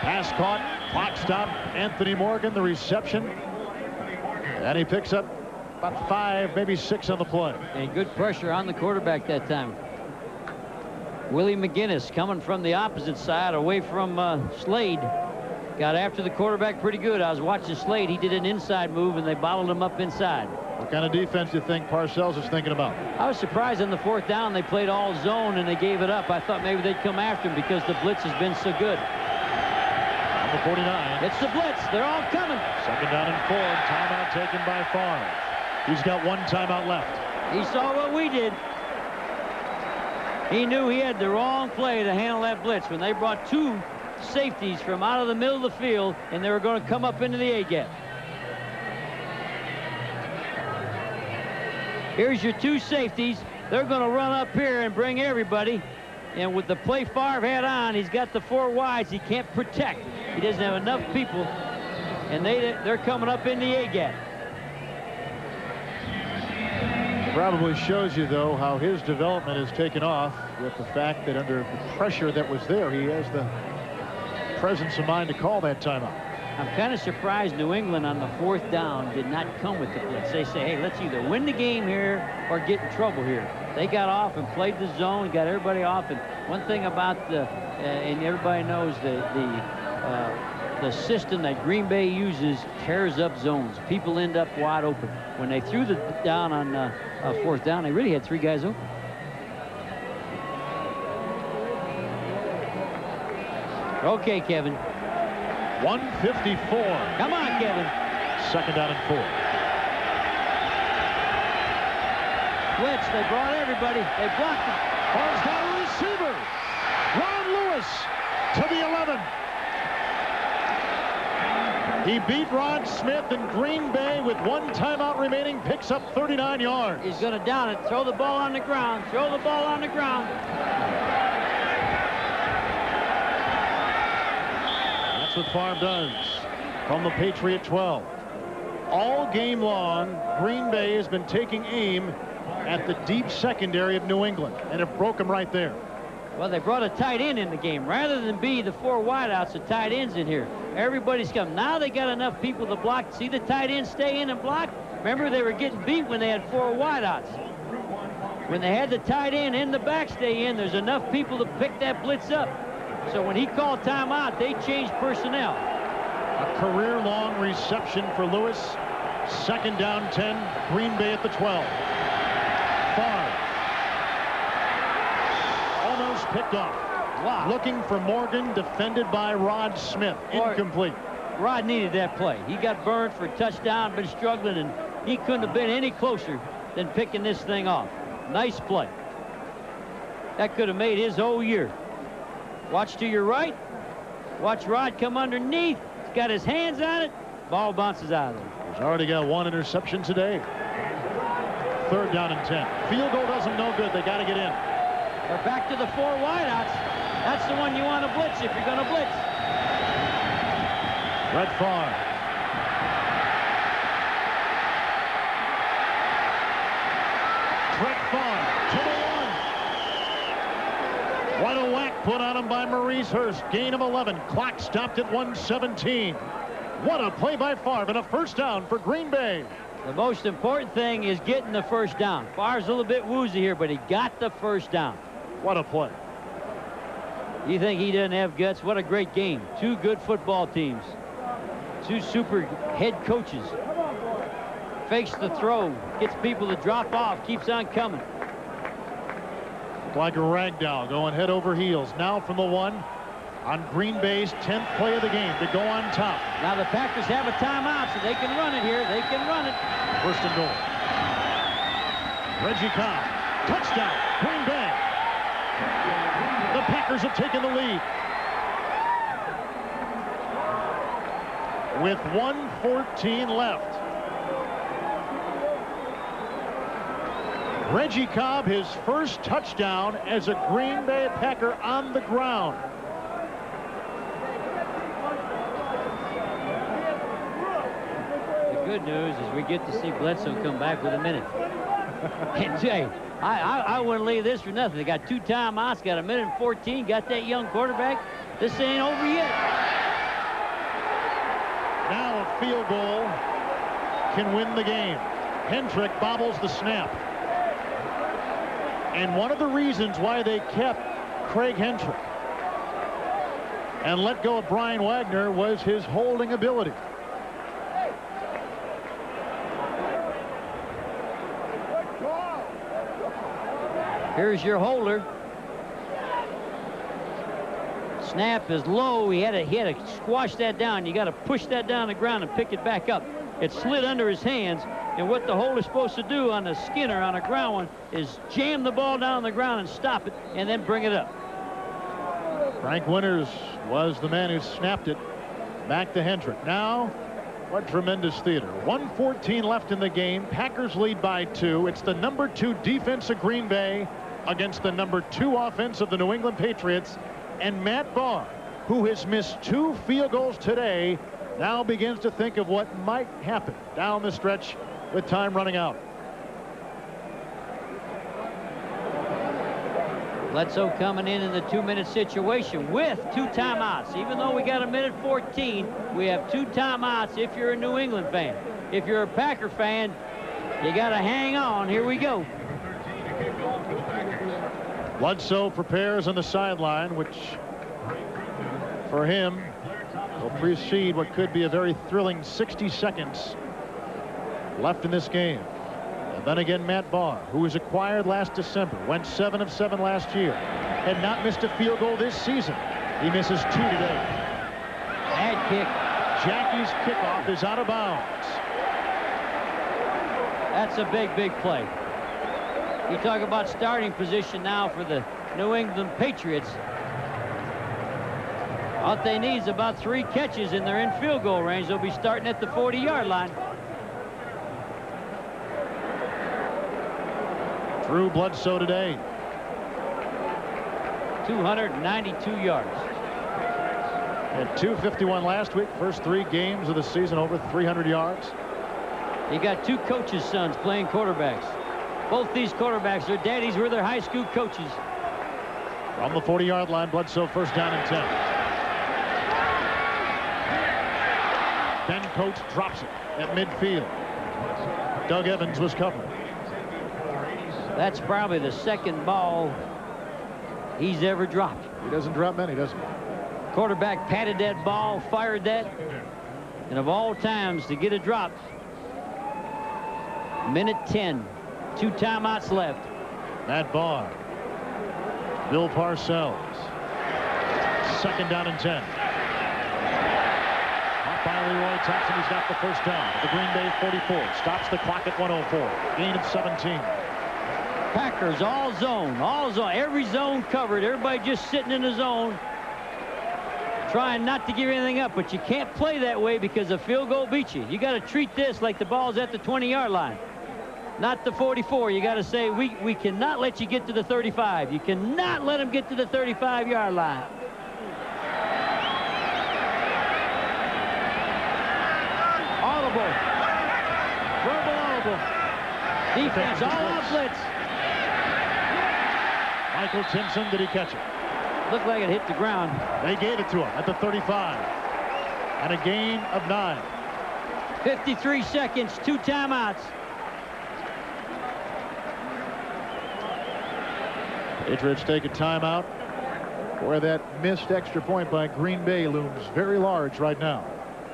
Speaker 1: Pass caught, clock stop. Anthony Morgan, the reception. And he picks up about 5, maybe 6 on the play.
Speaker 2: And good pressure on the quarterback that time. Willie McGinnis coming from the opposite side away from Slade. Got after the quarterback pretty good. I was watching Slade. He did an inside move, and they bottled him up inside.
Speaker 1: What kind of defense do you think Parcells is thinking about?
Speaker 2: I was surprised on the 4th down they played all zone, and they gave it up. I thought maybe they'd come after him because the blitz has been so good.
Speaker 1: On the 49.
Speaker 2: It's the blitz. They're all coming.
Speaker 1: 2nd down and 4. Timeout taken by Favre. He's got 1 timeout left.
Speaker 2: He saw what we did. He knew he had the wrong play to handle that blitz when they brought 2 safeties from out of the middle of the field, and they were going to come up into the A-gap. Here's your 2 safeties. They're going to run up here and bring everybody. And with the play Favre had on, he's got the 4 wides. He can't protect. He doesn't have enough people, and they're coming up in the A-gap.
Speaker 1: Probably shows you, though, how his development has taken off with the fact that under the pressure that was there, he has the presence of mind to call that timeout.
Speaker 2: I'm kind of surprised New England on the 4th down did not come with the blitz. They say, hey, let's either win the game here or get in trouble here. They got off and played the zone, got everybody off. And one thing about the, and everybody knows the system that Green Bay uses tears up zones. People end up wide open. When they threw the down on 4th down, they really had 3 guys open. Okay, Kevin.
Speaker 1: 154.
Speaker 2: Come on, Kevin.
Speaker 1: 2nd down and 4.
Speaker 2: Blitz, they brought everybody. They blocked it.
Speaker 1: Ball's got a receiver. Ron Lewis to the 11. He beat Rod Smith, and Green Bay, with 1 timeout remaining, picks up 39 yards.
Speaker 2: He's going to down it. Throw the ball on the ground. Throw the ball on the ground.
Speaker 1: That's what Favre does from the Patriot 12. All game long, Green Bay has been taking aim at the deep secondary of New England, and it broke them right there.
Speaker 2: Well, they brought a tight end in the game. Rather than be the 4 wideouts, the tight ends in here. Everybody's come. Now they got enough people to block. See the tight end stay in and block? Remember, they were getting beat when they had 4 wideouts. When they had the tight end in the back stay in, there's enough people to pick that blitz up. So when he called timeout, they changed personnel.
Speaker 1: A career-long reception for Lewis. 2nd down 10. Green Bay at the 12. Favre. Almost picked off.
Speaker 2: Wow.
Speaker 1: Looking for Morgan, defended by Rod Smith. Incomplete.
Speaker 2: Rod needed that play. He got burned for a touchdown, been struggling, and he couldn't have been any closer than picking this thing off. Nice play. That could have made his whole year. Watch to your right. Watch Rod come underneath. He's got his hands on it. Ball bounces out of there.
Speaker 1: He's already got 1 interception today. 3rd down and 10. Field goal doesn't no good. They got to get in.
Speaker 2: We're back to the 4 wideouts. That's the one you want to blitz if you're going to blitz.
Speaker 1: Brett Favre. Brett Favre to the 1. What a whack put on him by Maurice Hurst. Gain of 11. Clock stopped at 1:17. What a play by Favre, and a 1st down for Green Bay.
Speaker 2: The most important thing is getting the 1st down. Favre's a little bit woozy here, but he got the 1st down.
Speaker 1: What a play.
Speaker 2: You think he doesn't have guts? What a great game. 2 good football teams. 2 super head coaches. Fakes the throw, gets people to drop off, keeps on coming.
Speaker 1: Like a ragdoll, going head over heels. Now from the 1 on Green Bay's 10th play of the game to go on top.
Speaker 2: Now the Packers have a timeout, so they can run it here. They can run it.
Speaker 1: 1st and goal. Reggie Cobb. Touchdown, Green Bay. The Packers have taken the lead. With 1:14 left. Reggie Cobb, his first touchdown as a Green Bay Packer on the ground.
Speaker 2: The good news is we get to see Bledsoe come back with a minute. And Jay, I wouldn't leave this for nothing. They got 2 timeouts, got 1:14, got that young quarterback. This ain't over yet.
Speaker 1: Now a field goal can win the game. Hendrick bobbles the snap. And one of the reasons why they kept Craig Hendrick and let go of Brian Wagner was his holding ability.
Speaker 2: Here's your holder. Snap is low. He had to squash that down. You got to push that down the ground and pick it back up. It slid under his hands, and what the holder's supposed to do on the Skinner on a ground one is jam the ball down on the ground and stop it, and then bring it up.
Speaker 1: Frank Winters was the man who snapped it back to Hendrick. Now, what tremendous theater. 1:14 left in the game. Packers lead by 2. It's the number 2 defense of Green Bay against the number 2 offense of the New England Patriots. And Matt Barr, who has missed 2 field goals today, now begins to think of what might happen down the stretch with time running out.
Speaker 2: Bledsoe coming in the 2-minute situation with 2 timeouts. Even though we got a minute 14, we have 2 timeouts if you're a New England fan. If you're a Packer fan, you got to hang on. Here we go.
Speaker 1: Bledsoe prepares on the sideline, which for him will precede what could be a very thrilling 60 seconds left in this game. And then again, Matt Barr, who was acquired last December, went 7 of 7 last year, had not missed a field goal this season. He misses 2 today.
Speaker 2: Bad kick.
Speaker 1: Jackie's kickoff is out of bounds.
Speaker 2: That's a big, big play. You talk about starting position now for the New England Patriots. All they need is about 3 catches and they're in field goal range. They'll be starting at the 40-yard line.
Speaker 1: Drew Bledsoe today.
Speaker 2: 292 yards.
Speaker 1: Had 251 last week. First 3 games of the season over 300 yards.
Speaker 2: You got 2 coaches' sons playing quarterbacks. Both these quarterbacks, their daddies were their high school coaches.
Speaker 1: From the 40-yard line, Bledsoe first down and 10. Ben Coates drops it at midfield. Doug Evans was covering.
Speaker 2: That's probably the 2nd ball he's ever dropped.
Speaker 1: He doesn't drop many, does he?
Speaker 2: Quarterback patted that ball, fired that, and of all times to get a drop. Minute 10, 2 timeouts left.
Speaker 1: Matt Barr. Bill Parcells. 2nd down and 10. Caught by Leroy Thompson. He's got the first down at the Green Bay 44. Stops the clock at 104. Gain of 17.
Speaker 2: Packers all zone, every zone covered. Everybody just sitting in the zone, trying not to give anything up. But you can't play that way because a field goal beats you. You got to treat this like the ball's at the 20-yard line, not the 44. You got to say we cannot let you get to the 35. You cannot let them get to the 35-yard line. Audible, verbal audible. Defense all out blitz.
Speaker 1: Michael Timpson, did he catch it?
Speaker 2: Looked like it hit the ground.
Speaker 1: They gave it to him at the 35. And a gain of 9.
Speaker 2: 53 seconds, 2 timeouts.
Speaker 1: Patriots take a timeout where that missed extra point by Green Bay looms very large right now.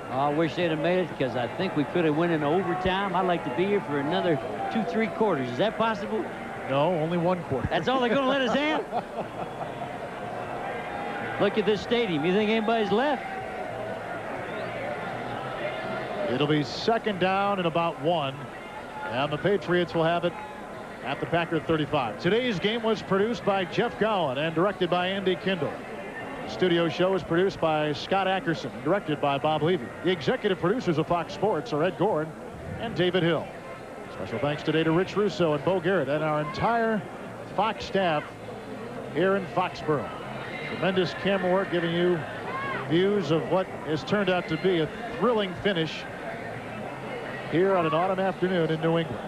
Speaker 2: I wish they'd have made it because I think we could have went in overtime. I'd like to be here for another 2-3 quarters. Is that possible?
Speaker 1: No, only 1 quarter.
Speaker 2: That's all they're going to let us have? Look at this stadium. You think anybody's left?
Speaker 1: It'll be 2nd down and about 1. And the Patriots will have it at the Packer 35. Today's game was produced by Jeff Gowan and directed by Andy Kindle. The studio show is produced by Scott Ackerson and directed by Bob Levy. The executive producers of Fox Sports are Ed Gorin and David Hill. Special thanks today to Rich Russo and Bo Garrett and our entire Fox staff here in Foxborough. Tremendous camera work giving you views of what has turned out to be a thrilling finish here on an autumn afternoon in New England.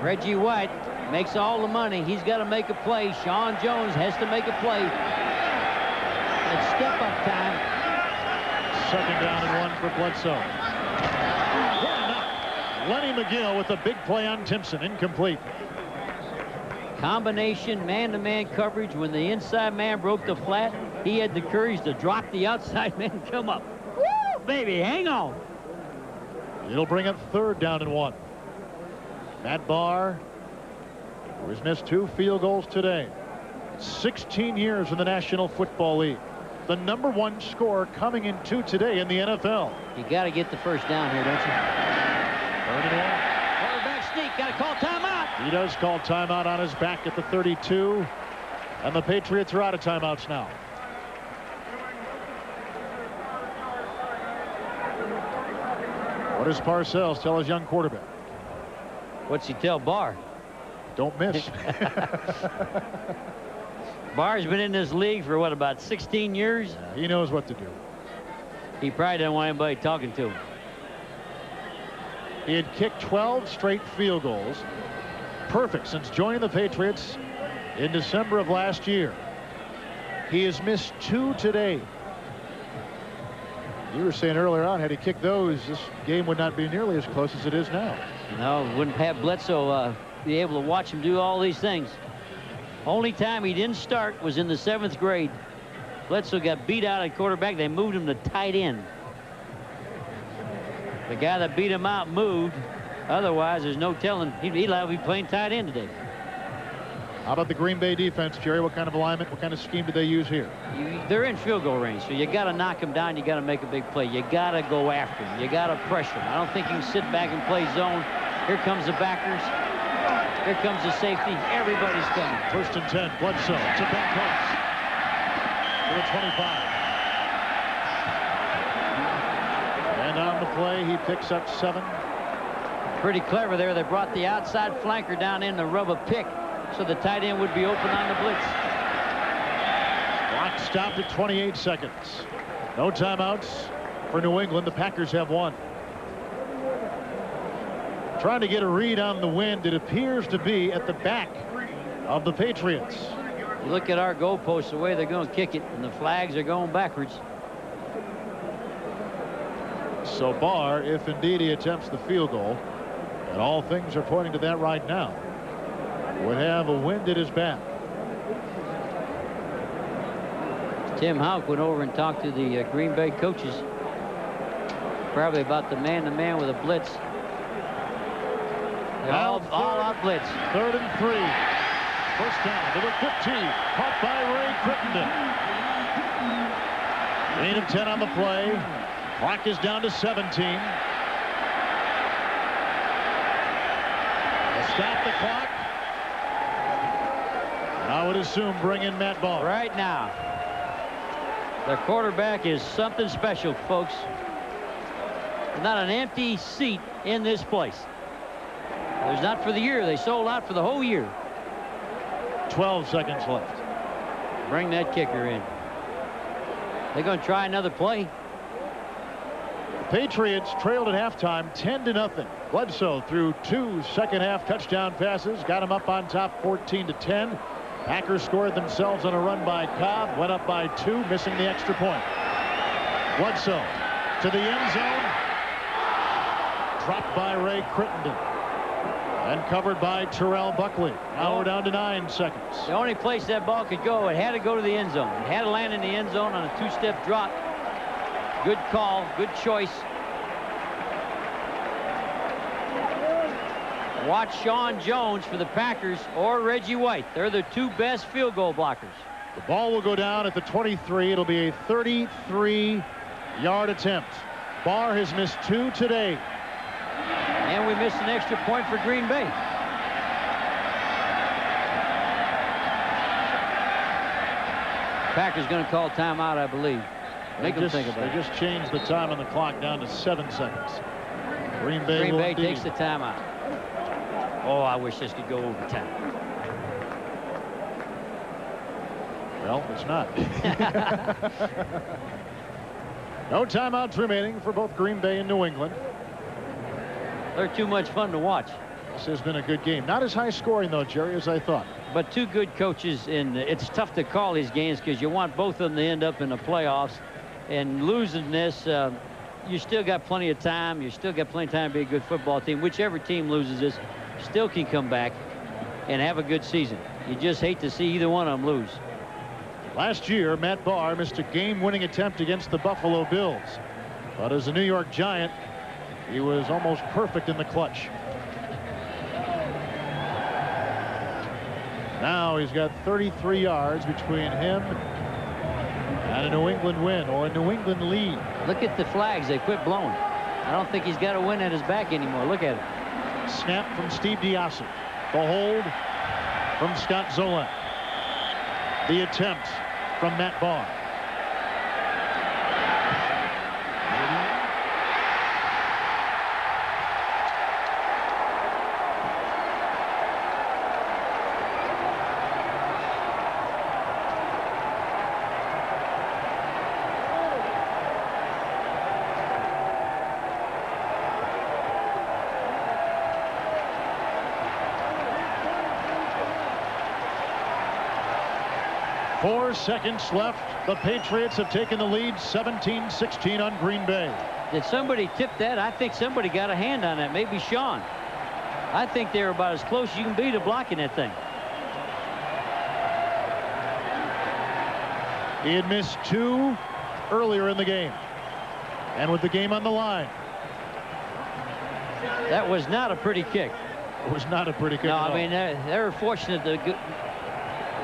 Speaker 2: Reggie White makes all the money. He's got to make a play. Sean Jones has to make a play. It's step-up time.
Speaker 1: 2nd down and 1 for Bledsoe. Lenny McGill with a big play on Timpson, incomplete.
Speaker 2: Combination man-to-man coverage. When the inside man broke the flat, he had the courage to drop the outside man and come up. Woo, baby, hang on.
Speaker 1: It'll bring up 3rd down and 1. Matt Barr, who has missed 2 field goals today. 16 years in the National Football League. The #1 scorer coming into today in the NFL.
Speaker 2: You got to get the first down here, don't you?
Speaker 1: 3rd and 1.
Speaker 2: Quarterback sneak. Got to call timeout.
Speaker 1: He does call timeout on his back at the 32. And the Patriots are out of timeouts now. What does Parcells tell his young quarterback?
Speaker 2: What's he tell Barr?
Speaker 1: Don't miss.
Speaker 2: Barr's been in this league for, what, about 16 years?
Speaker 1: He knows what to do.
Speaker 2: He probably doesn't want anybody talking to him.
Speaker 1: He had kicked 12 straight field goals. Perfect since joining the Patriots in December of last year. He has missed 2 today. You were saying earlier on, had he kicked those, this game would not be nearly as close as it is now.
Speaker 2: No, wouldn't have Bledsoe be able to watch him do all these things. Only time he didn't start was in the 7th grade. Bledsoe got beat out at quarterback. They moved him to tight end. The guy that beat him out moved. Otherwise, there's no telling. He'd be playing tight end today.
Speaker 1: How about the Green Bay defense, Jerry? What kind of alignment, what kind of scheme do they use here?
Speaker 2: They're in field goal range, so you got to knock them down. You got to make a big play. You got to go after them. You got to pressure them. I don't think you can sit back and play zone. Here comes the backers. Here comes the safety. Everybody's coming.
Speaker 1: 1st and 10. Bledsoe to back post. To the 25. And on the play, he picks up 7.
Speaker 2: Pretty clever there. They brought the outside flanker down in to rub a pick, so the tight end would be open on the blitz.
Speaker 1: Clock stopped at 28 seconds. No timeouts for New England. The Packers have 1. Trying to get a read on the wind. It appears to be at the back of the Patriots.
Speaker 2: You look at our goalposts, the way they're going to kick it, and the flags are going backwards.
Speaker 1: So Barr, if indeed he attempts the field goal, and all things are pointing to that right now, would have a wind at his back.
Speaker 2: Tim Houck went over and talked to the Green Bay coaches, probably about the man-to-man with a blitz. All out blitz.
Speaker 1: 3rd and 3. 1st down to the 15. Caught by Ray Crittenden. Gain of 10 on the play. Clock is down to 17. They'll stop the clock. I would assume bring in Matt Barr.
Speaker 2: Right now. The quarterback is something special, folks. There's not an empty seat in this place. There's not for the year. They sold out for the whole year.
Speaker 1: 12 seconds left.
Speaker 2: Bring that kicker in. They're going to try another play.
Speaker 1: Patriots trailed at halftime 10-0. Bledsoe threw 2 second-half touchdown passes, got him up on top 14-10. Packers scored themselves on a run by Cobb, went up by 2, missing the extra point. Bledsoe to the end zone, dropped by Ray Crittenden, and covered by Terrell Buckley. Now we're down to 9 seconds.
Speaker 2: The only place that ball could go, it had to go to the end zone. It had to land in the end zone on a 2-step drop. Good call, good choice. Watch Sean Jones for the Packers or Reggie White. They're the 2 best field goal blockers.
Speaker 1: The ball will go down at the 23. It'll be a 33-yard attempt. Barr has missed 2 today.
Speaker 2: And we missed an extra point for Green Bay. Packers going to call timeout, I believe. Make them think about it.
Speaker 1: They just changed the time on the clock down to 7 seconds. Green Bay
Speaker 2: takes the timeout. Oh, I wish this could go overtime.
Speaker 1: Well, it's not. No timeouts remaining for both Green Bay and New England.
Speaker 2: They're too much fun to watch.
Speaker 1: This has been a good game. Not as high scoring, though, Jerry, as I thought.
Speaker 2: But 2 good coaches, and it's tough to call these games because you want both of them to end up in the playoffs. And losing this, you still got plenty of time. You still got plenty of time to be a good football team. Whichever team loses this still can come back and have a good season. You just hate to see either one of them lose.
Speaker 1: Last year, Matt Barr missed a game-winning attempt against the Buffalo Bills. But as a New York Giant, he was almost perfect in the clutch. Now he's got 33 yards between him and a New England win or a New England lead.
Speaker 2: Look at the flags. They quit blowing. I don't think he's got a win at his back anymore. Look at it.
Speaker 1: Snap from Steve Diassi. The hold from Scott Zolan. The attempt from Matt Barr. 4 seconds left. The Patriots have taken the lead 17-16 on Green Bay.
Speaker 2: Did somebody tip that? I think somebody got a hand on that. Maybe Sean. I think they're about as close as you can be to blocking that thing.
Speaker 1: He had missed 2 earlier in the game. And with the game on the line.
Speaker 2: That was not a pretty kick.
Speaker 1: It was not a pretty kick.
Speaker 2: No,
Speaker 1: at all.
Speaker 2: I mean, they were fortunate to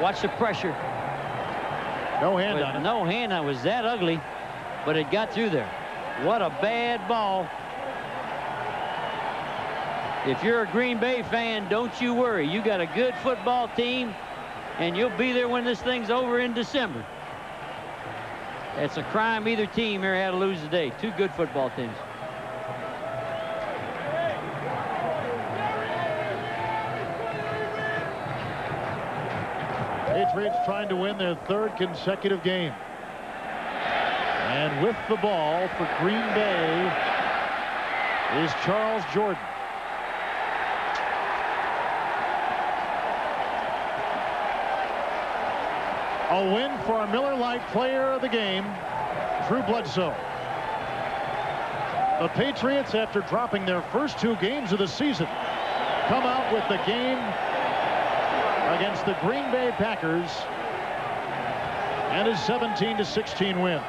Speaker 2: watch the pressure.
Speaker 1: No hand on it.
Speaker 2: No hand on it. Was that ugly, but it got through there. What a bad ball. If you're a Green Bay fan, don't you worry. You got a good football team, and you'll be there when this thing's over in December. It's a crime either team here had to lose today. 2 good football teams.
Speaker 1: Patriots trying to win their 3rd consecutive game. And with the ball for Green Bay is Charles Jordan. A win for our Miller Lite player of the game, Drew Bledsoe. The Patriots, after dropping their first 2 games of the season, come out with the game against the Green Bay Packers and a 17-16 win.